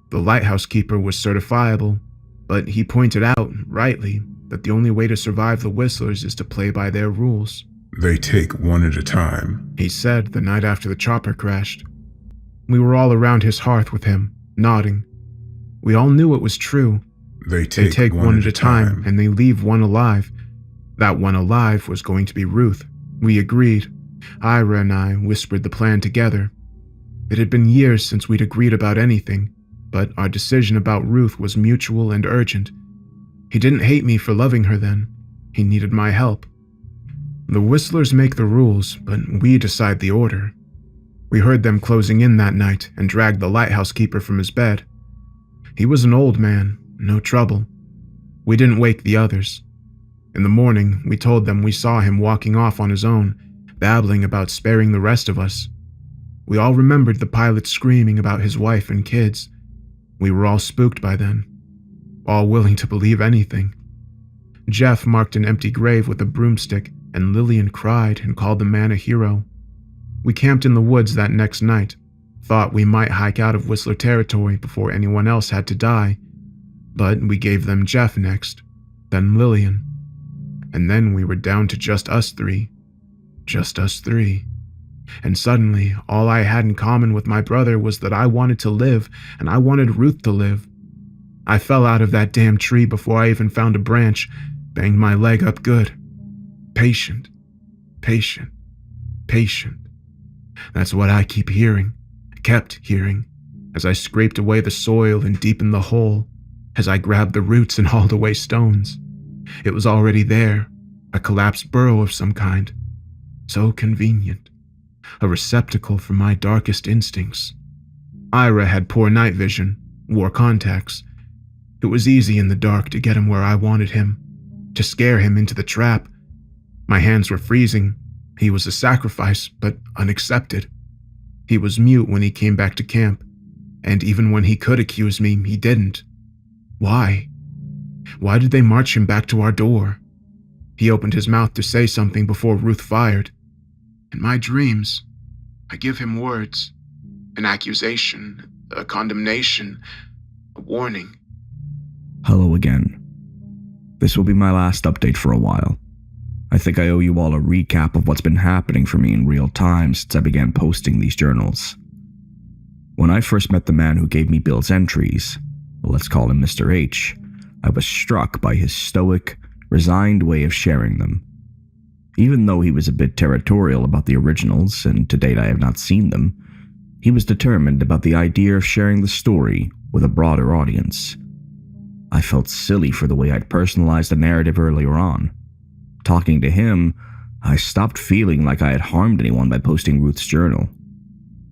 The lighthouse keeper was certifiable, but he pointed out, rightly, that the only way to survive the whistlers is to play by their rules. They take one at a time, He said the night after the chopper crashed. We were all around his hearth with him, nodding. We all knew it was true. They They take one at a time, and they leave one alive. That one alive was going to be Ruth. We agreed. Ira and I whispered the plan together. It had been years since we'd agreed about anything, but our decision about Ruth was mutual and urgent. He didn't hate me for loving her then. He needed my help. The whistlers make the rules, but we decide the order. We heard them closing in that night and dragged the lighthouse keeper from his bed. He was an old man, no trouble. We didn't wake the others. In the morning, we told them we saw him walking off on his own, babbling about sparing the rest of us. We all remembered the pilot screaming about his wife and kids. We were all spooked by then, all willing to believe anything. Jeff marked an empty grave with a broomstick, and Lillian cried and called the man a hero. We camped in the woods that next night, thought we might hike out of Whistler territory before anyone else had to die, but we gave them Jeff next, then Lillian. And then we were down to just us three. Just us three. And suddenly, all I had in common with my brother was that I wanted to live, and I wanted Ruth to live. I fell out of that damn tree before I even found a branch, banged my leg up good. Patient, patient, patient. That's what I keep hearing, kept hearing, as I scraped away the soil and deepened the hole, as I grabbed the roots and hauled away stones. It was already there, a collapsed burrow of some kind. So convenient. A receptacle for my darkest instincts. Ira had poor night vision, wore contacts. It was easy in the dark to get him where I wanted him, to scare him into the trap. My hands were freezing. He was a sacrifice, but unaccepted. He was mute when he came back to camp, and even when he could accuse me, he didn't. Why? Why did they march him back to our door? He opened his mouth to say something before Ruth fired. In my dreams, I give him words, an accusation, a condemnation, a warning. Hello again. This will be my last update for a while. I think I owe you all a recap of what's been happening for me in real time since I began posting these journals. When I first met the man who gave me Bill's entries, let's call him Mr. H, I was struck by his stoic, resigned way of sharing them. Even though he was a bit territorial about the originals, and to date I have not seen them, he was determined about the idea of sharing the story with a broader audience. I felt silly for the way I'd personalized the narrative earlier on. Talking to him, I stopped feeling like I had harmed anyone by posting Ruth's journal.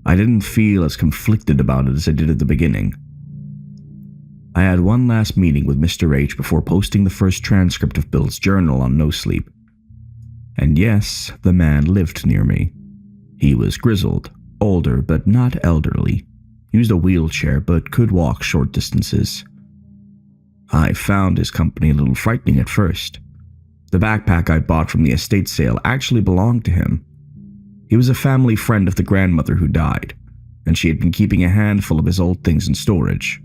I didn't feel as conflicted about it as I did at the beginning. I had one last meeting with Mr. H before posting the first transcript of Bill's journal on Nosleep. And yes, the man lived near me. He was grizzled, older but not elderly, used a wheelchair but could walk short distances. I found his company a little frightening at first. The backpack I bought from the estate sale actually belonged to him. He was a family friend of the grandmother who died, and she had been keeping a handful of his old things in storage.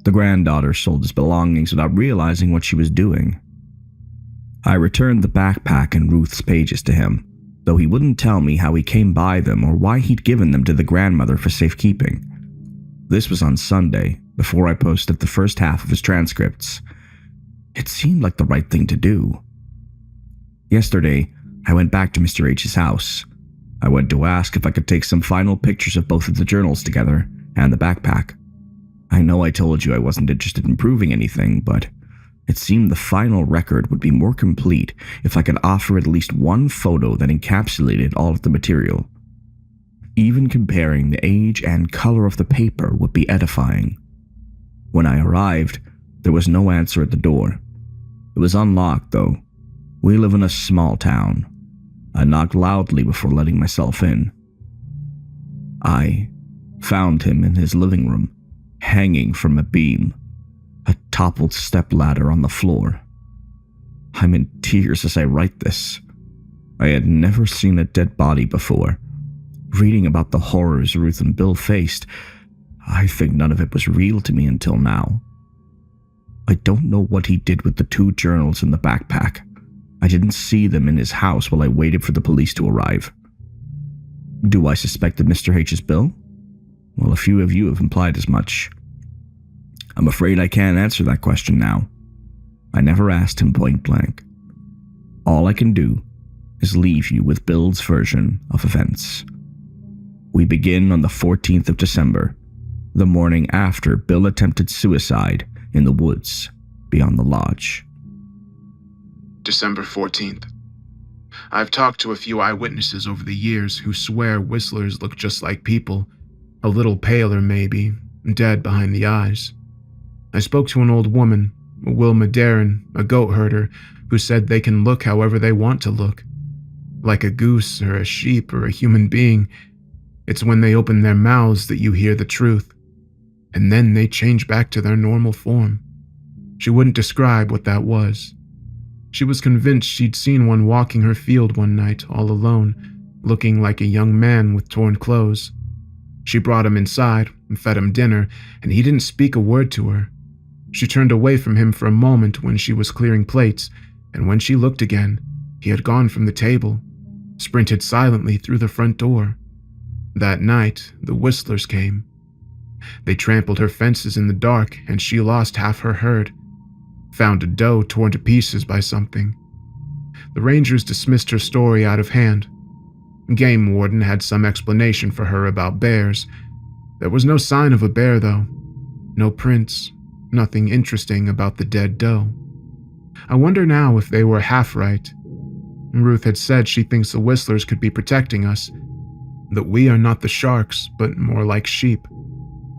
The granddaughter sold his belongings without realizing what she was doing. I returned the backpack and Ruth's pages to him, though he wouldn't tell me how he came by them or why he'd given them to the grandmother for safekeeping. This was on Sunday, before I posted the first half of his transcripts. It seemed like the right thing to do. Yesterday, I went back to Mr. H's house. I went to ask if I could take some final pictures of both of the journals together and the backpack. I know I told you I wasn't interested in proving anything, but it seemed the final record would be more complete if I could offer at least one photo that encapsulated all of the material. Even comparing the age and color of the paper would be edifying. When I arrived, there was no answer at the door. It was unlocked, though. We live in a small town. I knocked loudly before letting myself in. I found him in his living room, hanging from a beam, a toppled stepladder on the floor. I'm in tears as I write this. I had never seen a dead body before. Reading about the horrors Ruth and Bill faced, I think none of it was real to me until now. I don't know what he did with the 2 journals in the backpack. I didn't see them in his house while I waited for the police to arrive. Do I suspect that Mr. H is Bill? Well, a few of you have implied as much. I'm afraid I can't answer that question now. I never asked him point blank. All I can do is leave you with Bill's version of events. We begin on the 14th of December, the morning after Bill attempted suicide in the woods beyond the lodge. December 14th. I've talked to a few eyewitnesses over the years who swear whistlers look just like people, a little paler maybe, dead behind the eyes. I spoke to an old woman, Wilma Darren, a goat herder, who said they can look however they want to look. Like a goose or a sheep or a human being, it's when they open their mouths that you hear the truth, and then they change back to their normal form. She wouldn't describe what that was. She was convinced she'd seen one walking her field one night all alone, looking like a young man with torn clothes. She brought him inside and fed him dinner, and he didn't speak a word to her. She turned away from him for a moment when she was clearing plates, and when she looked again, he had gone from the table, sprinted silently through the front door. That night, the whistlers came. They trampled her fences in the dark, and she lost half her herd. Found a doe torn to pieces by something. The rangers dismissed her story out of hand. Game warden had some explanation for her about bears. There was no sign of a bear, though. No prints, nothing interesting about the dead doe. I wonder now if they were half right. Ruth had said she thinks the whistlers could be protecting us, that we are not the sharks, but more like sheep.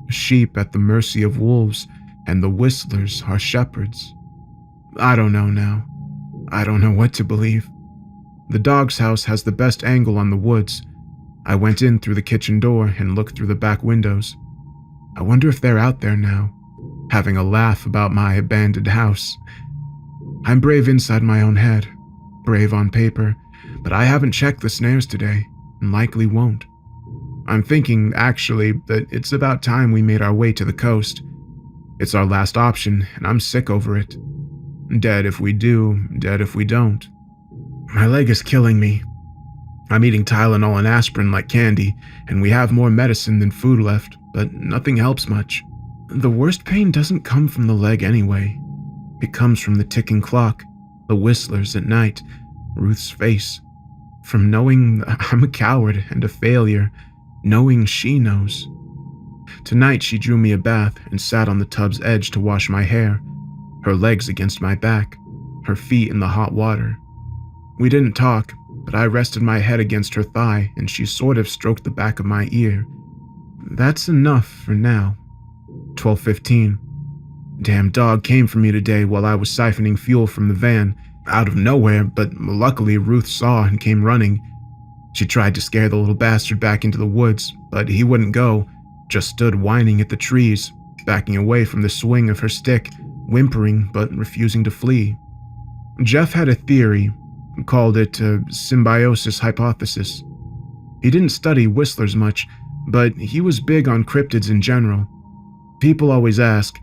Sheep at the mercy of wolves, and the whistlers are shepherds. I don't know now. I don't know what to believe. The dog's house has the best angle on the woods. I went in through the kitchen door and looked through the back windows. I wonder if they're out there now, having a laugh about my abandoned house. I'm brave inside my own head, brave on paper, but I haven't checked the snares today, and likely won't. I'm thinking, actually, that it's about time we made our way to the coast. It's our last option, and I'm sick over it. Dead if we do, dead if we don't. My leg is killing me. I'm eating Tylenol and aspirin like candy, and we have more medicine than food left, but nothing helps much. The worst pain doesn't come from the leg anyway. It comes from the ticking clock, the whistlers at night, Ruth's face. From knowing I'm a coward and a failure, knowing she knows. Tonight she drew me a bath and sat on the tub's edge to wash my hair, her legs against my back, her feet in the hot water. We didn't talk, but I rested my head against her thigh and she sort of stroked the back of my ear. That's enough for now. 12:15. Damn dog came for me today while I was siphoning fuel from the van, out of nowhere, but luckily Ruth saw and came running. She tried to scare the little bastard back into the woods, but he wouldn't go, just stood whining at the trees, backing away from the swing of her stick, whimpering but refusing to flee. Jeff had a theory, called it a symbiosis hypothesis. He didn't study whistlers much, but he was big on cryptids in general. People always ask,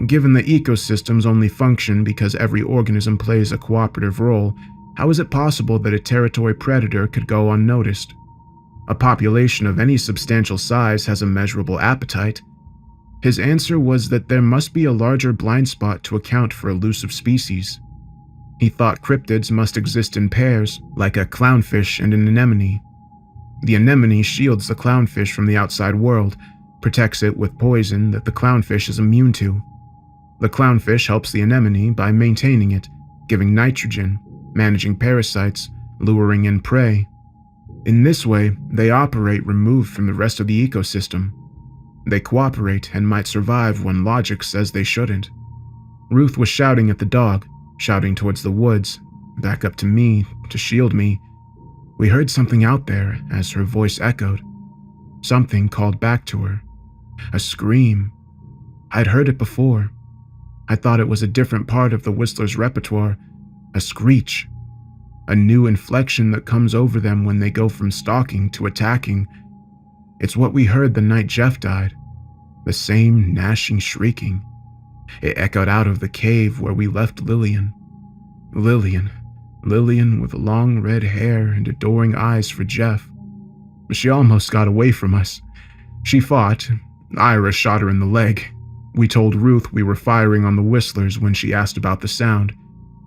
given the ecosystems only function because every organism plays a cooperative role, how is it possible that a territory predator could go unnoticed? A population of any substantial size has a measurable appetite. His answer was that there must be a larger blind spot to account for elusive species. He thought cryptids must exist in pairs, like a clownfish and an anemone. The anemone shields the clownfish from the outside world, protects it with poison that the clownfish is immune to. The clownfish helps the anemone by maintaining it, giving nitrogen, managing parasites, luring in prey. In this way, they operate removed from the rest of the ecosystem. They cooperate and might survive when logic says they shouldn't. Ruth was shouting at the dog, shouting towards the woods, back up to me, to shield me. We heard something out there as her voice echoed. Something called back to her. A scream. I'd heard it before. I thought it was a different part of the Whistler's repertoire, a screech. A new inflection that comes over them when they go from stalking to attacking. It's what we heard the night Jeff died. The same gnashing shrieking. It echoed out of the cave where we left Lillian. Lillian with long red hair and adoring eyes for Jeff. She almost got away from us. She fought. Ira shot her in the leg. We told Ruth we were firing on the whistlers when she asked about the sound.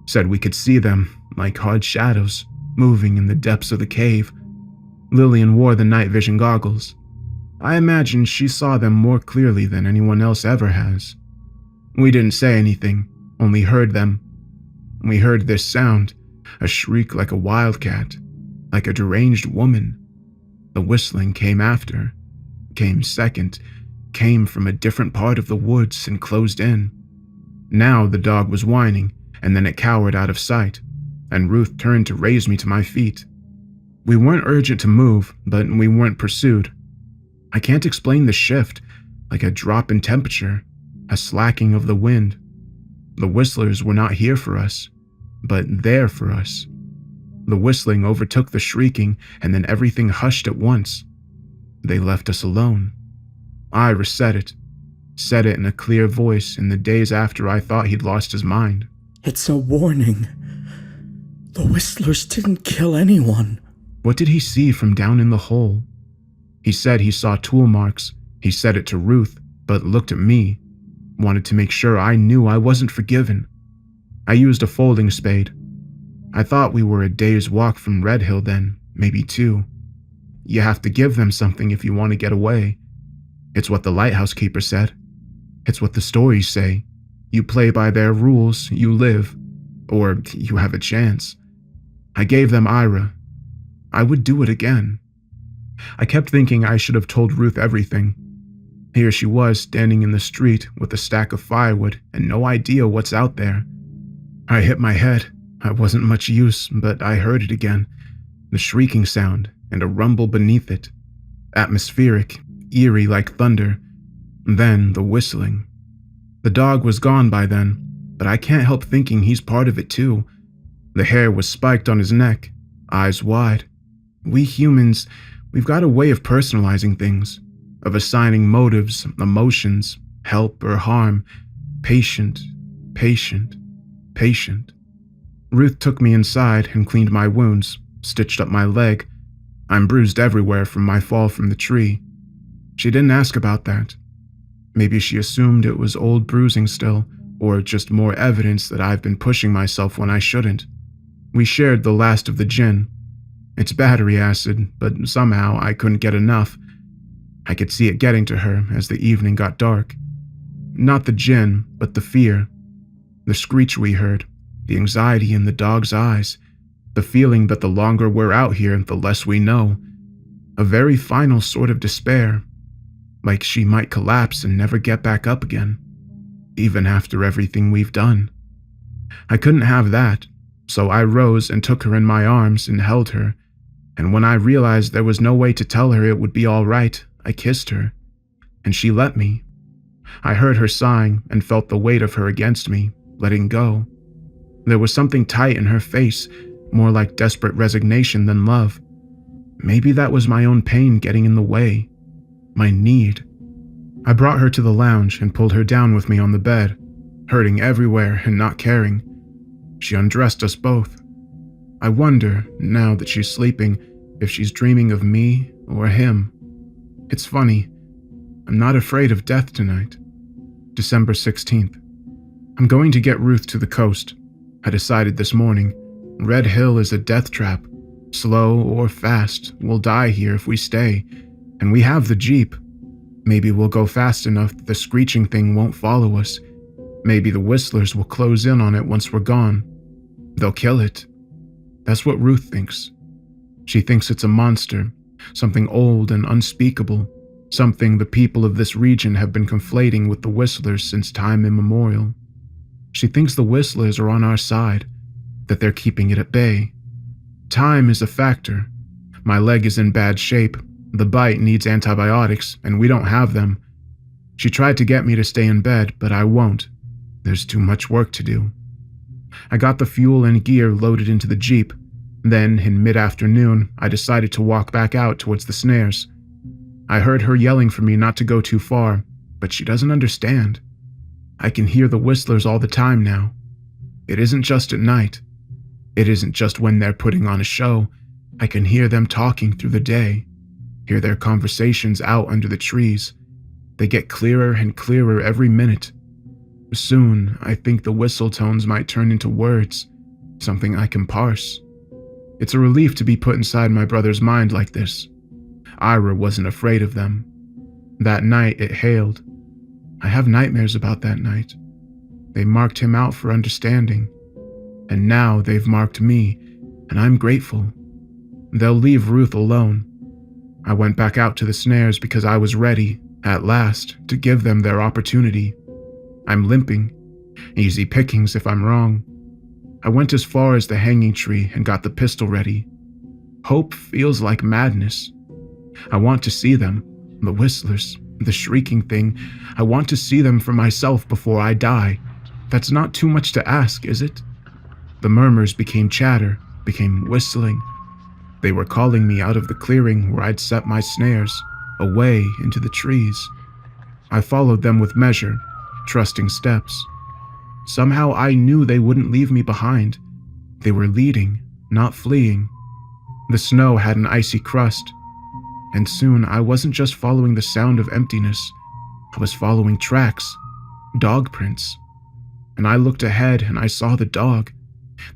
Said we could see them, like hard shadows, moving in the depths of the cave. Lillian wore the night vision goggles. I imagine she saw them more clearly than anyone else ever has. We didn't say anything, only heard them. We heard this sound, a shriek like a wildcat, like a deranged woman. The whistling came after, came second, came from a different part of the woods and closed in. Now the dog was whining, and then it cowered out of sight, and Ruth turned to raise me to my feet. We weren't urgent to move, but we weren't pursued. I can't explain the shift, like a drop in temperature, a slacking of the wind. The whistlers were not here for us, but there for us. The whistling overtook the shrieking, and then everything hushed at once. They left us alone. Ira said it in a clear voice in the days after I thought he'd lost his mind. It's a warning. The whistlers didn't kill anyone. What did he see from down in the hole? He said he saw tool marks. He said it to Ruth, but looked at me. Wanted to make sure I knew I wasn't forgiven. I used a folding spade. I thought we were a day's walk from Red Hill then, maybe 2. You have to give them something if you want to get away. It's what the lighthouse keeper said. It's what the stories say. You play by their rules, you live. Or you have a chance. I gave them Ira. I would do it again. I kept thinking I should have told Ruth everything. Here she was standing in the street with a stack of firewood and no idea what's out there. I hit my head. I wasn't much use, but I heard it again. The shrieking sound and a rumble beneath it. Atmospheric, eerie like thunder. Then the whistling. The dog was gone by then, but I can't help thinking he's part of it too. The hair was spiked on his neck, eyes wide. We humans, we've got a way of personalizing things, of assigning motives, emotions, help or harm. Patient, patient, patient. Ruth took me inside and cleaned my wounds, stitched up my leg. I'm bruised everywhere from my fall from the tree. She didn't ask about that. Maybe she assumed it was old bruising still, or just more evidence that I've been pushing myself when I shouldn't. We shared the last of the gin. It's battery acid, but somehow I couldn't get enough. I could see it getting to her as the evening got dark. Not the gin, but the fear. The screech we heard, the anxiety in the dog's eyes, the feeling that the longer we're out here, the less we know. A very final sort of despair, like she might collapse and never get back up again, even after everything we've done. I couldn't have that, so I rose and took her in my arms and held her, and when I realized there was no way to tell her it would be all right, I kissed her, and she let me. I heard her sighing and felt the weight of her against me, letting go. There was something tight in her face, more like desperate resignation than love. Maybe that was my own pain getting in the way, my need. I brought her to the lounge and pulled her down with me on the bed, hurting everywhere and not caring. She undressed us both. I wonder, now that she's sleeping, if she's dreaming of me or him. It's funny. I'm not afraid of death tonight. December 16th. I'm going to get Ruth to the coast. I decided this morning. Red Hill is a death trap. Slow or fast, we'll die here if we stay. And we have the Jeep. Maybe we'll go fast enough that the screeching thing won't follow us. Maybe the whistlers will close in on it once we're gone. They'll kill it. That's what Ruth thinks. She thinks it's a monster, something old and unspeakable, something the people of this region have been conflating with the whistlers since time immemorial. She thinks the whistlers are on our side, that they're keeping it at bay. Time is a factor. My leg is in bad shape. The bite needs antibiotics, and we don't have them. She tried to get me to stay in bed, but I won't. There's too much work to do. I got the fuel and gear loaded into the Jeep. Then, in mid-afternoon, I decided to walk back out towards the snares. I heard her yelling for me not to go too far, but she doesn't understand. I can hear the whistlers all the time now. It isn't just at night. It isn't just when they're putting on a show. I can hear them talking through the day, hear their conversations out under the trees. They get clearer and clearer every minute. Soon, I think the whistle tones might turn into words, something I can parse. It's a relief to be put inside my brother's mind like this. Ira wasn't afraid of them. That night it hailed. I have nightmares about that night. They marked him out for understanding. And now they've marked me, and I'm grateful. They'll leave Ruth alone. I went back out to the snares because I was ready, at last, to give them their opportunity. I'm limping. Easy pickings if I'm wrong. I went as far as the hanging tree and got the pistol ready. Hope feels like madness. I want to see them, the whistlers, the shrieking thing. I want to see them for myself before I die. That's not too much to ask, is it? The murmurs became chatter, became whistling. They were calling me out of the clearing where I'd set my snares, away into the trees. I followed them with measure, trusting steps. Somehow I knew they wouldn't leave me behind. They were leading, not fleeing. The snow had an icy crust, and soon I wasn't just following the sound of emptiness. I was following tracks, dog prints. And I looked ahead and I saw the dog,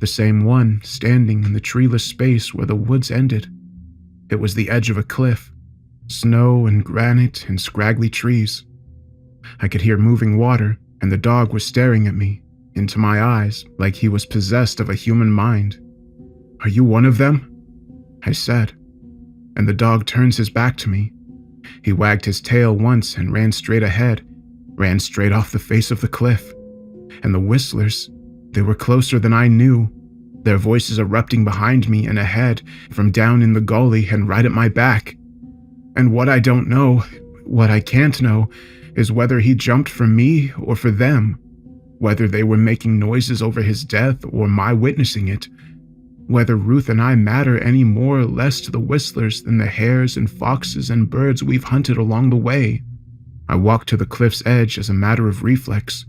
the same one standing in the treeless space where the woods ended. It was the edge of a cliff, snow and granite and scraggly trees. I could hear moving water, and the dog was staring at me, into my eyes, like he was possessed of a human mind. "Are you one of them?" I said, and the dog turns his back to me. He wagged his tail once and ran straight ahead, ran straight off the face of the cliff. And the whistlers, they were closer than I knew, their voices erupting behind me and ahead, from down in the gully and right at my back. And what I don't know, what I can't know, is whether he jumped for me or for them, whether they were making noises over his death or my witnessing it, whether Ruth and I matter any more or less to the whistlers than the hares and foxes and birds we've hunted along the way. I walked to the cliff's edge as a matter of reflex.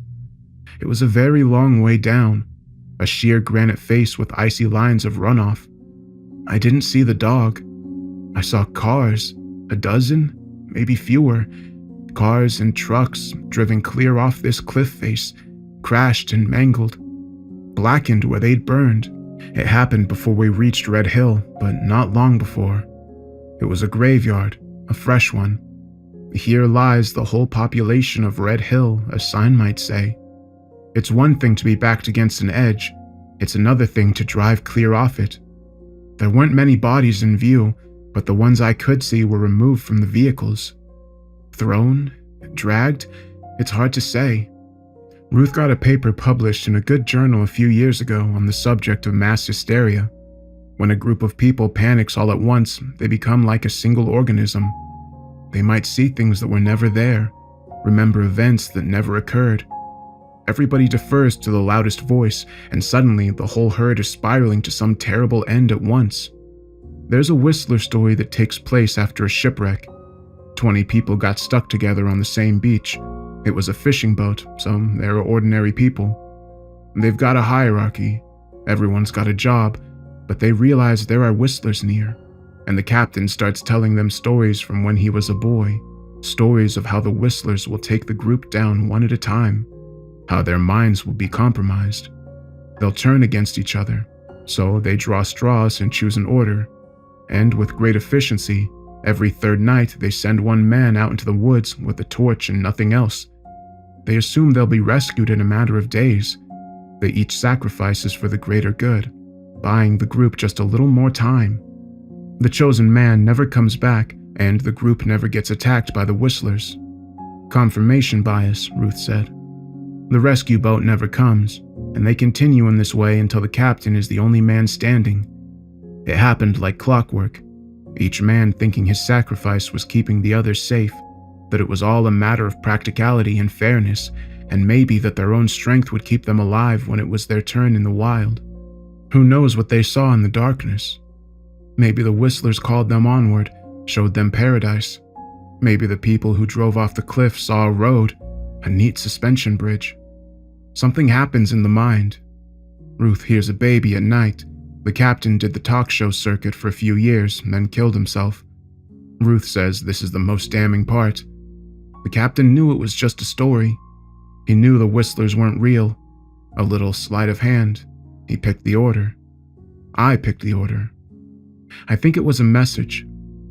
It was a very long way down, a sheer granite face with icy lines of runoff. I didn't see the dog. I saw cars, a dozen, maybe fewer, cars and trucks driven clear off this cliff face, crashed and mangled, blackened where they'd burned. It happened before we reached Red Hill, but not long before. It was a graveyard, a fresh one. Here lies the whole population of Red Hill, a sign might say. It's one thing to be backed against an edge, it's another thing to drive clear off it. There weren't many bodies in view, but the ones I could see were removed from the vehicles. Thrown? Dragged? It's hard to say. Ruth got a paper published in a good journal a few years ago on the subject of mass hysteria. When a group of people panics all at once, they become like a single organism. They might see things that were never there, remember events that never occurred. Everybody defers to the loudest voice, and suddenly the whole herd is spiraling to some terrible end at once. There's a Whistler story that takes place after a shipwreck. 20 people got stuck together on the same beach. It was a fishing boat, so they're ordinary people. They've got a hierarchy. Everyone's got a job, but they realize there are whistlers near, and the captain starts telling them stories from when he was a boy, stories of how the whistlers will take the group down one at a time, how their minds will be compromised. They'll turn against each other, so they draw straws and choose an order, and with great efficiency, every third night they send one man out into the woods with a torch and nothing else. They assume they'll be rescued in a matter of days. They each sacrifices for the greater good, buying the group just a little more time. The chosen man never comes back, and the group never gets attacked by the whistlers. Confirmation bias, Ruth said. The rescue boat never comes, and they continue in this way until the captain is the only man standing. It happened like clockwork, each man thinking his sacrifice was keeping the others safe, that it was all a matter of practicality and fairness, and maybe that their own strength would keep them alive when it was their turn in the wild. Who knows what they saw in the darkness? Maybe the whistlers called them onward, showed them paradise. Maybe the people who drove off the cliff saw a road, a neat suspension bridge. Something happens in the mind. Ruth hears a baby at night. The captain did the talk show circuit for a few years and then killed himself. Ruth says this is the most damning part. The captain knew it was just a story. He knew the whistlers weren't real. A little sleight of hand. He picked the order. I picked the order. I think it was a message.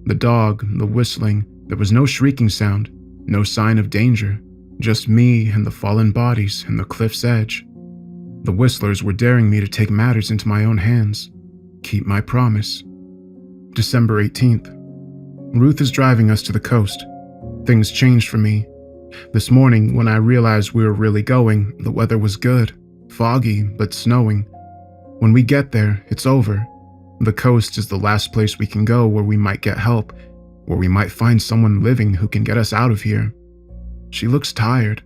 The dog, the whistling, there was no shrieking sound, no sign of danger, just me and the fallen bodies and the cliff's edge. The whistlers were daring me to take matters into my own hands, keep my promise. December 18th. Ruth is driving us to the coast. Things changed for me. This morning, when I realized we were really going, the weather was good, foggy, but snowing. When we get there, it's over. The coast is the last place we can go where we might get help, where we might find someone living who can get us out of here. She looks tired.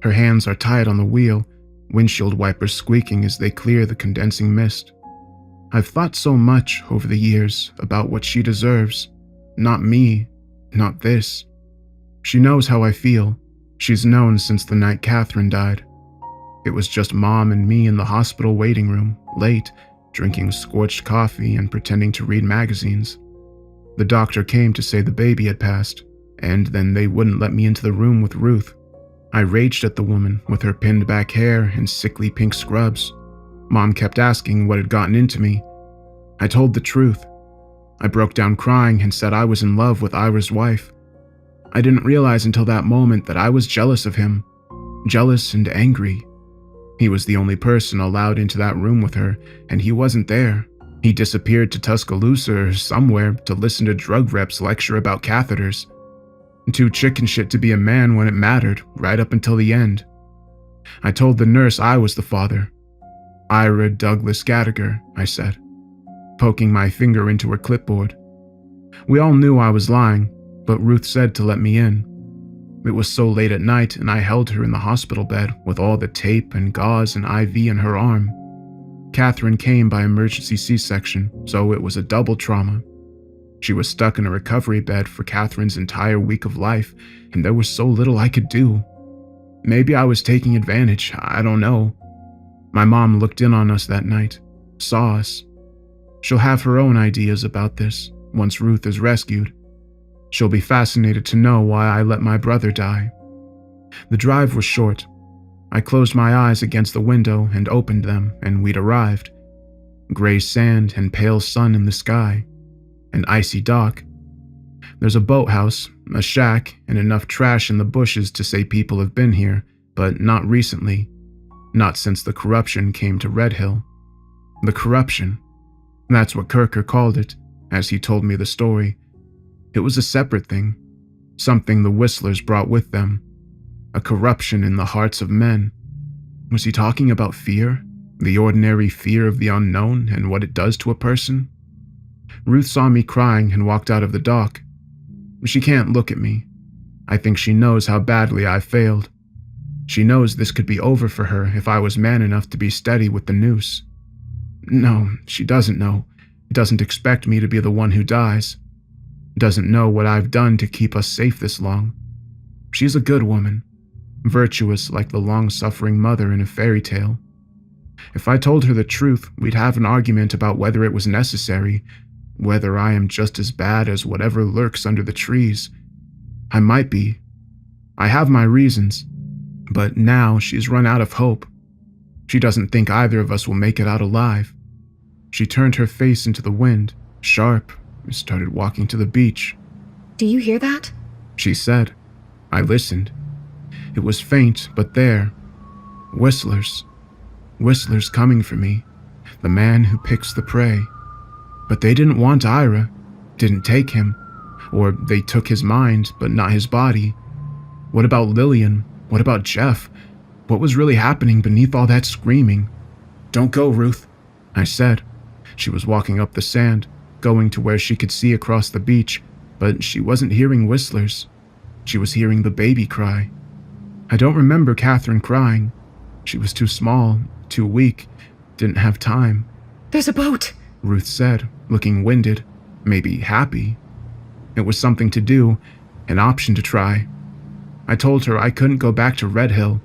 Her hands are tied on the wheel, windshield wipers squeaking as they clear the condensing mist. I've thought so much over the years about what she deserves. Not me, not this. She knows how I feel. She's known since the night Catherine died. It was just Mom and me in the hospital waiting room, late, drinking scorched coffee and pretending to read magazines. The doctor came to say the baby had passed, and then they wouldn't let me into the room with Ruth. I raged at the woman with her pinned back hair and sickly pink scrubs. Mom kept asking what had gotten into me. I told the truth. I broke down crying and said I was in love with Ira's wife. I didn't realize until that moment that I was jealous of him, jealous and angry. He was the only person allowed into that room with her, and he wasn't there. He disappeared to Tuscaloosa or somewhere to listen to drug reps lecture about catheters. Too chicken shit to be a man when it mattered, right up until the end. I told the nurse I was the father. Ira Douglas Gallagher, I said, poking my finger into her clipboard. We all knew I was lying, but Ruth said to let me in. It was so late at night, and I held her in the hospital bed with all the tape and gauze and IV in her arm. Catherine came by emergency C-section, so it was a double trauma. She was stuck in a recovery bed for Catherine's entire week of life, and there was so little I could do. Maybe I was taking advantage, I don't know. My mom looked in on us that night, saw us. She'll have her own ideas about this once Ruth is rescued. She'll be fascinated to know why I let my brother die. The drive was short. I closed my eyes against the window and opened them, and we'd arrived. Gray sand and pale sun in the sky. An icy dock. There's a boathouse, a shack, and enough trash in the bushes to say people have been here, but not recently. Not since the corruption came to Red Hill. The corruption. That's what Kirker called it, as he told me the story. It was a separate thing, something the Whistlers brought with them. A corruption in the hearts of men. Was he talking about fear? The ordinary fear of the unknown and what it does to a person? Ruth saw me crying and walked out of the dock. She can't look at me. I think she knows how badly I failed. She knows this could be over for her if I was man enough to be steady with the noose. No, she doesn't know. Doesn't expect me to be the one who dies. Doesn't know what I've done to keep us safe this long. She's a good woman. Virtuous like the long-suffering mother in a fairy tale. If I told her the truth, we'd have an argument about whether it was necessary, whether I am just as bad as whatever lurks under the trees. I might be. I have my reasons. But now she's run out of hope. She doesn't think either of us will make it out alive. She turned her face into the wind, sharp, and started walking to the beach. Do you hear that? She said. I listened. It was faint, but there. Whistlers. Whistlers coming for me. The man who picks the prey. But they didn't want Ira. Didn't take him. Or they took his mind, but not his body. What about Lillian? What about Jeff? What was really happening beneath all that screaming? Don't go, Ruth, I said. She was walking up the sand, going to where she could see across the beach, but she wasn't hearing Whistlers. She was hearing the baby cry. I don't remember Catherine crying. She was too small, too weak, didn't have time. There's a boat, Ruth said, looking winded, maybe happy. It was something to do, an option to try. I told her I couldn't go back to Red Hill.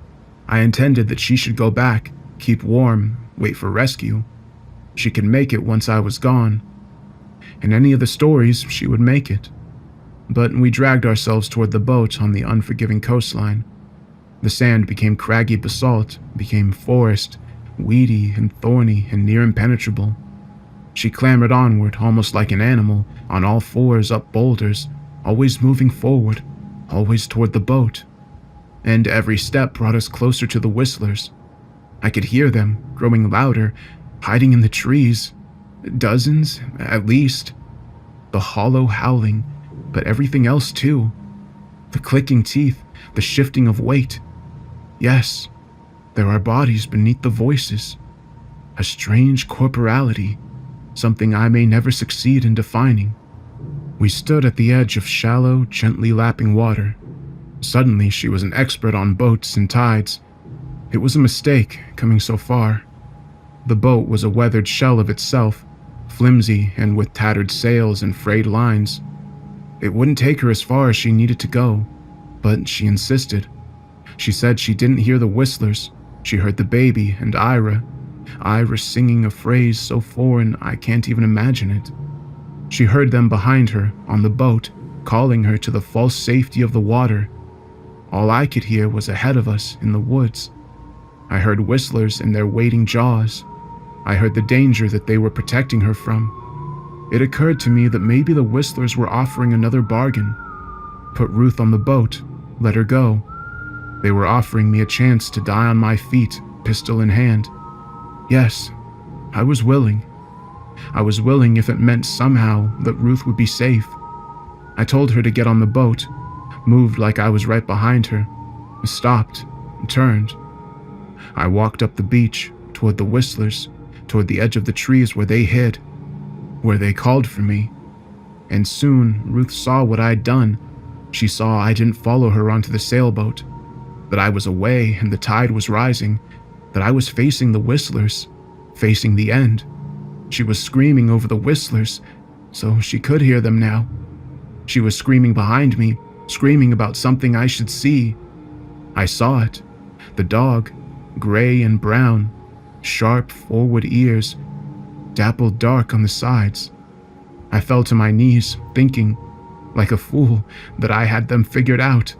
I intended that she should go back, keep warm, wait for rescue. She could make it once I was gone. In any of the stories, she would make it. But we dragged ourselves toward the boat on the unforgiving coastline. The sand became craggy basalt, became forest, weedy and thorny and near impenetrable. She clambered onward almost like an animal, on all fours up boulders, always moving forward, always toward the boat. And every step brought us closer to the Whistlers. I could hear them, growing louder, hiding in the trees. Dozens, at least. The hollow howling, but everything else too. The clicking teeth, the shifting of weight. Yes, there are bodies beneath the voices. A strange corporality, something I may never succeed in defining. We stood at the edge of shallow, gently lapping water. Suddenly, she was an expert on boats and tides. It was a mistake, coming so far. The boat was a weathered shell of itself, flimsy and with tattered sails and frayed lines. It wouldn't take her as far as she needed to go, but she insisted. She said she didn't hear the Whistlers. She heard the baby and Ira singing a phrase so foreign I can't even imagine it. She heard them behind her, on the boat, calling her to the false safety of the water. All I could hear was ahead of us, in the woods. I heard Whistlers in their waiting jaws. I heard the danger that they were protecting her from. It occurred to me that maybe the Whistlers were offering another bargain. Put Ruth on the boat, let her go. They were offering me a chance to die on my feet, pistol in hand. Yes, I was willing. I was willing if it meant somehow that Ruth would be safe. I told her to get on the boat, moved like I was right behind her, stopped, and turned. I walked up the beach, toward the Whistlers, toward the edge of the trees where they hid, where they called for me. And soon, Ruth saw what I'd done. She saw I didn't follow her onto the sailboat, that I was away and the tide was rising, that I was facing the Whistlers, facing the end. She was screaming over the Whistlers, so she could hear them now. She was screaming behind me, screaming about something I should see. I saw it. The dog, gray and brown, sharp forward ears, dappled dark on the sides. I fell to my knees, thinking, like a fool, that I had them figured out.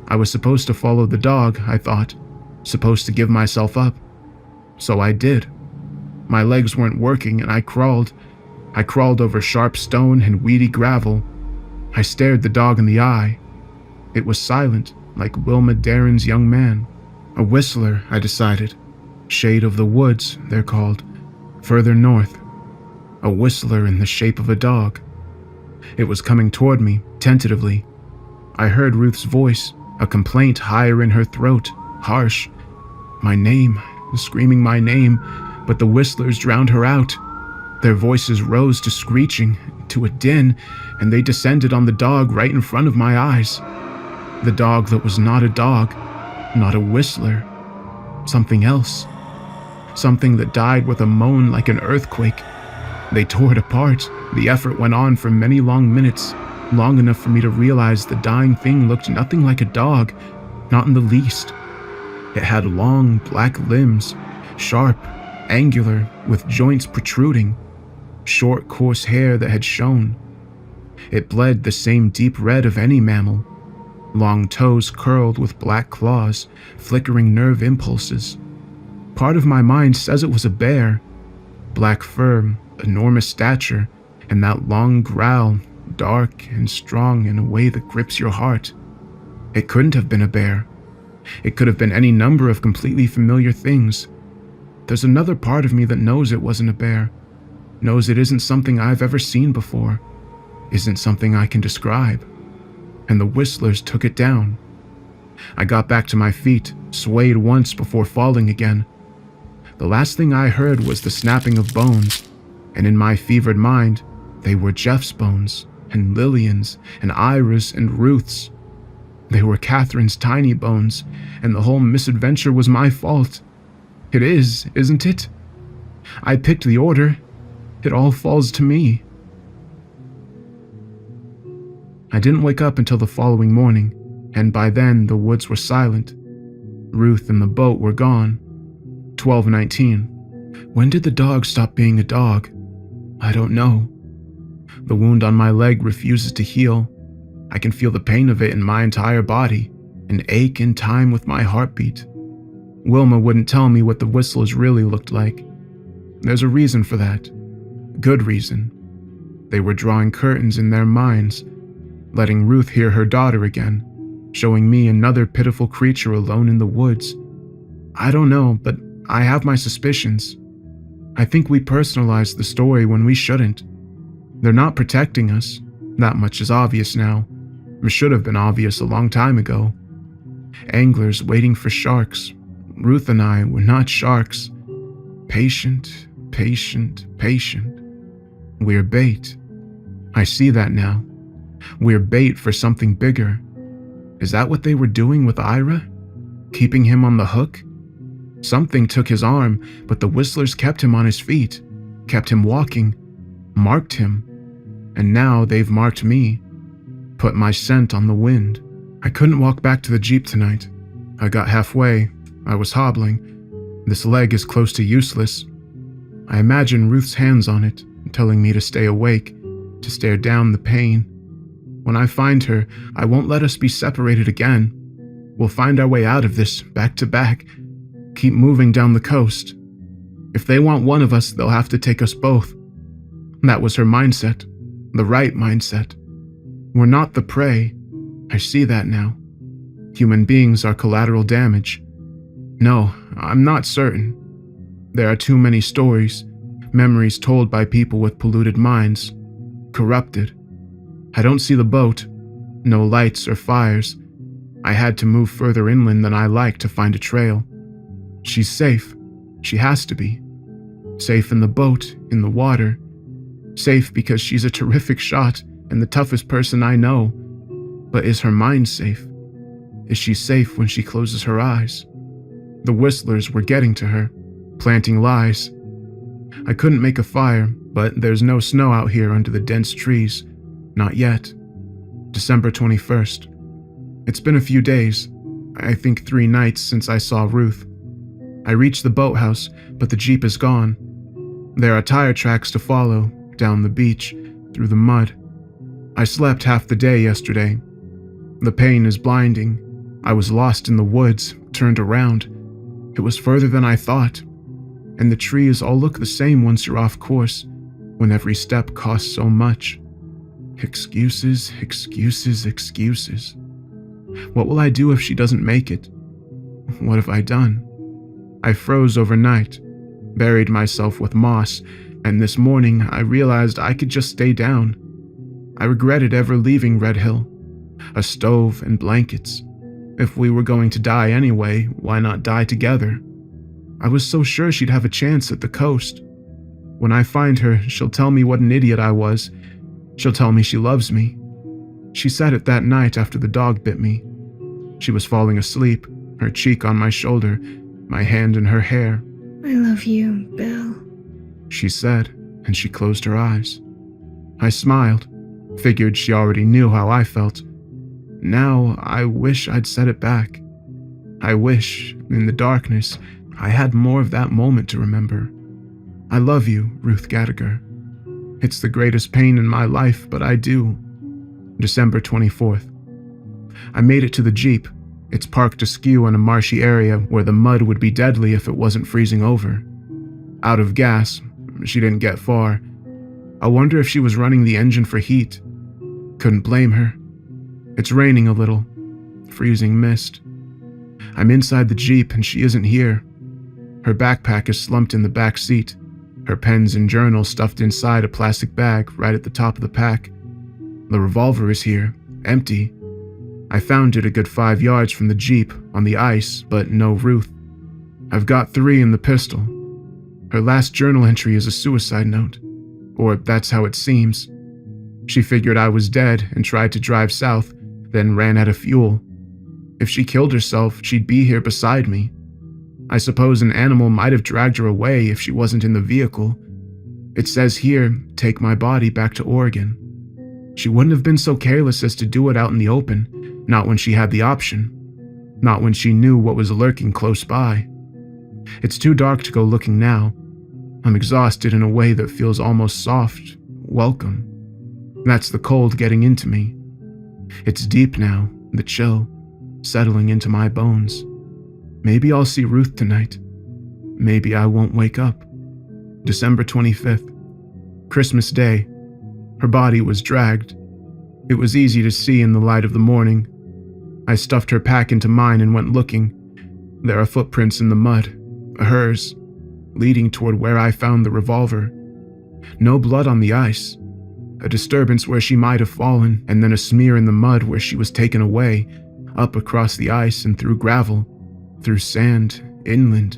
I was supposed to follow the dog, I thought, supposed to give myself up. So I did. My legs weren't working and I crawled. I crawled over sharp stone and weedy gravel. I stared the dog in the eye. It was silent, like Wilma Darren's young man. A whistler, I decided. Shade of the woods, they're called. Further north. A whistler in the shape of a dog. It was coming toward me, tentatively. I heard Ruth's voice, a complaint higher in her throat, harsh. My name, screaming my name, but the whistlers drowned her out. Their voices rose to screeching, to a din, and they descended on the dog right in front of my eyes. The dog that was not a dog, not a whistler. Something else. Something that died with a moan like an earthquake. They tore it apart. The effort went on for many long minutes, long enough for me to realize the dying thing looked nothing like a dog, not in the least. It had long, black limbs, sharp, angular, with joints protruding, short, coarse hair that had shone. It bled the same deep red of any mammal, long toes curled with black claws, flickering nerve impulses. Part of my mind says it was a bear. Black fur, enormous stature, and that long growl, dark and strong in a way that grips your heart. It couldn't have been a bear. It could have been any number of completely familiar things. There's another part of me that knows it wasn't a bear, knows it isn't something I've ever seen before, isn't something I can describe. And the whistlers took it down. I got back to my feet, swayed once before falling again. The last thing I heard was the snapping of bones, and in my fevered mind, they were Jeff's bones, and Lillian's, and Ira's, and Ruth's. They were Catherine's tiny bones, and the whole misadventure was my fault. It is, isn't it? I picked the order. It all falls to me. I didn't wake up until the following morning, and by then the woods were silent. Ruth and the boat were gone. 12:19. When did the dog stop being a dog? I don't know. The wound on my leg refuses to heal. I can feel the pain of it in my entire body, an ache in time with my heartbeat. Wilma wouldn't tell me what the whistlers really looked like. There's a reason for that. Good reason. They were drawing curtains in their minds, letting Ruth hear her daughter again, showing me another pitiful creature alone in the woods. I don't know, but I have my suspicions. I think we personalized the story when we shouldn't. They're not protecting us. That much is obvious now. It should have been obvious a long time ago. Anglers waiting for sharks. Ruth and I were not sharks. Patient, patient, patient. We're bait. I see that now. We're bait for something bigger. Is that what they were doing with Ira? Keeping him on the hook? Something took his arm, but the whistlers kept him on his feet, kept him walking, marked him. And now they've marked me, put my scent on the wind. I couldn't walk back to the Jeep tonight. I got halfway. I was hobbling. This leg is close to useless. I imagine Ruth's hands on it, telling me to stay awake, to stare down the pain. When I find her, I won't let us be separated again. We'll find our way out of this, back to back. Keep moving down the coast. If they want one of us, they'll have to take us both. That was her mindset, the right mindset. We're not the prey. I see that now. Human beings are collateral damage. No, I'm not certain. There are too many stories, memories told by people with polluted minds, corrupted. I don't see the boat, no lights or fires. I had to move further inland than I like to find a trail. She's safe. She has to be. Safe in the boat, in the water. Safe because she's a terrific shot and the toughest person I know. But is her mind safe? Is she safe when she closes her eyes? The whistlers were getting to her, planting lies. I couldn't make a fire, but there's no snow out here under the dense trees. Not yet. December 21st. It's been a few days, I think 3 nights since I saw Ruth. I reached the boathouse, but the Jeep is gone. There are tire tracks to follow, down the beach, through the mud. I slept half the day yesterday. The pain is blinding. I was lost in the woods, turned around. It was further than I thought. And the trees all look the same once you're off course, when every step costs so much. Excuses, excuses, excuses. What will I do if she doesn't make it? What have I done? I froze overnight, buried myself with moss, and this morning I realized I could just stay down. I regretted ever leaving Red Hill. A stove and blankets. If we were going to die anyway, why not die together? I was so sure she'd have a chance at the coast. When I find her, she'll tell me what an idiot I was. She'll tell me she loves me. She said it that night after the dog bit me. She was falling asleep, her cheek on my shoulder, my hand in her hair. I love you, Bill, she said, and she closed her eyes. I smiled, figured she already knew how I felt. Now I wish I'd said it back. I wish, in the darkness, I had more of that moment to remember. I love you, Ruth Gadiger. It's the greatest pain in my life, but I do. December 24th. I made it to the Jeep. It's parked askew in a marshy area where the mud would be deadly if it wasn't freezing over. Out of gas, she didn't get far. I wonder if she was running the engine for heat. Couldn't blame her. It's raining a little. Freezing mist. I'm inside the Jeep and she isn't here. Her backpack is slumped in the back seat. Her pens and journals stuffed inside a plastic bag right at the top of the pack. The revolver is here, empty. I found it a good 5 yards from the Jeep, on the ice, but no Ruth. I've got 3 in the pistol. Her last journal entry is a suicide note. Or that's how it seems. She figured I was dead and tried to drive south, then ran out of fuel. If she killed herself, she'd be here beside me. I suppose an animal might have dragged her away if she wasn't in the vehicle. It says here, take my body back to Oregon. She wouldn't have been so careless as to do it out in the open, not when she had the option, not when she knew what was lurking close by. It's too dark to go looking now. I'm exhausted in a way that feels almost soft, welcome. That's the cold getting into me. It's deep now, the chill, settling into my bones. Maybe I'll see Ruth tonight. Maybe I won't wake up. December 25th. Christmas Day. Her body was dragged. It was easy to see in the light of the morning. I stuffed her pack into mine and went looking. There are footprints in the mud, hers, leading toward where I found the revolver. No blood on the ice. A disturbance where she might have fallen, and then a smear in the mud where she was taken away, up across the ice and through gravel, through sand, inland,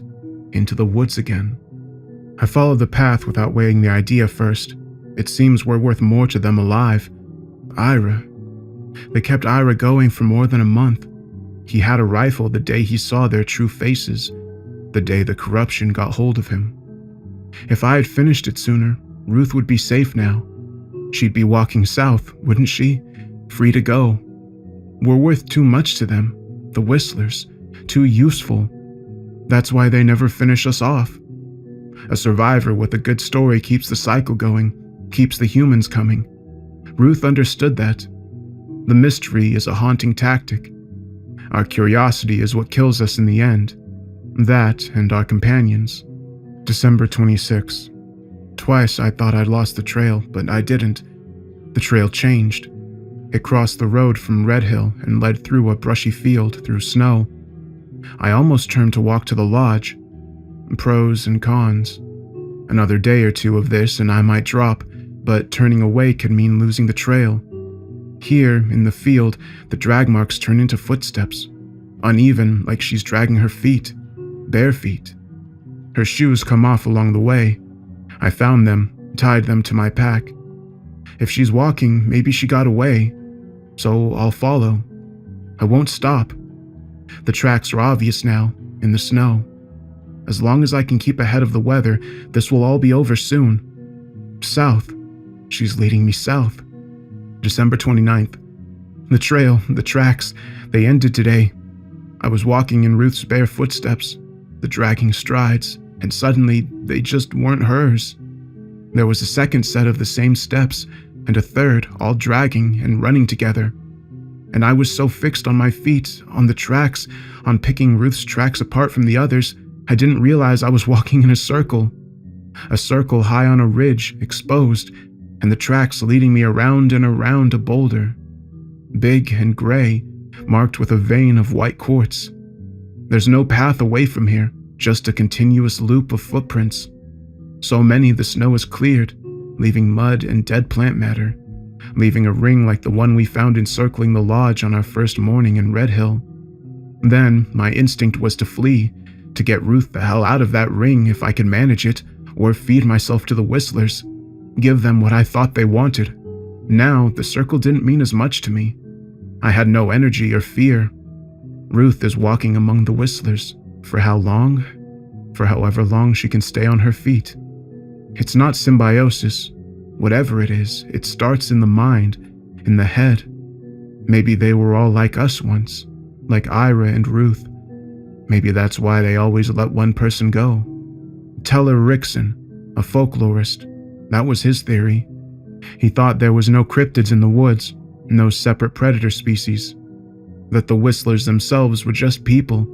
into the woods again. I followed the path without weighing the idea first. It seems we're worth more to them alive. Ira. They kept Ira going for more than a month. He had a rifle the day he saw their true faces, the day the corruption got hold of him. If I had finished it sooner, Ruth would be safe now. She'd be walking south, wouldn't she? Free to go. We're worth too much to them, the Whistlers, too useful. That's why they never finish us off. A survivor with a good story keeps the cycle going, keeps the humans coming. Ruth understood that. The mystery is a haunting tactic. Our curiosity is what kills us in the end. That and our companions. December 26. Twice I thought I'd lost the trail, but I didn't. The trail changed. It crossed the road from Red Hill and led through a brushy field through snow. I almost turned to walk to the lodge. Pros and cons. Another day or two of this and I might drop, but turning away could mean losing the trail. Here, in the field, the drag marks turn into footsteps. Uneven, like she's dragging her feet. Bare feet. Her shoes come off along the way. I found them, tied them to my pack. If she's walking, maybe she got away. So I'll follow. I won't stop. The tracks are obvious now, in the snow. As long as I can keep ahead of the weather, this will all be over soon. South. She's leading me south. December 29th. The trail, the tracks, they ended today. I was walking in Ruth's bare footsteps, the dragging strides, and suddenly they just weren't hers. There was a second set of the same steps, and a third, all dragging and running together. And I was so fixed on my feet, on the tracks, on picking Ruth's tracks apart from the others, I didn't realize I was walking in a circle high on a ridge, exposed, and the tracks leading me around and around a boulder. Big and gray, marked with a vein of white quartz. There's no path away from here, just a continuous loop of footprints. So many the snow is cleared, leaving mud and dead plant matter, leaving a ring like the one we found encircling the lodge on our first morning in Red Hill. Then my instinct was to flee, to get Ruth the hell out of that ring if I could manage it, or feed myself to the whistlers, give them what I thought they wanted. Now the circle didn't mean as much to me. I had no energy or fear. Ruth is walking among the whistlers. For how long? For however long she can stay on her feet. It's not symbiosis. Whatever it is, it starts in the mind, in the head. Maybe they were all like us once, like Ira and Ruth. Maybe that's why they always let one person go. Teller Rickson, a folklorist, that was his theory. He thought there was no cryptids in the woods, no separate predator species. That the whistlers themselves were just people,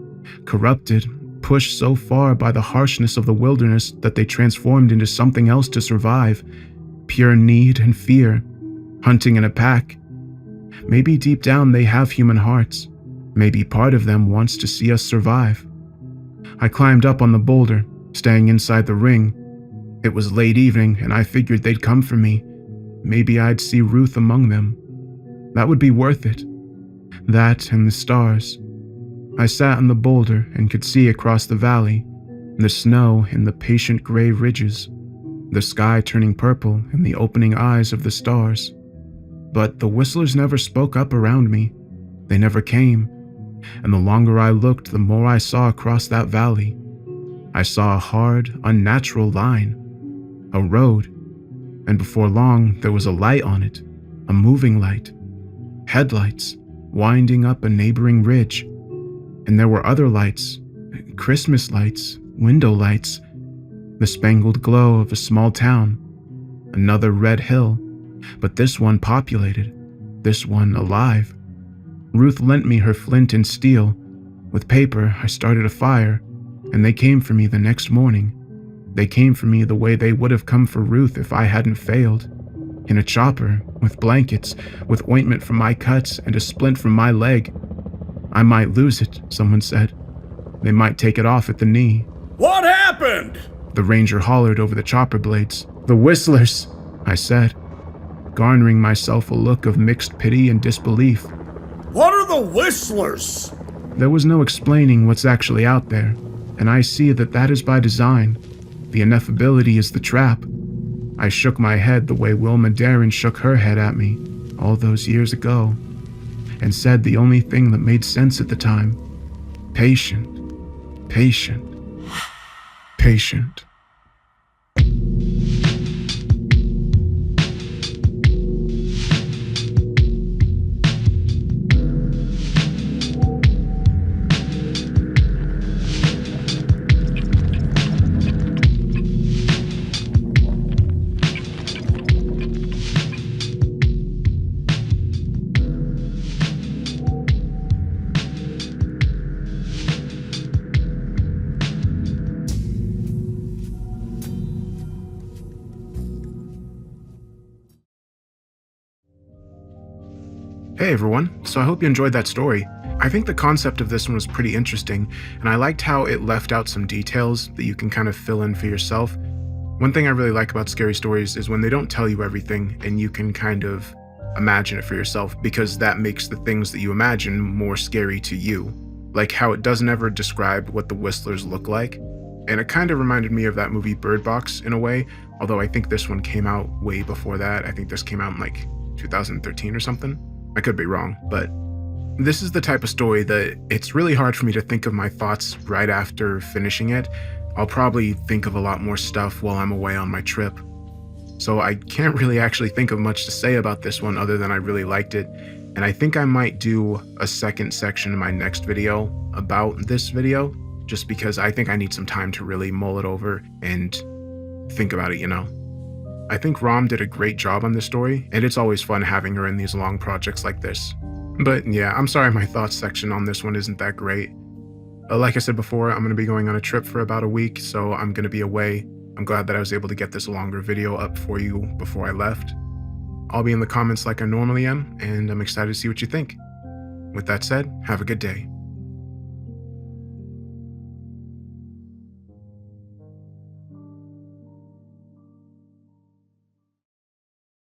corrupted, pushed so far by the harshness of the wilderness that they transformed into something else to survive. Pure need and fear, hunting in a pack. Maybe deep down they have human hearts. Maybe part of them wants to see us survive. I climbed up on the boulder, staying inside the ring. It was late evening and I figured they'd come for me. Maybe I'd see Ruth among them. That would be worth it. That and the stars. I sat on the boulder and could see across the valley, the snow in the patient gray ridges, the sky turning purple in the opening eyes of the stars. But the whistlers never spoke up around me. They never came. And the longer I looked, the more I saw across that valley. I saw a hard, unnatural line. A road. And before long, there was a light on it. A moving light. Headlights, winding up a neighboring ridge. And there were other lights. Christmas lights, window lights. The spangled glow of a small town. Another Red Hill. But this one populated. This one alive. Ruth lent me her flint and steel. With paper, I started a fire, and they came for me the next morning. They came for me the way they would have come for Ruth if I hadn't failed. In a chopper, with blankets, with ointment from my cuts and a splint from my leg. I might lose it, someone said. They might take it off at the knee. What happened? The ranger hollered over the chopper blades. The whistlers, I said, garnering myself a look of mixed pity and disbelief. What are the whistlers? There was no explaining what's actually out there, and I see that is by design. The ineffability is the trap. I shook my head the way Wilma Darren shook her head at me all those years ago, and said the only thing that made sense at the time. Patient. Patient. Patient. Hey everyone, so I hope you enjoyed that story. I think the concept of this one was pretty interesting, and I liked how it left out some details that you can kind of fill in for yourself. One thing I really like about scary stories is when they don't tell you everything and you can kind of imagine it for yourself, because that makes the things that you imagine more scary to you. Like how it doesn't ever describe what the whistlers look like. And it kind of reminded me of that movie Bird Box in a way, although I think this one came out way before that. I think this came out in like 2013 or something. I could be wrong, but this is the type of story that it's really hard for me to think of my thoughts right after finishing it. I'll probably think of a lot more stuff while I'm away on my trip. So I can't really actually think of much to say about this one other than I really liked it. And I think I might do a second section in my next video about this video, just because I think I need some time to really mull it over and think about it, you know. I think Rom did a great job on this story, and it's always fun having her in these long projects like this. But yeah, I'm sorry my thoughts section on this one isn't that great. Like I said before, I'm going to be going on a trip for about a week, so I'm going to be away. I'm glad that I was able to get this longer video up for you before I left. I'll be in the comments like I normally am, and I'm excited to see what you think. With that said, have a good day.